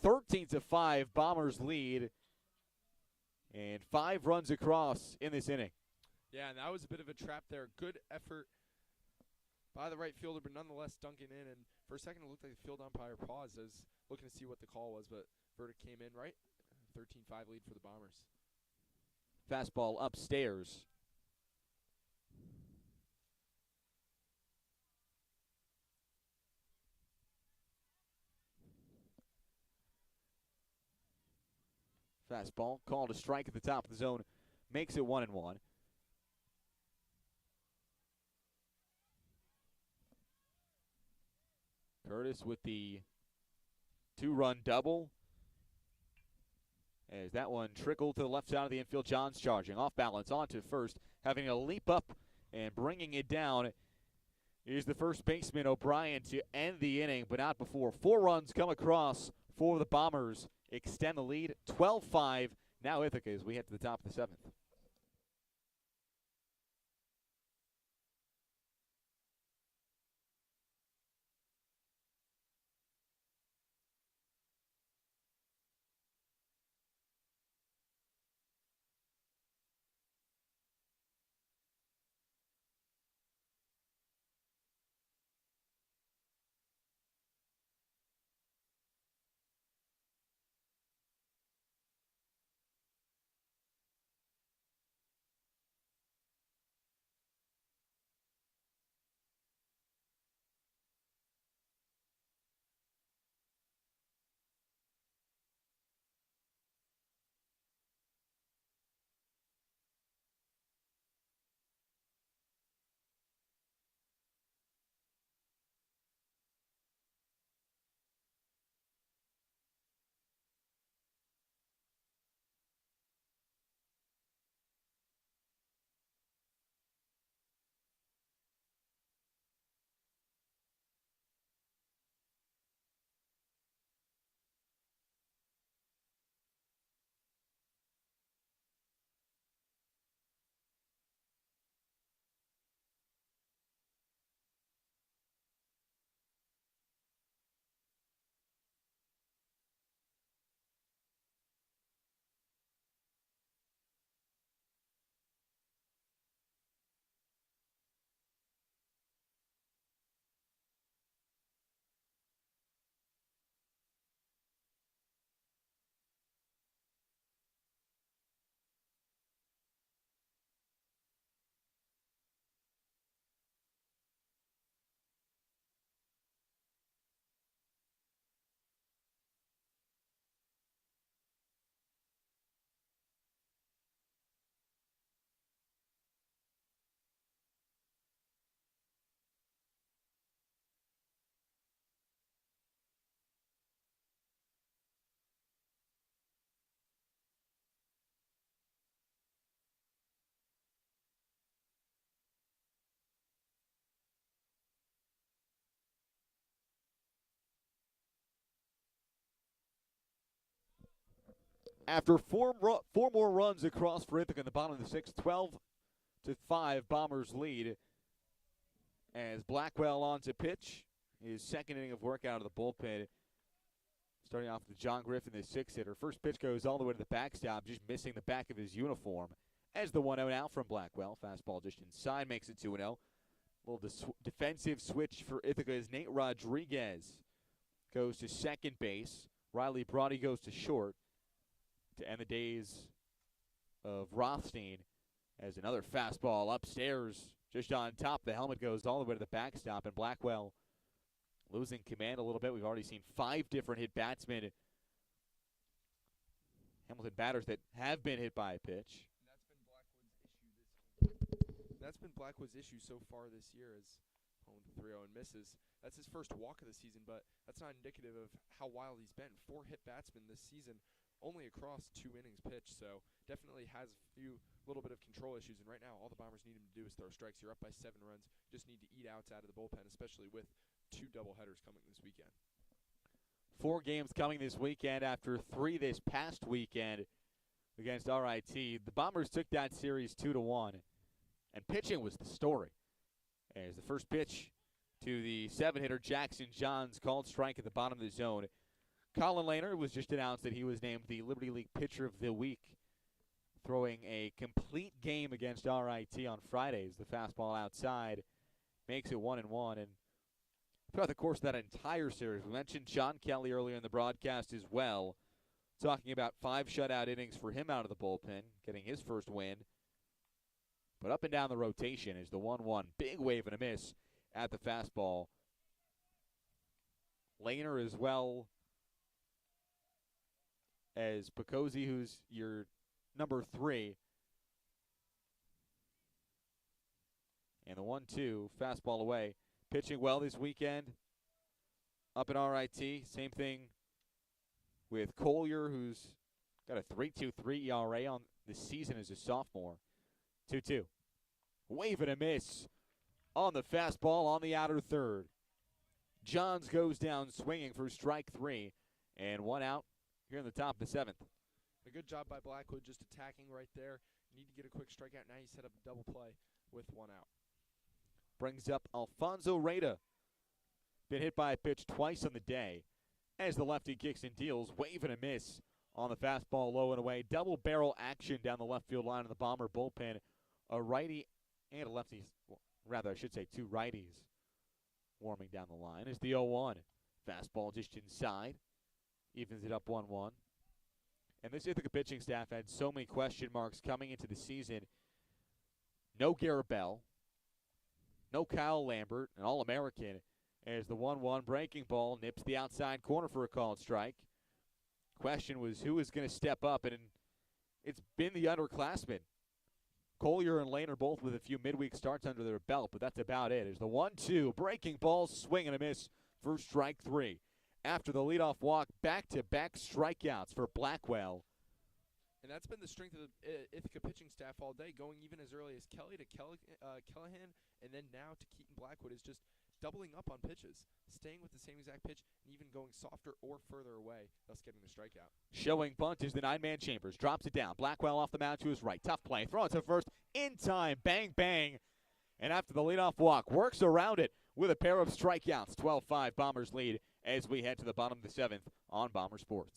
13-5, Bombers lead. And 5 runs across in this inning. Yeah, and that was a bit of a trap there. Good effort by the right fielder, but nonetheless dunking in. And for a second, it looked like the field umpire paused. I was looking to see what the call was, but verdict came in right. 13-5 lead for the Bombers. Fastball upstairs. Fastball called a strike at the top of the zone. Makes it 1-1. Curtis with the 2-run double. As that one trickled to the left side of the infield. Johns charging. Off balance onto first. Having a leap up and bringing it down is the first baseman O'Brien to end the inning, but not before 4 runs come across for the Bombers. Extend the lead, 12-5. Now Ithaca as we head to the top of the 7th. After four more runs across for Ithaca in the bottom of the 6th, 12-5 Bombers lead. As Blackwell on to pitch, his second inning of work out of the bullpen. Starting off with John Griffin, the 6-hitter. First pitch goes all the way to the backstop, just missing the back of his uniform. As the 1-0 out from Blackwell. Fastball just inside, makes it 2-0. A little defensive switch for Ithaca as Nate Rodriguez goes to second base. Riley Brody goes to short to end the days of Rothstein as another fastball upstairs just on top. The helmet goes all the way to the backstop, and Blackwell losing command a little bit. We've already seen 5 different hit batsmen, Hamilton batters, that have been hit by a pitch. That's been Blackwood's issue so far this year, as Oh, the 3-0 and misses. That's his first walk of the season, but that's not indicative of how wild he's been. 4 hit batsmen this season, only across 2 innings pitched, so definitely has a few little bit of control issues. And right now, all the Bombers need him to do is throw strikes. You're up by 7 runs. You just need to eat outs out of the bullpen, especially with 2 doubleheaders coming this weekend. 4 games coming this weekend after 3 this past weekend against RIT. The Bombers took that series 2-1, and pitching was the story. As the first pitch to the 7-hitter Jackson Johns called strike at the bottom of the zone. Colin Lehner was just announced that he was named the Liberty League Pitcher of the Week, throwing a complete game against RIT on Fridays. The fastball outside makes it 1-1, and throughout the course of that entire series, we mentioned Sean Kelly earlier in the broadcast as well, talking about 5 shutout innings for him out of the bullpen, getting his first win. But up and down the rotation is the 1-1. Big wave and a miss at the fastball. Lehner as well as Picozzi, who's your number 3. And the 1-2, fastball away. Pitching well this weekend up at RIT. Same thing with Collier, who's got a 3.23 ERA on the season as a sophomore. 2-2. Wave and a miss on the fastball on the outer third. Johns goes down swinging for strike 3, and 1 out here in the top of the 7th. A good job by Blackwood just attacking right there. You need to get a quick strikeout. Now you set up a double play with 1 out. Brings up Alfonso Reyta. Been hit by a pitch twice on the day as the lefty kicks and deals. Wave and a miss on the fastball low and away. Double barrel action down the left field line of the Bomber bullpen. A righty and a lefty, rather I should say 2 righties warming down the line as the 0-1. Fastball just inside. Evens it up 1-1. And this Ithaca pitching staff had so many question marks coming into the season. No Garrett Bell. No Kyle Lambert, an All-American, as the 1-1 breaking ball nips the outside corner for a called strike. Question was who was going to step up, and it's been the underclassmen. Collier and Lehner both with a few midweek starts under their belt, but that's about it. As the 1-2 breaking ball, swing and a miss for strike 3. After the leadoff walk, back-to-back strikeouts for Blackwell. And that's been the strength of the Ithaca pitching staff all day, going even as early as Kelly to Callahan, and then now to Keaton Blackwood is just doubling up on pitches, staying with the same exact pitch, and even going softer or further away, thus getting the strikeout. Showing bunt is the 9-man Chambers. Drops it down. Blackwell off the mound to his right. Tough play. Throw it to first. In time. Bang, bang. And after the leadoff walk, works around it with a pair of strikeouts. 12-5 Bombers lead as we head to the bottom of the 7th on Bomber Sports.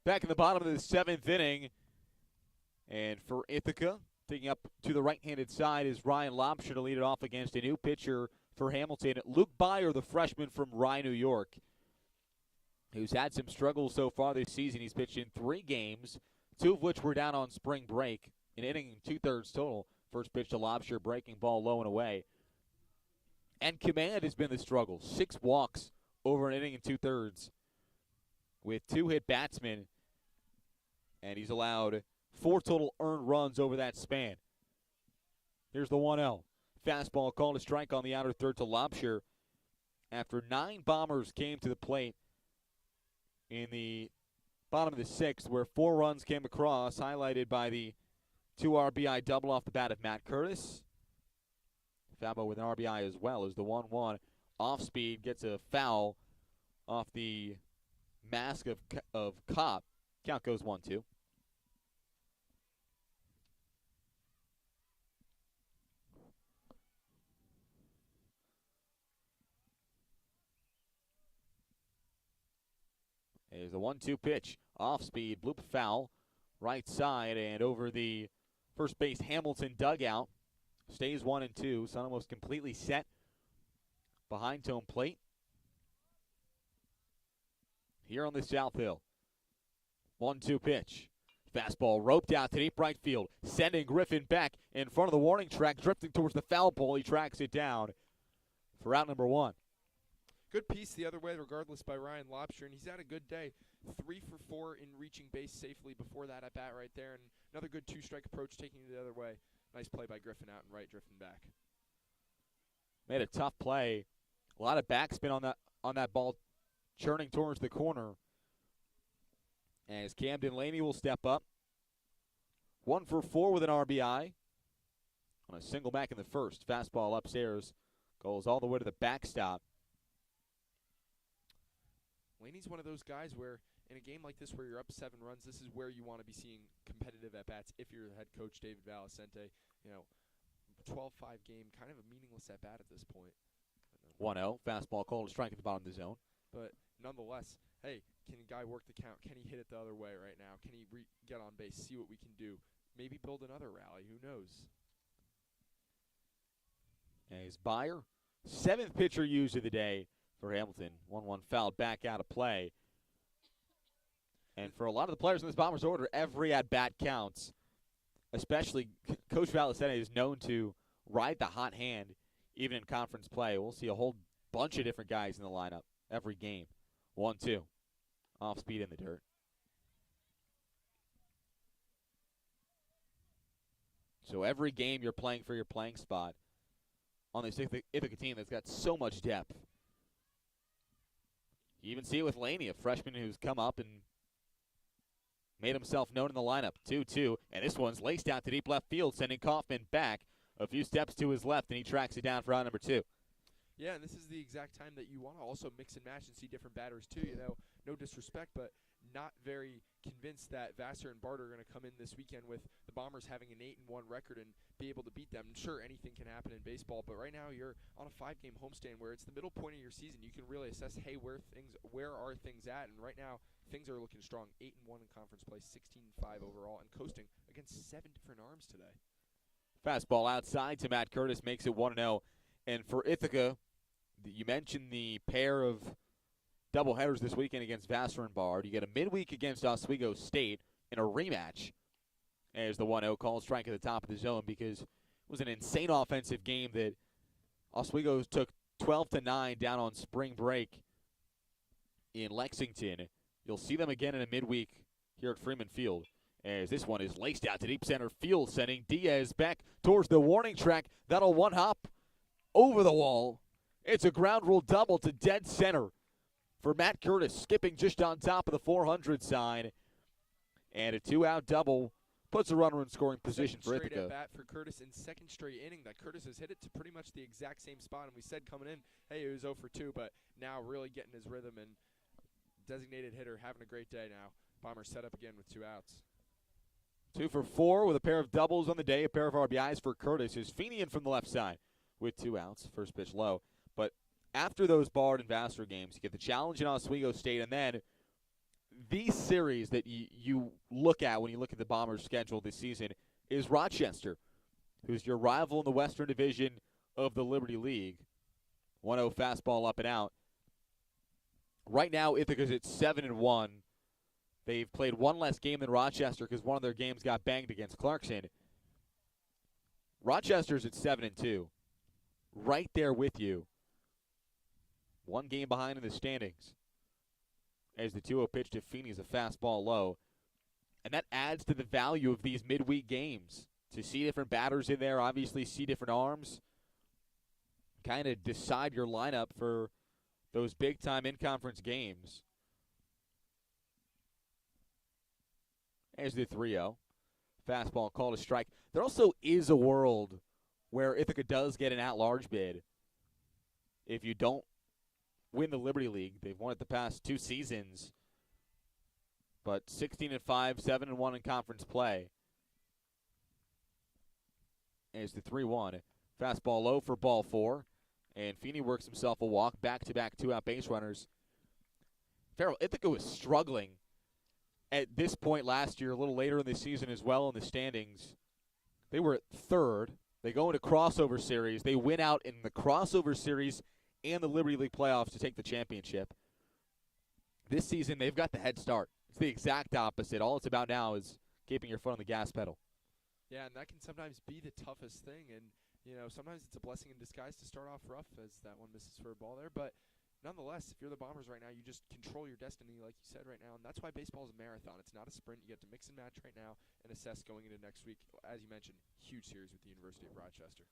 back in the bottom of the 7th inning. And for Ithaca, taking up to the right-handed side is Ryan Lobster to lead it off against a new pitcher for Hamilton, Luke Byer, the freshman from Rye, New York, who's had some struggles so far this season. He's pitched in 3 games, 2 of which were down on spring break, an inning and 2/3 total. First pitch to Lobster, breaking ball low and away. And command has been the struggle. 6 walks over an inning and 2/3 with 2 hit batsmen, and he's allowed 4 total earned runs over that span. Here's the 1-0. Fastball called a strike on the outer third to Lobster after 9 bombers came to the plate in the bottom of the 6th, where 4 runs came across, highlighted by the 2 RBI double off the bat of Matt Curtis. Fabo with an RBI as well as the 1-1. Off speed, gets a foul off the mask of Kopp. Count goes 1-2. There's a 1-2 pitch. Off speed, bloop foul. Right side and over the first base Hamilton dugout. Stays 1-2. Sun almost completely set behind home plate here on the South Hill. 1-2 pitch. Fastball roped out to deep right field, sending Griffin back in front of the warning track, drifting towards the foul pole. He tracks it down for out number 1. Good piece the other way, regardless, by Ryan Lobster, and he's had a good day. 3 for 4 in reaching base safely before that at bat right there, and another good 2-strike approach taking it the other way. Nice play by Griffin out and right, drifting back. Made a tough play. A lot of backspin on that ball, churning towards the corner. As Camden Laney will step up. 1 for 4 with an RBI on a single back in the first. Fastball upstairs goes all the way to the backstop. Laney's one of those guys where in a game like this where you're up 7 runs, this is where you want to be seeing competitive at-bats if you're the head coach, David Valicente. 12-5 game, kind of a meaningless at-bat at this point. 1-0, fastball called a strike at the bottom of the zone. But nonetheless, hey, can a guy work the count? Can he hit it the other way right now? Can he get on base, see what we can do? Maybe build another rally, who knows? And he's Byer, 7th pitcher used of the day for Hamilton. 1-1 fouled back out of play. And for a lot of the players in this Bombers order, every at-bat counts. Especially Coach Valicente is known to ride the hot hand, even in conference play. We'll see a whole bunch of different guys in the lineup every game. 1-2. Off speed in the dirt. So every game you're playing for your playing spot on this Ithaca team that's got so much depth. You even see it with Laney, a freshman who's come up and made himself known in the lineup. 2-2, and this one's laced out to deep left field, sending Kaufman back a few steps to his left, and he tracks it down for out number 2. Yeah, and this is the exact time that you want to also mix and match and see different batters too. No disrespect, but not very convinced that Vassar and Bart are going to come in this weekend with the Bombers having an 8-1 record and be able to beat them. Sure, anything can happen in baseball, but right now you're on a 5-game homestand where it's the middle point of your season. You can really assess, hey, where are things at? And right now things are looking strong. 8-1 in conference play, 16-5 overall, and coasting against 7 different arms today. Fastball outside to Matt Curtis makes it 1-0. And for Ithaca, you mentioned the pair of doubleheaders this weekend against Vassar and Bard. You get a midweek against Oswego State in a rematch. As the 1-0 call, strike at the top of the zone, because it was an insane offensive game that Oswego took 12-9 down on spring break in Lexington. You'll see them again in a midweek here at Freeman Field, as this one is laced out to deep center field, sending Diaz back towards the warning track. That'll one-hop over the wall. It's a ground rule double to dead center for Matt Curtis, skipping just on top of the 400 sign. And a 2-out double puts a runner in scoring position for Ithaca. Second straight at bat for Curtis in second straight inning that Curtis has hit it to pretty much the exact same spot. And we said coming in, hey, it was 0 for 2, but now really getting his rhythm and designated hitter having a great day now. Bombers set up again with 2 outs. 2 for 4 with a pair of doubles on the day, a pair of RBIs for Curtis. Is Fenian from the left side with 2 outs. First pitch low. But after those Bard and Vassar games, you get the challenge in Oswego State, and then the series that you look at when you look at the Bombers' schedule this season is Rochester, who's your rival in the Western Division of the Liberty League. 1-0 fastball up and out. Right now, Ithaca's at 7-1. They've played one less game than Rochester because one of their games got banged against Clarkson. Rochester's at 7-2. Right there with you. One game behind in the standings. As the 2-0 pitch to Feeney is a fastball low. And that adds to the value of these midweek games. To see different batters in there, obviously see different arms. Kind of decide your lineup for those big-time in-conference games. There's the 3-0. Fastball called a strike. There also is a world where Ithaca does get an at-large bid. If you don't win the Liberty League, they've won it the past 2 seasons. But 16-5, 7-1 in conference play. There's the 3-1. Fastball low for ball 4. And Feeney works himself a walk. Back-to-back 2-out base runners. Farrell, Ithaca was struggling at this point last year, a little later in the season as well in the standings. They were at 3rd. They go into crossover series. They win out in the crossover series and the Liberty League playoffs to take the championship. This season, they've got the head start. It's the exact opposite. All it's about now is keeping your foot on the gas pedal. Yeah, and that can sometimes be the toughest thing. And, sometimes it's a blessing in disguise to start off rough as that one misses for a ball there. But nonetheless, if you're the Bombers right now, you just control your destiny, like you said right now. And that's why baseball is a marathon. It's not a sprint. You get to mix and match right now and assess going into next week. As you mentioned, huge series with the University of Rochester.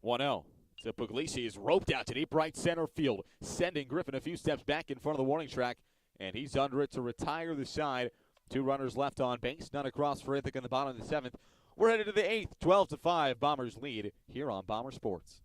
1-0. So Puglisi is roped out to deep right center field, sending Griffin a few steps back in front of the warning track. And he's under it to retire the side. 2 runners left on base, none across for Ithaca in the bottom of the 7th. We're headed to the 8th, 12-5, Bombers lead here on Bomber Sports.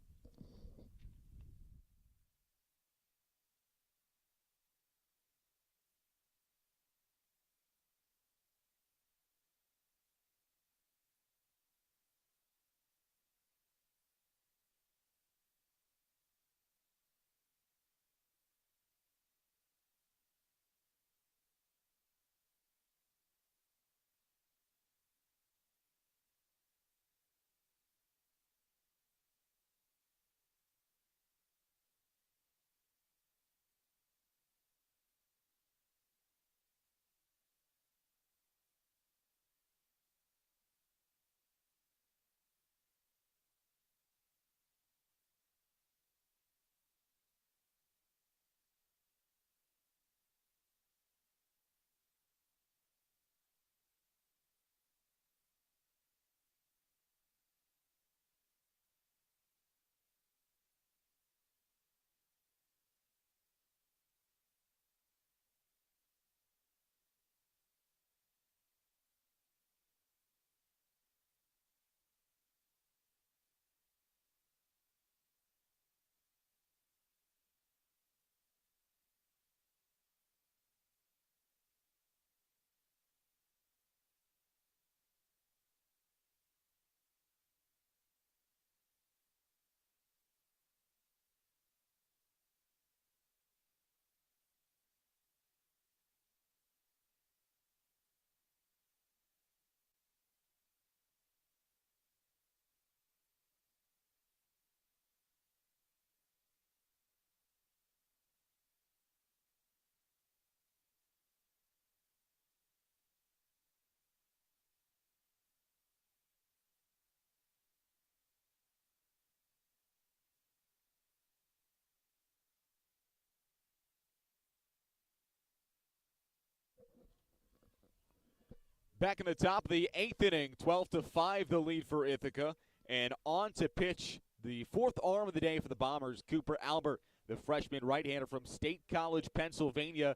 Back in the top of the 8th inning, 12-5 the lead for Ithaca. And on to pitch the 4th arm of the day for the Bombers, Cooper Albert, the freshman right-hander from State College, Pennsylvania.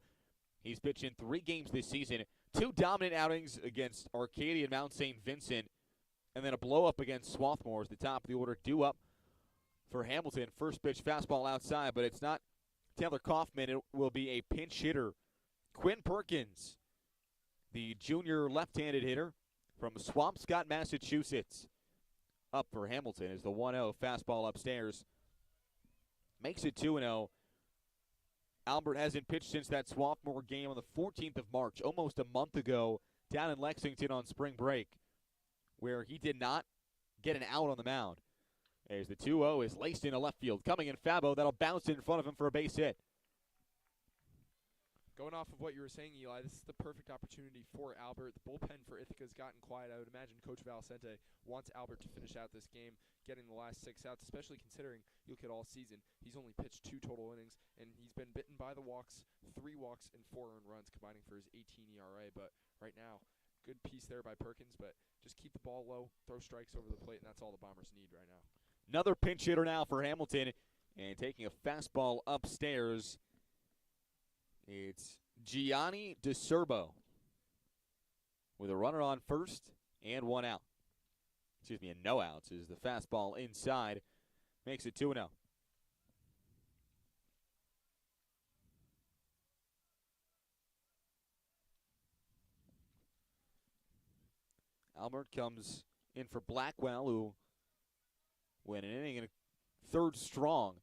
He's pitched in 3 games this season, 2 dominant outings against Arcadia and Mount St. Vincent, and then a blow-up against Swarthmore as the top of the order due up for Hamilton. First pitch fastball outside, but it's not Taylor Kaufman. It will be a pinch hitter, Quinn Perkins, the junior left-handed hitter from Swampscott, Massachusetts. Up for Hamilton is the 1-0 fastball upstairs. Makes it 2-0. Albert hasn't pitched since that sophomore game on the 14th of March, almost a month ago, down in Lexington on spring break, where he did not get an out on the mound. As the 2-0 is laced into left field. Coming in Fabo, that'll bounce in front of him for a base hit. Going off of what you were saying, Eli, this is the perfect opportunity for Albert. The bullpen for Ithaca's gotten quiet. I would imagine Coach Valcente wants Albert to finish out this game, getting the last 6 outs, especially considering you look at all season. He's only pitched 2 total innings, and he's been bitten by the walks, 3 walks, and 4 earned runs, combining for his 18 ERA. But right now, good piece there by Perkins, but just keep the ball low, throw strikes over the plate, and that's all the Bombers need right now. Another pinch hitter now for Hamilton, and taking a fastball upstairs. It's Gianni DeCerbo with a runner on first and 1 out. Excuse me, and no outs as the fastball inside makes it 2-0. Albert comes in for Blackwell, who went an inning and a third strong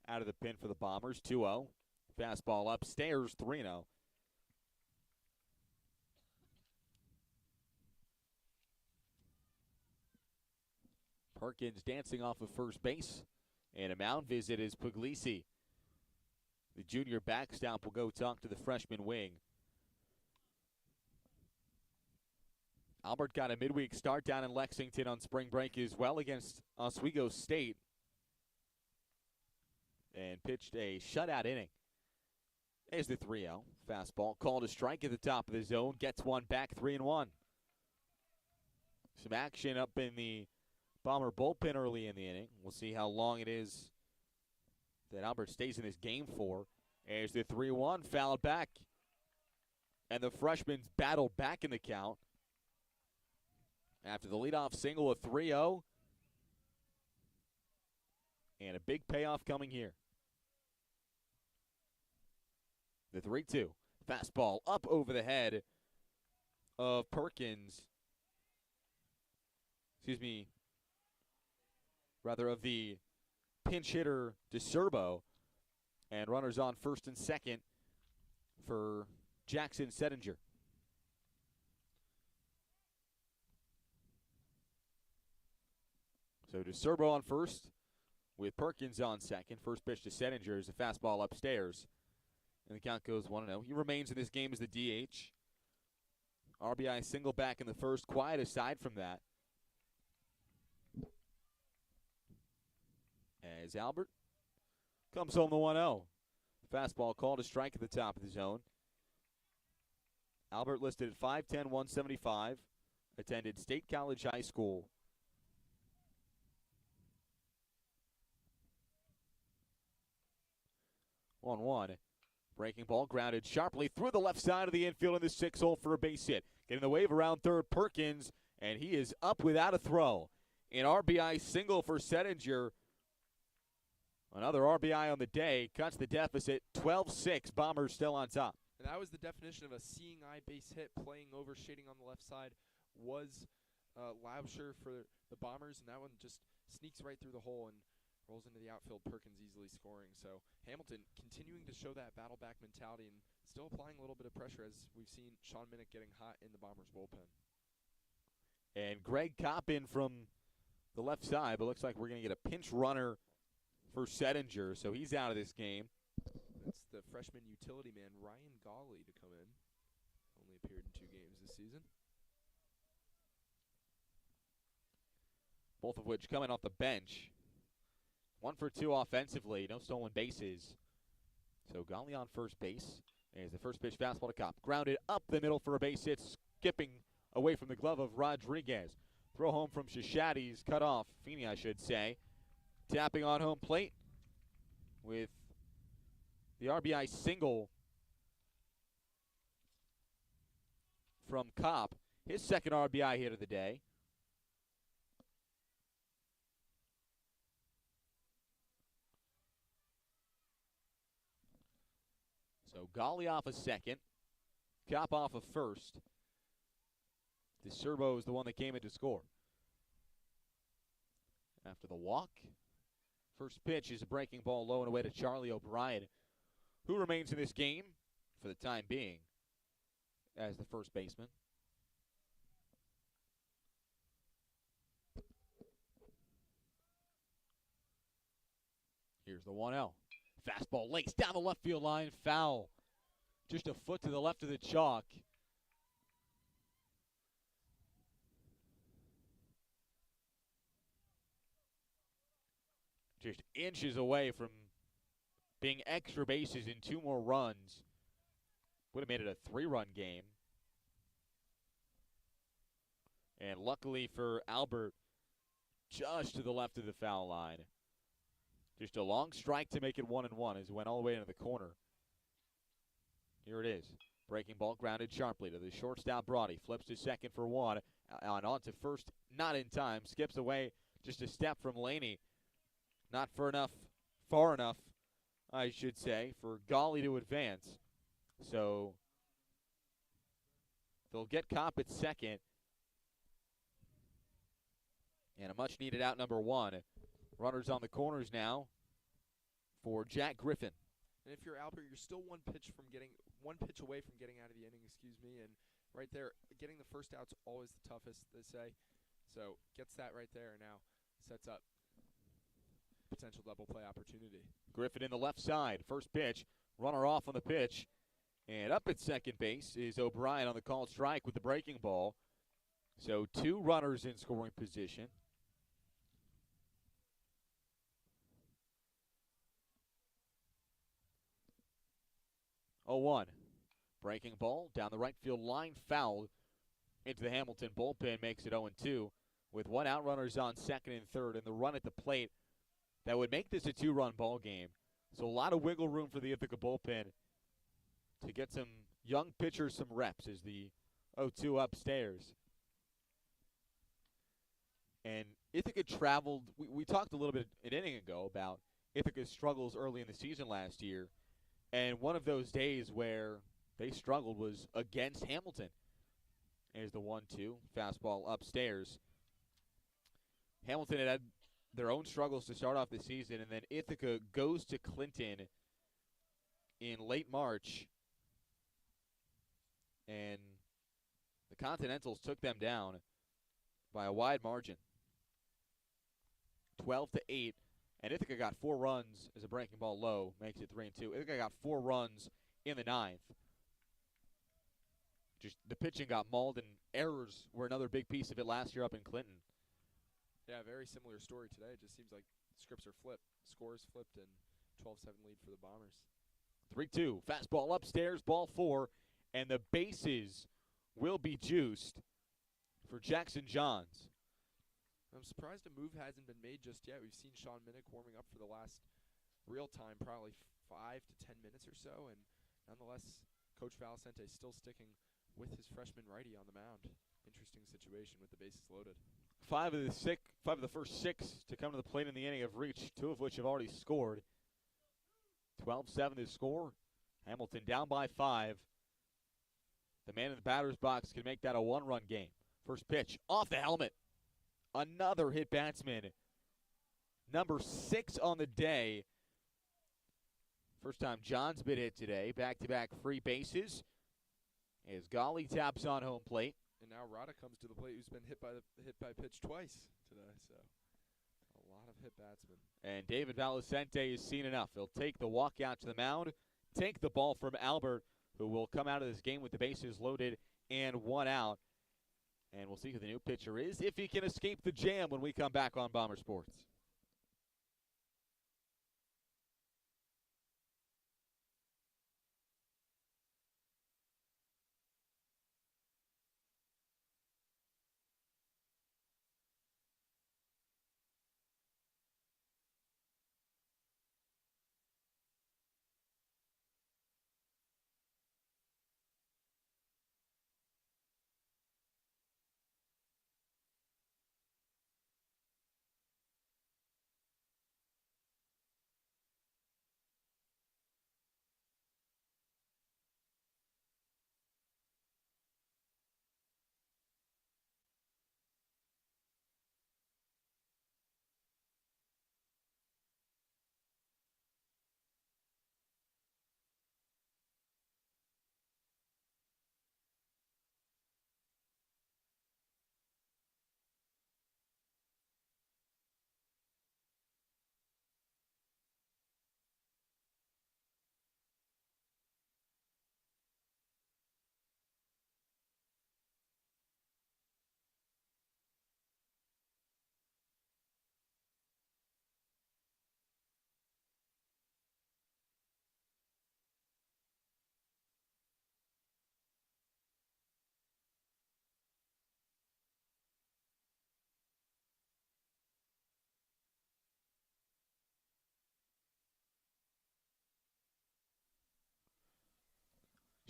out of the pen for the Bombers. 2-0. Fastball upstairs, 3-0. Perkins dancing off of first base. And a mound visit is Puglisi. The junior backstop will go talk to the freshman wing. Albert got a midweek start down in Lexington on spring break as well against Oswego State. And pitched a shutout inning. There's the 3-0. Fastball called a strike at the top of the zone. Gets one back, 3-1. Some action up in the Bomber bullpen early in the inning. We'll see how long it is that Albert stays in this game for. There's the 3-1, fouled back. And the freshman's battled back in the count. After the leadoff single, a 3-0. And a big payoff coming here. The 3-2. Fastball up over the head of Perkins. Excuse me. Rather, of the pinch hitter DeCerbo. And runners on first and second for Jackson Settinger. So DeCerbo on first with Perkins on second. First pitch to Settinger is a fastball upstairs. And the count goes 1-0. He remains in this game as the DH. RBI single back in the first. Quiet aside from that. As Albert comes home the 1-0. Fastball called a strike at the top of the zone. Albert listed at 5'10", 175. Attended State College High School. On 1. Breaking ball grounded sharply through the left side of the infield in the 6-hole for a base hit. Getting the wave around third, Perkins, and he is up without a throw. An RBI single for Settinger. Another RBI on the day cuts the deficit. 12-6. Bombers still on top. And that was the definition of a seeing eye base hit, playing over, shading on the left side. Was Laubscher for the Bombers, and that one just sneaks right through the hole and rolls into the outfield. Perkins easily scoring. So Hamilton continuing to show that battle back mentality and still applying a little bit of pressure as we've seen Sean Minnick getting hot in the Bombers bullpen. And Greg Kopp in from the left side, but looks like we're going to get a pinch runner for Settinger, so he's out of this game. That's the freshman utility man, Ryan Gawley, to come in. Only appeared in 2 games this season. Both of which coming off the bench. 1 for 2 offensively, no stolen bases. So Gawley on first base. There's the first pitch fastball to Kopp. Grounded up the middle for a base hit, skipping away from the glove of Rodriguez. Throw home from Shishati's cut off. Feeney, I should say. Tapping on home plate with the RBI single from Kopp. His second RBI hit of the day. So Gawley off a second. Kopp off a first. DeCerbo is the one that came in to score. After the walk. First pitch is a breaking ball low and away to Charlie O'Brien, who remains in this game for the time being as the first baseman. Here's the 1-0. Fastball laced down the left field line, foul. Just a foot to the left of the chalk. Just inches away from being extra bases in 2 more runs. Would have made it a 3-run game. And luckily for Albert, just to the left of the foul line. Just a long strike to make it 1-1 as it went all the way into the corner. Here it is. Breaking ball grounded sharply to the shortstop Brody. Flips to second for 1. On to first, not in time. Skips away just a step from Laney. Not far enough, I should say, for Golly to advance. So they'll get Kopp at second. And a much needed out number 1. Runners on the corners now for Jack Griffin. And if you're Albert, you're still one pitch away from getting out of the inning, And right there, getting the first out's always the toughest, they say. So gets that right there and now sets up potential double play opportunity. Griffin in the left side. First pitch, runner off on the pitch. And up at second base is O'Brien on the called strike with the breaking ball. So 2 runners in scoring position. Oh, 1. Breaking ball down the right field line, fouled into the Hamilton bullpen, makes it 0-2 with 1 out, runners on second and third, and the run at the plate that would make this a 2-run ball game. So a lot of wiggle room for the Ithaca bullpen to get some young pitchers some reps as the 0-2 upstairs. And Ithaca traveled, we talked a little bit an inning ago about Ithaca's struggles early in the season last year. And one of those days where they struggled was against Hamilton. There's the 1-2, fastball upstairs. Hamilton had their own struggles to start off the season, and then Ithaca goes to Clinton in late March. And the Continentals took them down by a wide margin, 12-8. And Ithaca got 4 runs as a breaking ball low, makes it 3-2. Ithaca got 4 runs in the 9th. Just the pitching got mauled, and errors were another big piece of it last year up in Clinton. Yeah, very similar story today. It just seems like scripts are flipped. Scores flipped, and 12-7 lead for the Bombers. 3-2, fastball upstairs, ball 4, and the bases will be juiced for Jackson Johns. I'm surprised a move hasn't been made just yet. We've seen Sean Minnick warming up for the last real time, probably 5 to 10 minutes or so, and nonetheless, Coach Valicente still sticking with his freshman righty on the mound. Interesting situation with the bases loaded. 5 of the first 6 to come to the plate in the inning have reached, 2 of which have already scored. 12-7 to score. Hamilton down by 5. The man in the batter's box can make that a 1-run game. First pitch off the helmet. Another hit batsman. Number 6 on the day. First time John's been hit today. Back-to-back free bases. As Golly taps on home plate. And now Rada comes to the plate, who's been hit by pitch twice today. So a lot of hit batsmen. And David Valicente has seen enough. He'll take the walk out to the mound, take the ball from Albert, who will come out of this game with the bases loaded and 1 out. And we'll see who the new pitcher is, if he can escape the jam when we come back on Bomber Sports.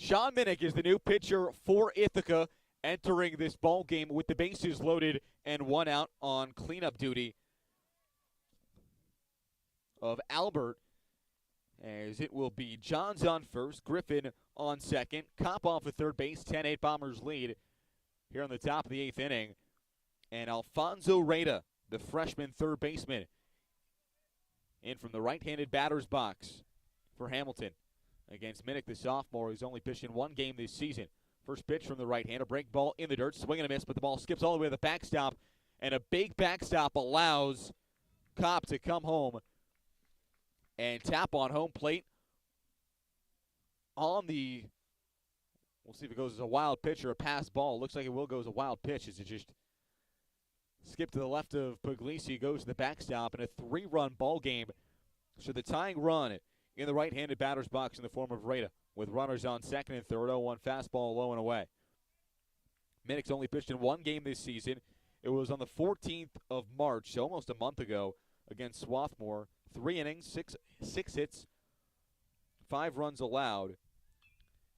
Sean Minnick is the new pitcher for Ithaca, entering this ball game with the bases loaded and one out on cleanup duty of Albert, as it will be Johns on first, Griffin on second, Kopp off at third base, 10-8 Bombers lead here on the top of the 8th inning. And Alfonso Reyta, the freshman third baseman, in from the right-handed batter's box for Hamilton against Minnick, the sophomore, who's only pitched in one game this season. First pitch from the right-hander, break ball in the dirt, swing and a miss, but the ball skips all the way to the backstop, and a big backstop allows Kopp to come home and tap on home plate on the, we'll see if it goes as a wild pitch or a pass ball. Looks like it will go as a wild pitch as it just skipped to the left of Puglisi, goes to the backstop, and a 3-run ball game. So the tying run in the right-handed batter's box in the form of Reyta, with runners on second and third, 0-1 fastball low and away. Minnick's only pitched in one game this season. It was on the 14th of March, so almost a month ago, against Swarthmore. 3 innings, six hits, 5 runs allowed.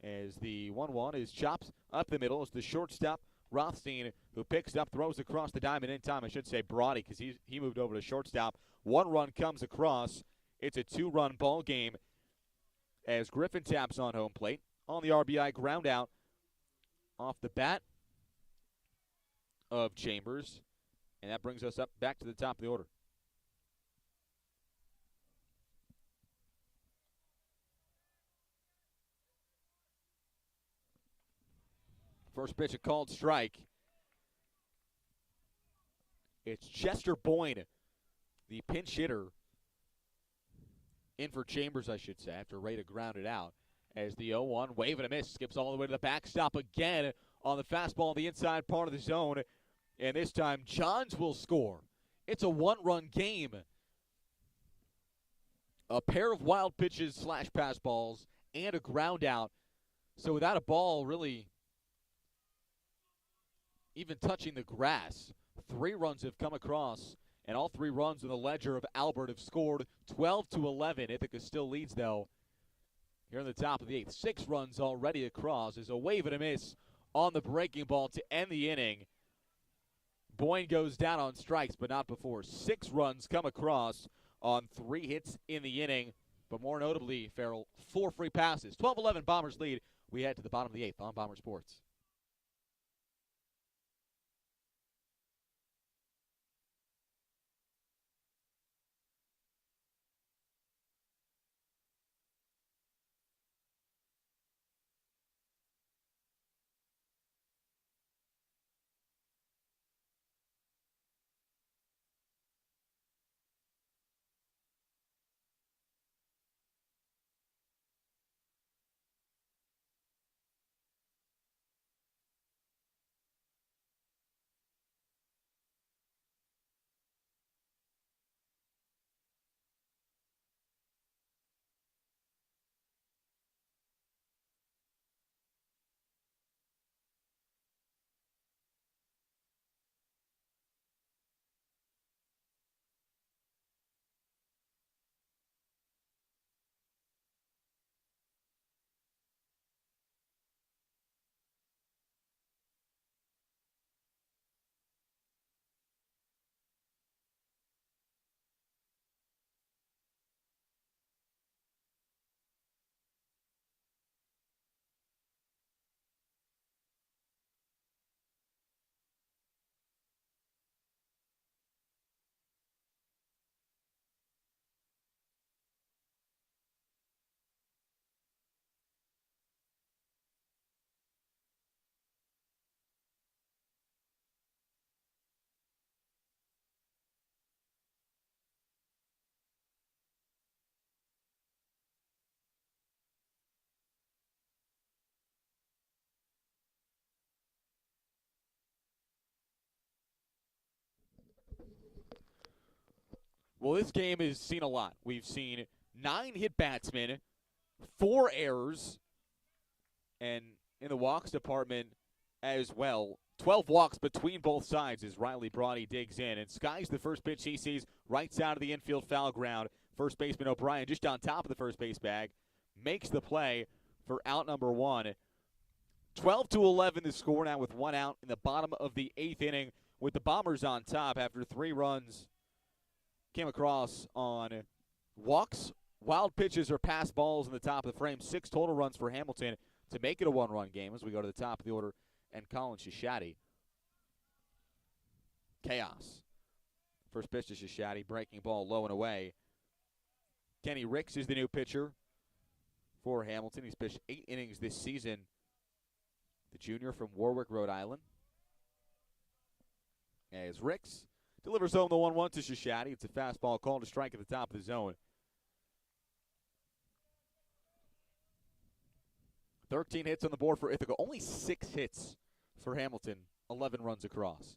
As the 1-1 is chopped up the middle. It's the shortstop, Rothstein, who picks up, throws across the diamond in time. I should say Brody, because he moved over to shortstop. 1 run comes across. It's a 2-run ball game as Griffin taps on home plate on the RBI ground out off the bat of Chambers. And that brings us up back to the top of the order. First pitch, a called strike. It's Chester Boyne, the pinch hitter, in for Chambers, I should say, after Reyta grounded out. As the 0-1, wave and a miss, skips all the way to the backstop again on the fastball on the inside part of the zone. And this time, Johns will score. It's a 1-run game. A pair of wild pitches / pass balls and a ground out. So without a ball really even touching the grass, 3 runs have come across, and all 3 runs in the ledger of Albert have scored 12-11. Ithaca still leads, though, here in the top of the 8th. 6 runs already across as a wave and a miss on the breaking ball to end the inning. Boyne goes down on strikes, but not before. 6 runs come across on 3 hits in the inning, but more notably, Farrell, 4 free passes. 12-11 Bombers lead. We head to the bottom of the 8th on Bomber Sports. Well, this game has seen a lot. We've seen 9 hit batsmen, 4 errors, and in the walks department as well, 12 walks between both sides as Riley Brody digs in. And skies the first pitch he sees, right side of the infield foul ground. First baseman O'Brien just on top of the first base bag, makes the play for out number 1. 12-11 the score now with 1 out in the bottom of the 8th inning with the Bombers on top after 3 runs came across on walks, wild pitches, or pass balls in the top of the frame. 6 total runs for Hamilton to make it a 1-run game as we go to the top of the order and Colin Shishadi. Chaos. First pitch to Shishadi, breaking ball low and away. Kenny Ricks is the new pitcher for Hamilton. He's pitched 8 innings this season. The junior from Warwick, Rhode Island. As Ricks delivers home the 1-1 to Shishadi. It's a fastball called to strike at the top of the zone. 13 hits on the board for Ithaca. Only 6 hits for Hamilton. 11 runs across.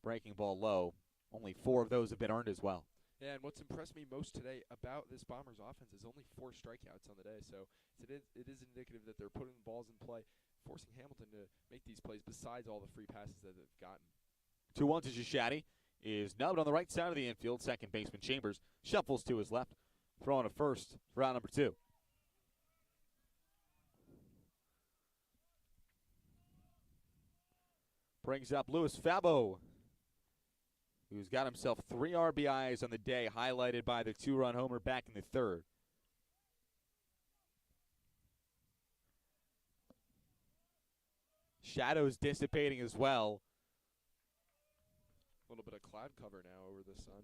Breaking ball low. Only 4 of those have been earned as well. Yeah, and what's impressed me most today about this Bombers offense is only 4 strikeouts on the day. So it is indicative that they're putting balls in play, forcing Hamilton to make these plays besides all the free passes that they've gotten. 2-1 to Shishadi is nubbed on the right side of the infield. Second baseman Chambers shuffles to his left, throwing a first for out number 2. Brings up Louis Fabo, who's got himself 3 RBIs on the day, highlighted by the 2-run homer back in the 3rd. Shadows dissipating as well. A little bit of cloud cover now over the sun.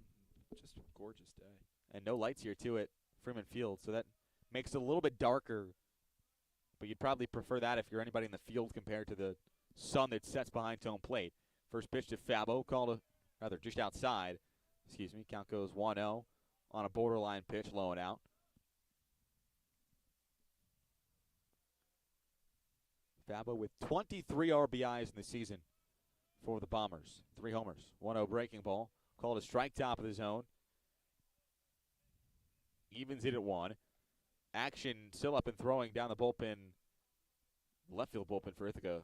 Just a gorgeous day. And no lights here, too, at Freeman Field, so that makes it a little bit darker. But you'd probably prefer that if you're anybody in the field compared to the sun that sets behind home plate. First pitch to Fabo, just outside. Count goes 1-0 on a borderline pitch, low and out. Fabo with 23 RBIs in the season for the Bombers. 3 homers. 1-0 breaking ball. Called a strike top of the zone. Evens it at 1. Action still up and throwing down the bullpen. Left field bullpen for Ithaca.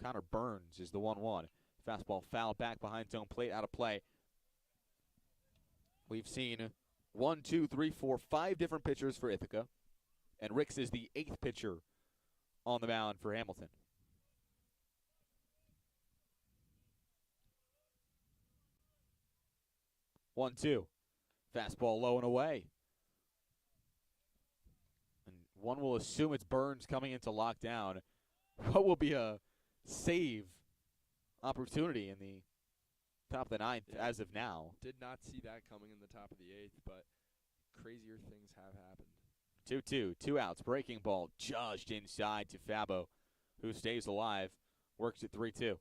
Connor Burns is the 1-1. Fastball fouled back behind home plate, out of play. We've seen 1, 2, 3, 4, 5 different pitchers for Ithaca. And Ricks is the 8th pitcher on the mound for Hamilton. 1-2. Fastball low and away. And one will assume it's Burns coming into lockdown. What will be a save opportunity in the top of the 9th as of now? Did not see that coming in the top of the 8th, but crazier things have happened. 2-2, 2 outs, breaking ball judged inside to Fabo, who stays alive, works at 3-2.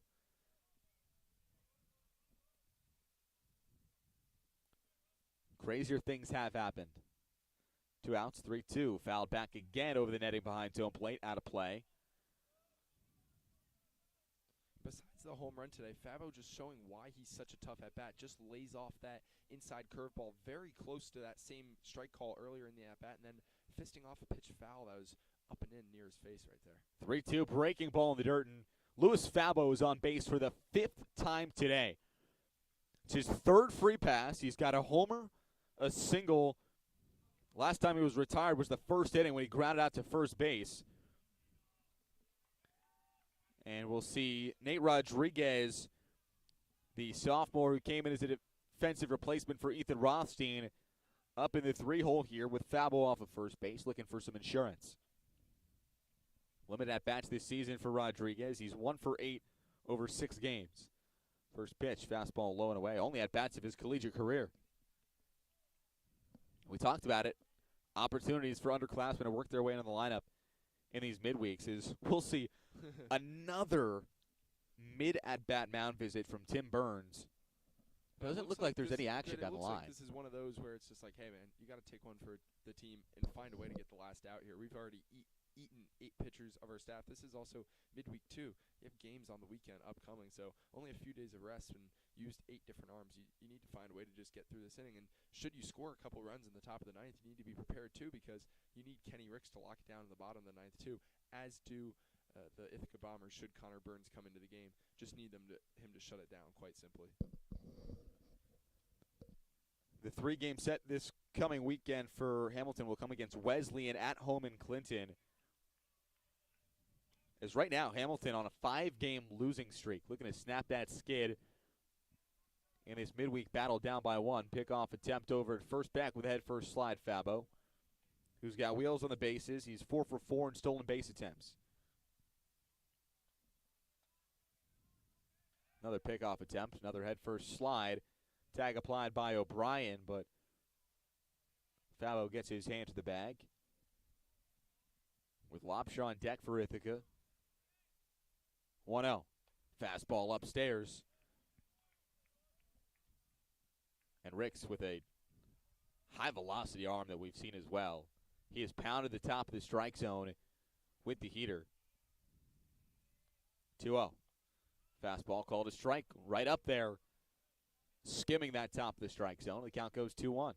Crazier things have happened. 2 outs, 3-2, fouled back again over the netting behind home plate, out of play. Besides the home run today, Fabo just showing why he's such a tough at-bat. Just lays off that inside curveball very close to that same strike call earlier in the at-bat, and then fisting off a pitch foul that was up and in near his face right there. 3-2, breaking ball in the dirt, and Louis Fabo is on base for the 5th time today. It's his 3rd free pass. He's got a homer, a single. Last time he was retired was the 1st inning when he grounded out to first base. And we'll see Nate Rodriguez, the sophomore who came in as a defensive replacement for Ethan Rothstein, up in the 3-hole here with Fabo off of first base, looking for some insurance. Limited at-bats this season for Rodriguez. He's 1 for 8 over 6 games. First pitch, fastball low and away. Only at-bats of his collegiate career. We talked about it. Opportunities for underclassmen to work their way into the lineup in these midweeks is we'll see another mid-at-bat mound visit from Tim Burns. Doesn't look like there's any action down the line. Like this is one of those where it's just like, hey, man, you got to take one for the team and find a way to get the last out here. We've already eaten 8 pitchers of our staff. This is also midweek 2. You have games on the weekend upcoming, so only a few days of rest and used 8 different arms. You need to find a way to just get through this inning. And should you score a couple runs in the top of the 9th, you need to be prepared too, because you need Kenny Ricks to lock it down in the bottom of the 9th too, as do the Ithaca Bombers should Connor Burns come into the game. Just need him to shut it down, quite simply. The 3-game set this coming weekend for Hamilton will come against Wesleyan at home in Clinton. As right now, Hamilton on a 5-game losing streak, looking to snap that skid in his midweek battle down by 1. Pickoff attempt over at first, back with a head-first slide, Fabo, who's got wheels on the bases. He's 4 for 4 in stolen base attempts. Another pickoff attempt, another head-first slide. Tag applied by O'Brien, but Fabo gets his hand to the bag. With Lopshaw on deck for Ithaca. 1-0. Fastball upstairs. And Ricks with a high-velocity arm that we've seen as well. He has pounded the top of the strike zone with the heater. 2-0. Fastball called a strike right up there, skimming that top of the strike zone. The count goes 2-1.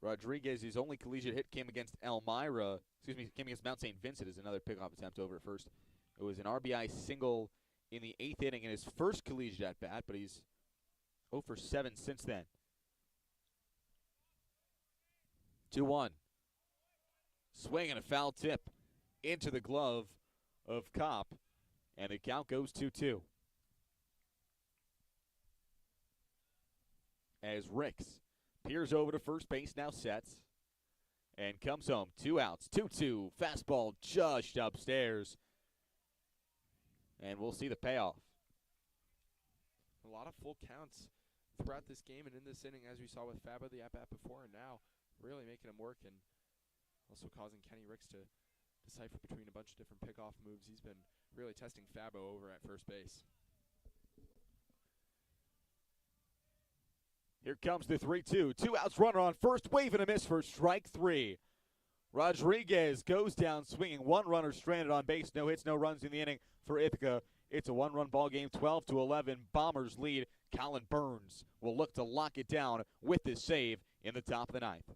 Rodriguez's only collegiate hit came against came against Mount St. Vincent as another pickoff attempt over at first. It was an RBI single in the 8th inning in his first collegiate at-bat, but he's 0 for 7 since then. 2-1. Swing and a foul tip into the glove of Kopp, and the count goes 2-2. As Ricks peers over to first base, now sets, and comes home. 2 outs, 2-2. Fastball just upstairs, and we'll see the payoff. A lot of full counts throughout this game and in this inning, as we saw with Fabo, the at-bat before, and now really making him work and also causing Kenny Ricks to decipher between a bunch of different pickoff moves. He's been really testing Fabo over at first base. Here comes the 3-2. 2 outs, runner on first, wave and a miss for strike 3. Rodriguez goes down swinging. 1 runner stranded on base. No hits, no runs in the inning for Ithaca. It's a 1-run ball game, 12-11. Bombers lead. Colin Burns will look to lock it down with this save in the top of the 9th.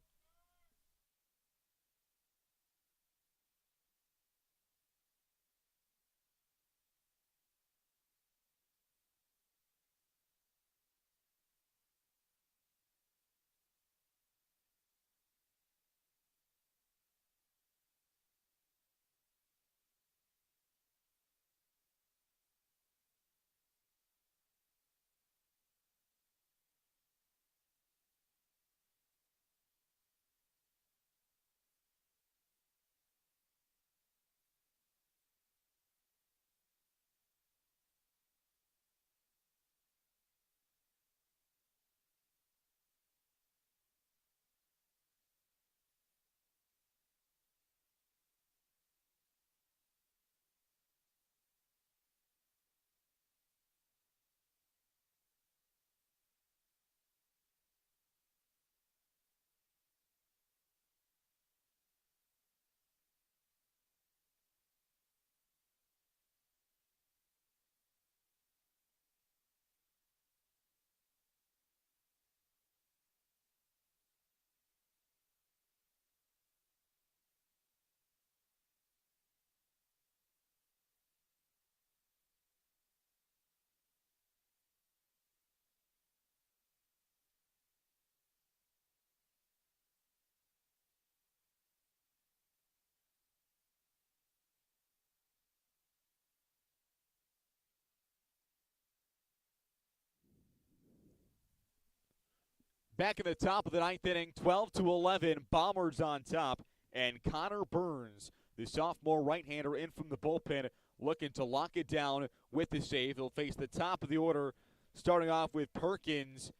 Back in the top of the 9th inning, 12-11, Bombers on top, and Connor Burns, the sophomore right-hander in from the bullpen, looking to lock it down with the save. He'll face the top of the order, starting off with Perkins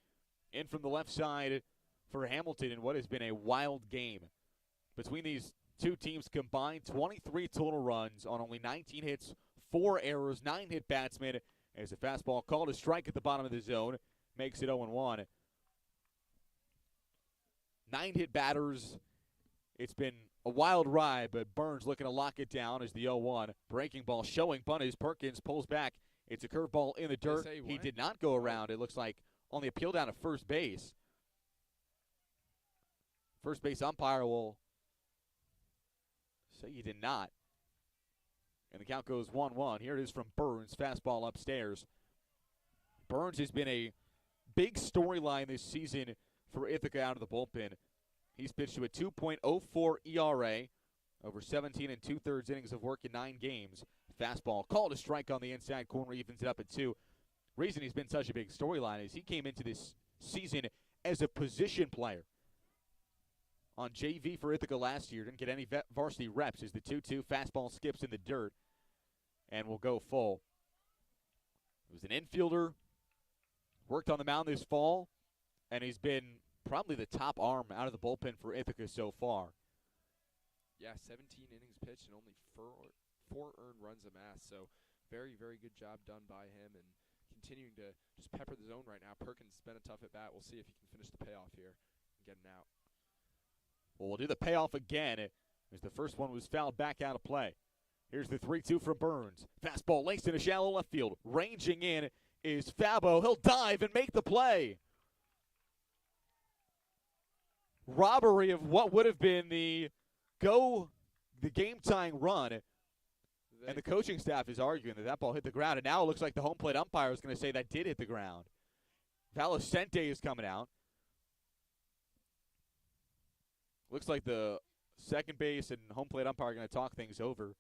in from the left side for Hamilton in what has been a wild game. Between these two teams combined, 23 total runs on only 19 hits, 4 errors, 9 hit batsmen, as a fastball called a strike at the bottom of the zone, makes it 0-1. 9 hit batters. It's been a wild ride, but Burns looking to lock it down as the 0-1. Breaking ball showing bunt as Perkins pulls back. It's a curveball in the dirt. He did not go around. It looks like on the appeal down to first base. First base umpire will say he did not. And the count goes 1-1. Here it is from Burns. Fastball upstairs. Burns has been a big storyline this season for Ithaca out of the bullpen. He's pitched to a 2.04 ERA, over 17 and 2/3 innings of work in 9 games. Fastball called a strike on the inside corner, evens it up at 2. Reason he's been such a big storyline is he came into this season as a position player. On JV for Ithaca last year, didn't get any varsity reps as the 2-2 fastball skips in the dirt and will go full. He was an infielder, worked on the mound this fall, and he's been probably the top arm out of the bullpen for Ithaca so far. Yeah, 17 innings pitched and only four earned runs amassed. So very, very good job done by him and continuing to just pepper the zone right now. Perkins has been a tough at bat. We'll see if he can finish the payoff here and get an out. Well, we'll do the payoff again as the first one was fouled back out of play. Here's the 3-2 from Burns. Fastball laced into shallow left field. Ranging in is Fabo. He'll dive and make the play. Robbery of what would have been the game-tying run. And the coaching staff is arguing that ball hit the ground. And now it looks like the home plate umpire is going to say that did hit the ground. Valicente is coming out. Looks like the second base and home plate umpire are going to talk things over.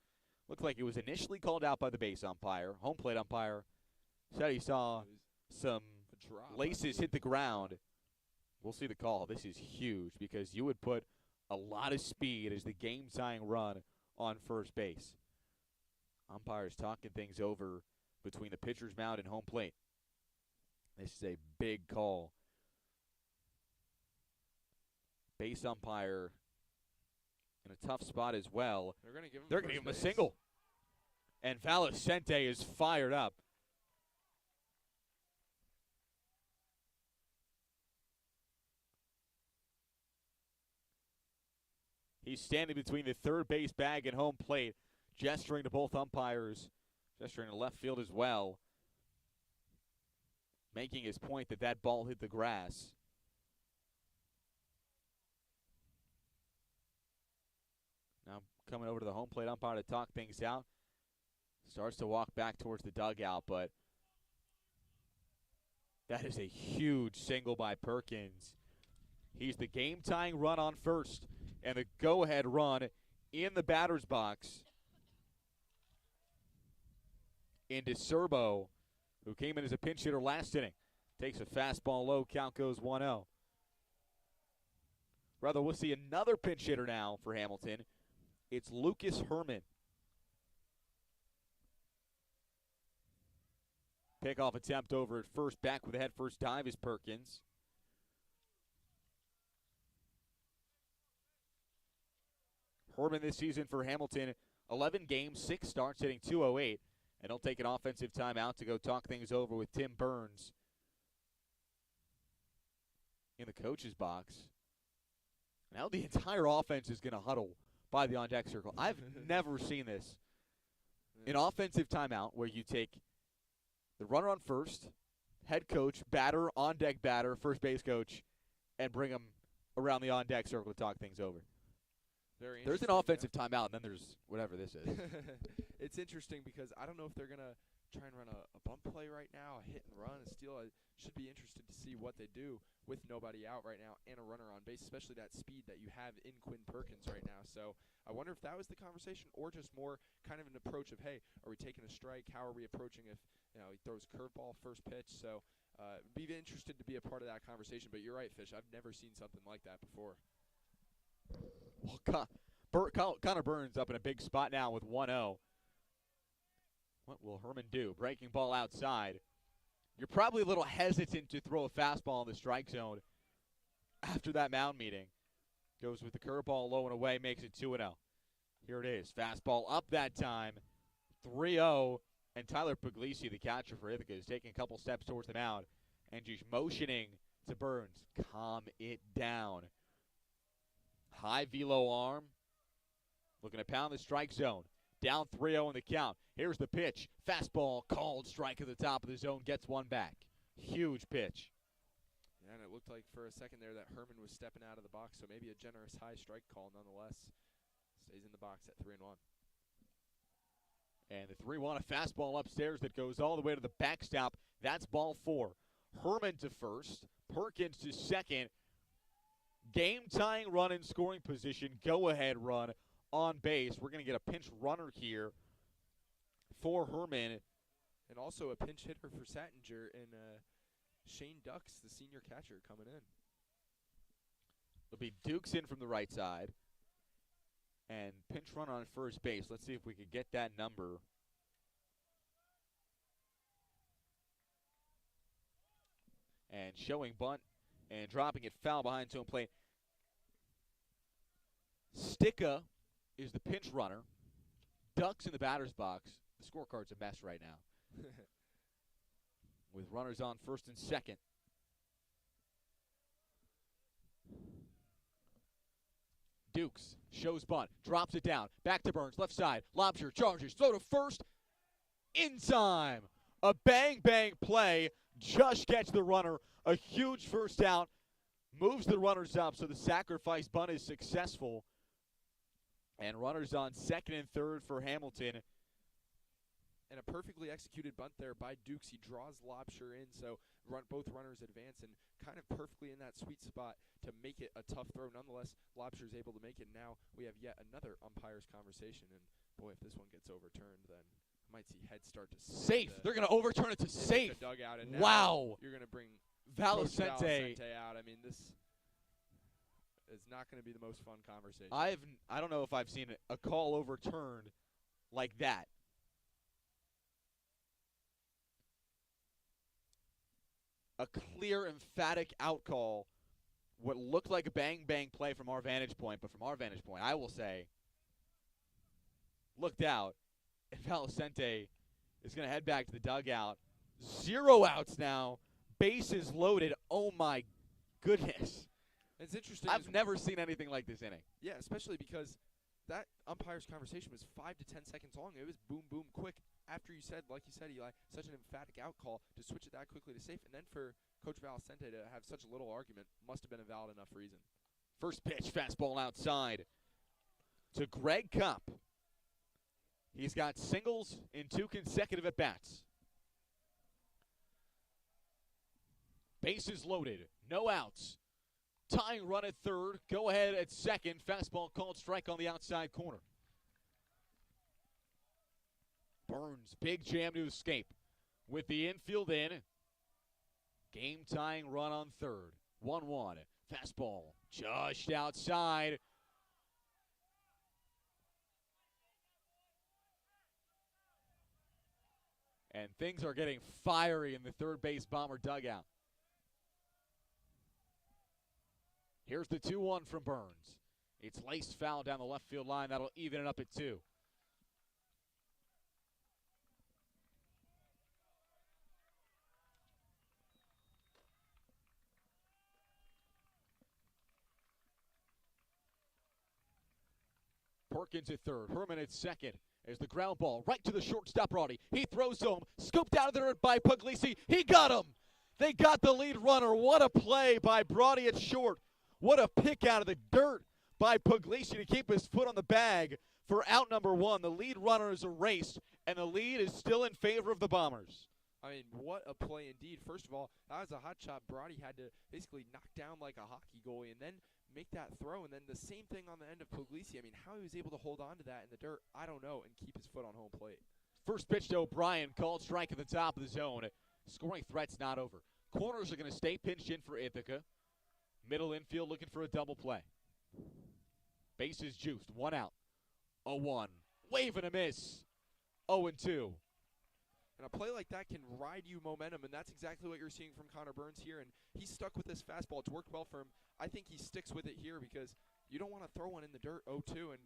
Looks like it was initially called out by the base umpire. Home plate umpire said he saw some laces hit the ground. We'll see the call. This is huge because you would put a lot of speed as the game-tying run on first base. Umpires talking things over between the pitcher's mound and home plate. This is a big call. Base umpire in a tough spot as well. They're going to give him a single. And Valicente is fired up. He's standing between the third base bag and home plate, gesturing to both umpires, gesturing to left field as well, making his point that ball hit the grass. Now coming over to the home plate umpire to talk things out. Starts to walk back towards the dugout, but that is a huge single by Perkins. He's the game-tying run on first and the go-ahead run in the batter's box into Serbo, who came in as a pinch hitter last inning. Takes a fastball low, count goes 1-0. Rather, we'll see another pinch hitter now for Hamilton. It's Lucas Herman. Pickoff attempt over at first. Back with a head-first dive is Perkins. Herman this season for Hamilton, 11 games, 6 starts, hitting .208. And he'll take an offensive timeout to go talk things over with Tim Burns in the coach's box. Now the entire offense is going to huddle by the on-deck circle. I've never seen this. An offensive timeout where you take the runner on first, head coach, batter, on-deck batter, first base coach, and bring them around the on-deck circle to talk things over. There's an offensive timeout, and then there's whatever this is. It's interesting because I don't know if they're going to try and run a bump play right now, a hit and run, a steal. I should be interested to see what they do with nobody out right now and a runner on base, especially that speed that you have in Quinn Perkins right now. So I wonder if that was the conversation or just more kind of an approach of, hey, are we taking a strike? How are we approaching if he throws curveball first pitch? So be interested to be a part of that conversation. But you're right, Fish. I've never seen something like that before. Well, Connor Burns up in a big spot now with 1-0. What will Herman do? Breaking ball outside. You're probably a little hesitant to throw a fastball in the strike zone after that mound meeting. Goes with the curveball low and away, makes it 2-0. Here it is. Fastball up that time. 3-0. And Tyler Puglisi, the catcher for Ithaca, is taking a couple steps towards the mound and just motioning to Burns. Calm it down. High velo arm. Looking to pound the strike zone. Down 3-0 in the count. Here's the pitch. Fastball called. Strike at the top of the zone. Gets one back. Huge pitch. Yeah, and it looked like for a second there that Herman was stepping out of the box, so maybe a generous high strike call nonetheless. Stays in the box at 3-1. And the 3-1, a fastball upstairs that goes all the way to the backstop. That's ball 4. Herman to first. Perkins to second. Game-tying run in scoring position. Go-ahead run on base. We're going to get a pinch runner here for Herman. And also a pinch hitter for Sattinger and Shane Ducks, the senior catcher, coming in. It'll be Dukes in from the right side. And pinch runner on first base. Let's see if we could get that number. And showing bunt and dropping it foul behind home plate. Sticka is the pinch runner. Ducks in the batter's box. The scorecard's a mess right now. With runners on first and second. Dukes shows bunt, drops it down, back to Burns, left side, lobster, charges, throw to first, in time. A bang play, just gets the runner, a huge first out, moves the runners up, so the sacrifice bunt is successful. And runners on second and third for Hamilton. And a perfectly executed bunt there by Dukes. He draws Lobsher in, so both runners advance and kind of perfectly in that sweet spot to make it a tough throw. Nonetheless, Lobsher's able to make it. Now we have yet another umpire's conversation, and boy, if this one gets overturned, then I might see heads start to safe. They're going to overturn it to safe. The dugout, and wow. You're going to bring Valicente out. I mean, this is not going to be the most fun conversation. I don't know if I've seen a call overturned like that. A clear, emphatic out call. What looked like a bang play from our vantage point, but from our vantage point, I will say, looked out, and Valicente is going to head back to the dugout. 0 outs now. Bases loaded. Oh, my goodness. It's interesting. I've never seen anything like this inning. Yeah, especially because that umpire's conversation was 5 to 10 seconds long. It was boom, quick. After you said, like you said, Eli, such an emphatic out call to switch it that quickly to safe, and then for Coach Valicente to have such a little argument must have been a valid enough reason. First pitch, fastball outside to Greg Kopp. He's got singles in 2 consecutive at-bats. Bases loaded, no outs. Tying run at third, go ahead at second. Fastball called strike on the outside corner. Burns, big jam to escape. With the infield in. Game-tying run on third. 1-1. Fastball just outside. And things are getting fiery in the third base Bomber dugout. Here's the 2-1 from Burns. It's laced foul down the left field line. That'll even it up at 2. Perkins at third. Herman at second. As the ground ball right to the shortstop, Roddy. He throws home. Scooped out of there by Puglisi. He got him. They got the lead runner. What a play by Brody at short. What a pick out of the dirt by Puglisi to keep his foot on the bag for out number 1. The lead runner is erased, and the lead is still in favor of the Bombers. I mean, what a play indeed. First of all, that was a hot shot. Brody had to basically knock down like a hockey goalie and then make that throw. And then the same thing on the end of Puglisi. I mean, how he was able to hold on to that in the dirt, I don't know, and keep his foot on home plate. First pitch to O'Brien, called strike at the top of the zone. Scoring threat's not over. Corners are going to stay pinched in for Ithaca. Middle infield looking for a double play. Bases juiced. 1 out. 0-1. Wave and a miss. 0-2. And a play like that can ride you momentum, and that's exactly what you're seeing from Connor Burns here. And he's stuck with this fastball. It's worked well for him. I think he sticks with it here because you don't want to throw one in the dirt 0-2 and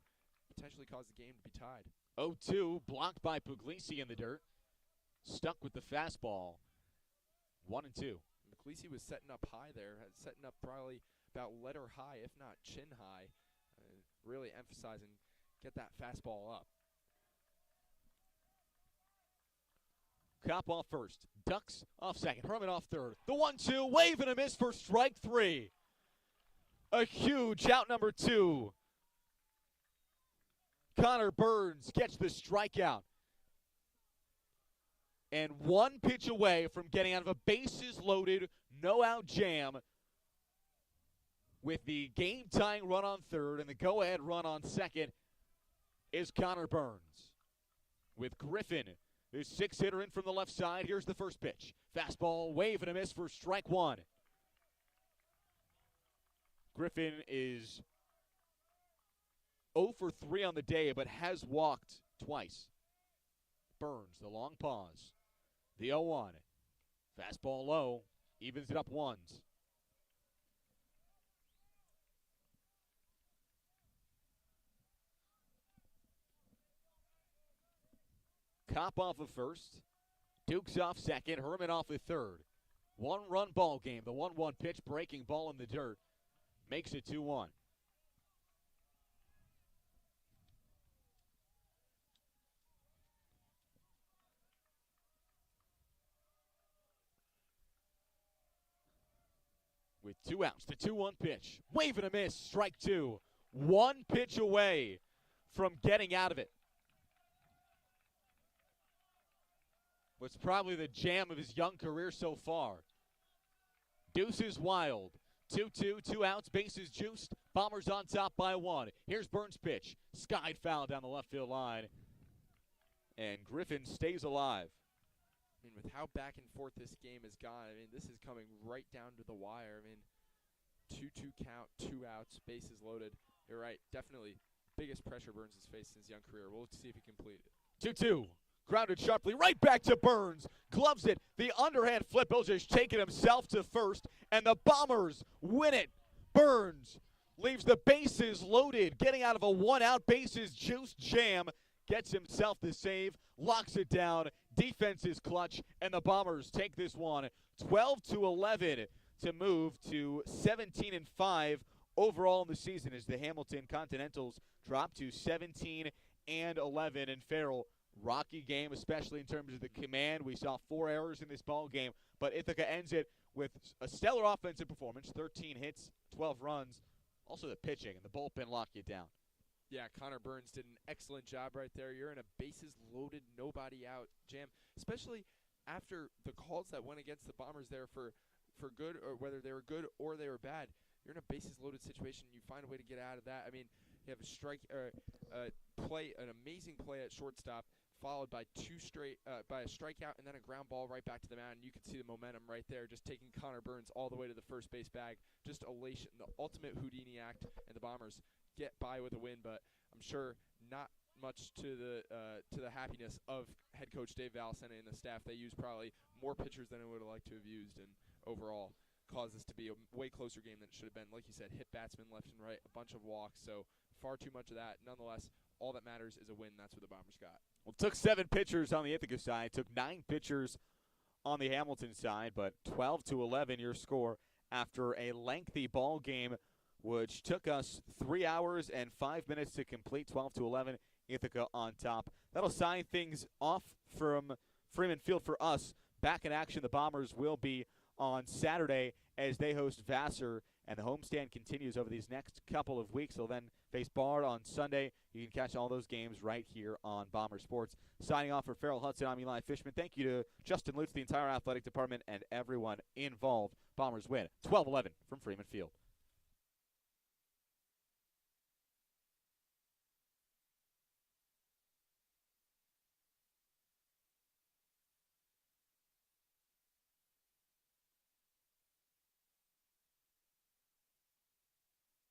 potentially cause the game to be tied. 0-2, blocked by Puglisi in the dirt. Stuck with the fastball. 1-2. Puglisi was setting up high there, setting up probably about letter high, if not chin high, really emphasizing get that fastball up. Kopp off first. Ducks off second. Herman off third. The 1-2, wave and a miss for strike 3. A huge out number 2. Connor Burns gets the strikeout. And 1 pitch away from getting out of a bases-loaded, no-out jam with the game-tying run on third and the go-ahead run on second. is Connor Burns. With Griffin, the 6-hitter in from the left side. Here's the first pitch. Fastball, wave and a miss for strike one. Griffin is 0 for 3 on the day, but has walked twice. Burns, the long pause. The 0-1. Fastball low, evens it up ones. Cop off of first. Dukes off second. Herman off of third. 1-run ball game. The 1-1 pitch, breaking ball in the dirt, makes it 2-1. With 2 outs, the 2-1 pitch. Wave and a miss, strike 2. 1 pitch away from getting out of it. What's probably the jam of his young career so far. Deuces wild. 2-2, 2 outs, bases juiced. Bombers on top by 1. Here's Burns' pitch. Skied foul down the left field line. And Griffin stays alive. I mean, with how back and forth this game has gone, I mean, this is coming right down to the wire. I mean, 2-2 count, 2 outs, bases loaded. You're right, definitely biggest pressure Burns has faced in his young career. We'll see if he can complete it. 2-2. Grounded sharply right back to Burns. Gloves it. The underhand flip. He'll just take it himself to first. And the Bombers win it. Burns leaves the bases loaded. Getting out of a 1-out bases juice jam. Gets himself the save. Locks it down. Defense is clutch. And the Bombers take this one 12-11 to move to 17-5 overall in the season as the Hamilton Continentals drop to 17-11. And Farrell, rocky game, especially in terms of the command. We saw 4 errors in this ball game, but Ithaca ends it with a stellar offensive performance, 13 hits, 12 runs. Also the pitching and the bullpen lock you down. Yeah, Connor Burns did an excellent job right there. You're in a bases-loaded, nobody-out jam, especially after the calls that went against the Bombers there for good, or whether they were good or they were bad. You're in a bases-loaded situation. You find a way to get out of that. I mean, you have an amazing play at shortstop, followed by by a strikeout and then a ground ball right back to the mound. You can see the momentum right there, just taking Connor Burns all the way to the first base bag. Just elation, the ultimate Houdini act, and the Bombers get by with a win. But I'm sure not much to the happiness of head coach Dave Valsena and the staff. They used probably more pitchers than I would have liked to have used, and overall caused this to be a way closer game than it should have been. Like you said, hit batsmen left and right, a bunch of walks, so far too much of that. Nonetheless, all that matters is a win. That's what the Bombers got. Well, it took 7 pitchers on the Ithaca side, took 9 pitchers on the Hamilton side, but 12-11 your score after a lengthy ball game, which took us 3 hours and 5 minutes to complete. 12-11, Ithaca on top. That'll sign things off from Freeman Field for us. Back in action, the Bombers will be on Saturday as they host Vassar, and the homestand continues over these next couple of weeks. They'll then face Bard on Sunday. You can catch all those games right here on Bomber Sports. Signing off for Farrell Hudson, I'm Eli Fishman. Thank you to Justin Lutz, the entire athletic department, and everyone involved. Bombers win 12-11 from Freeman Field.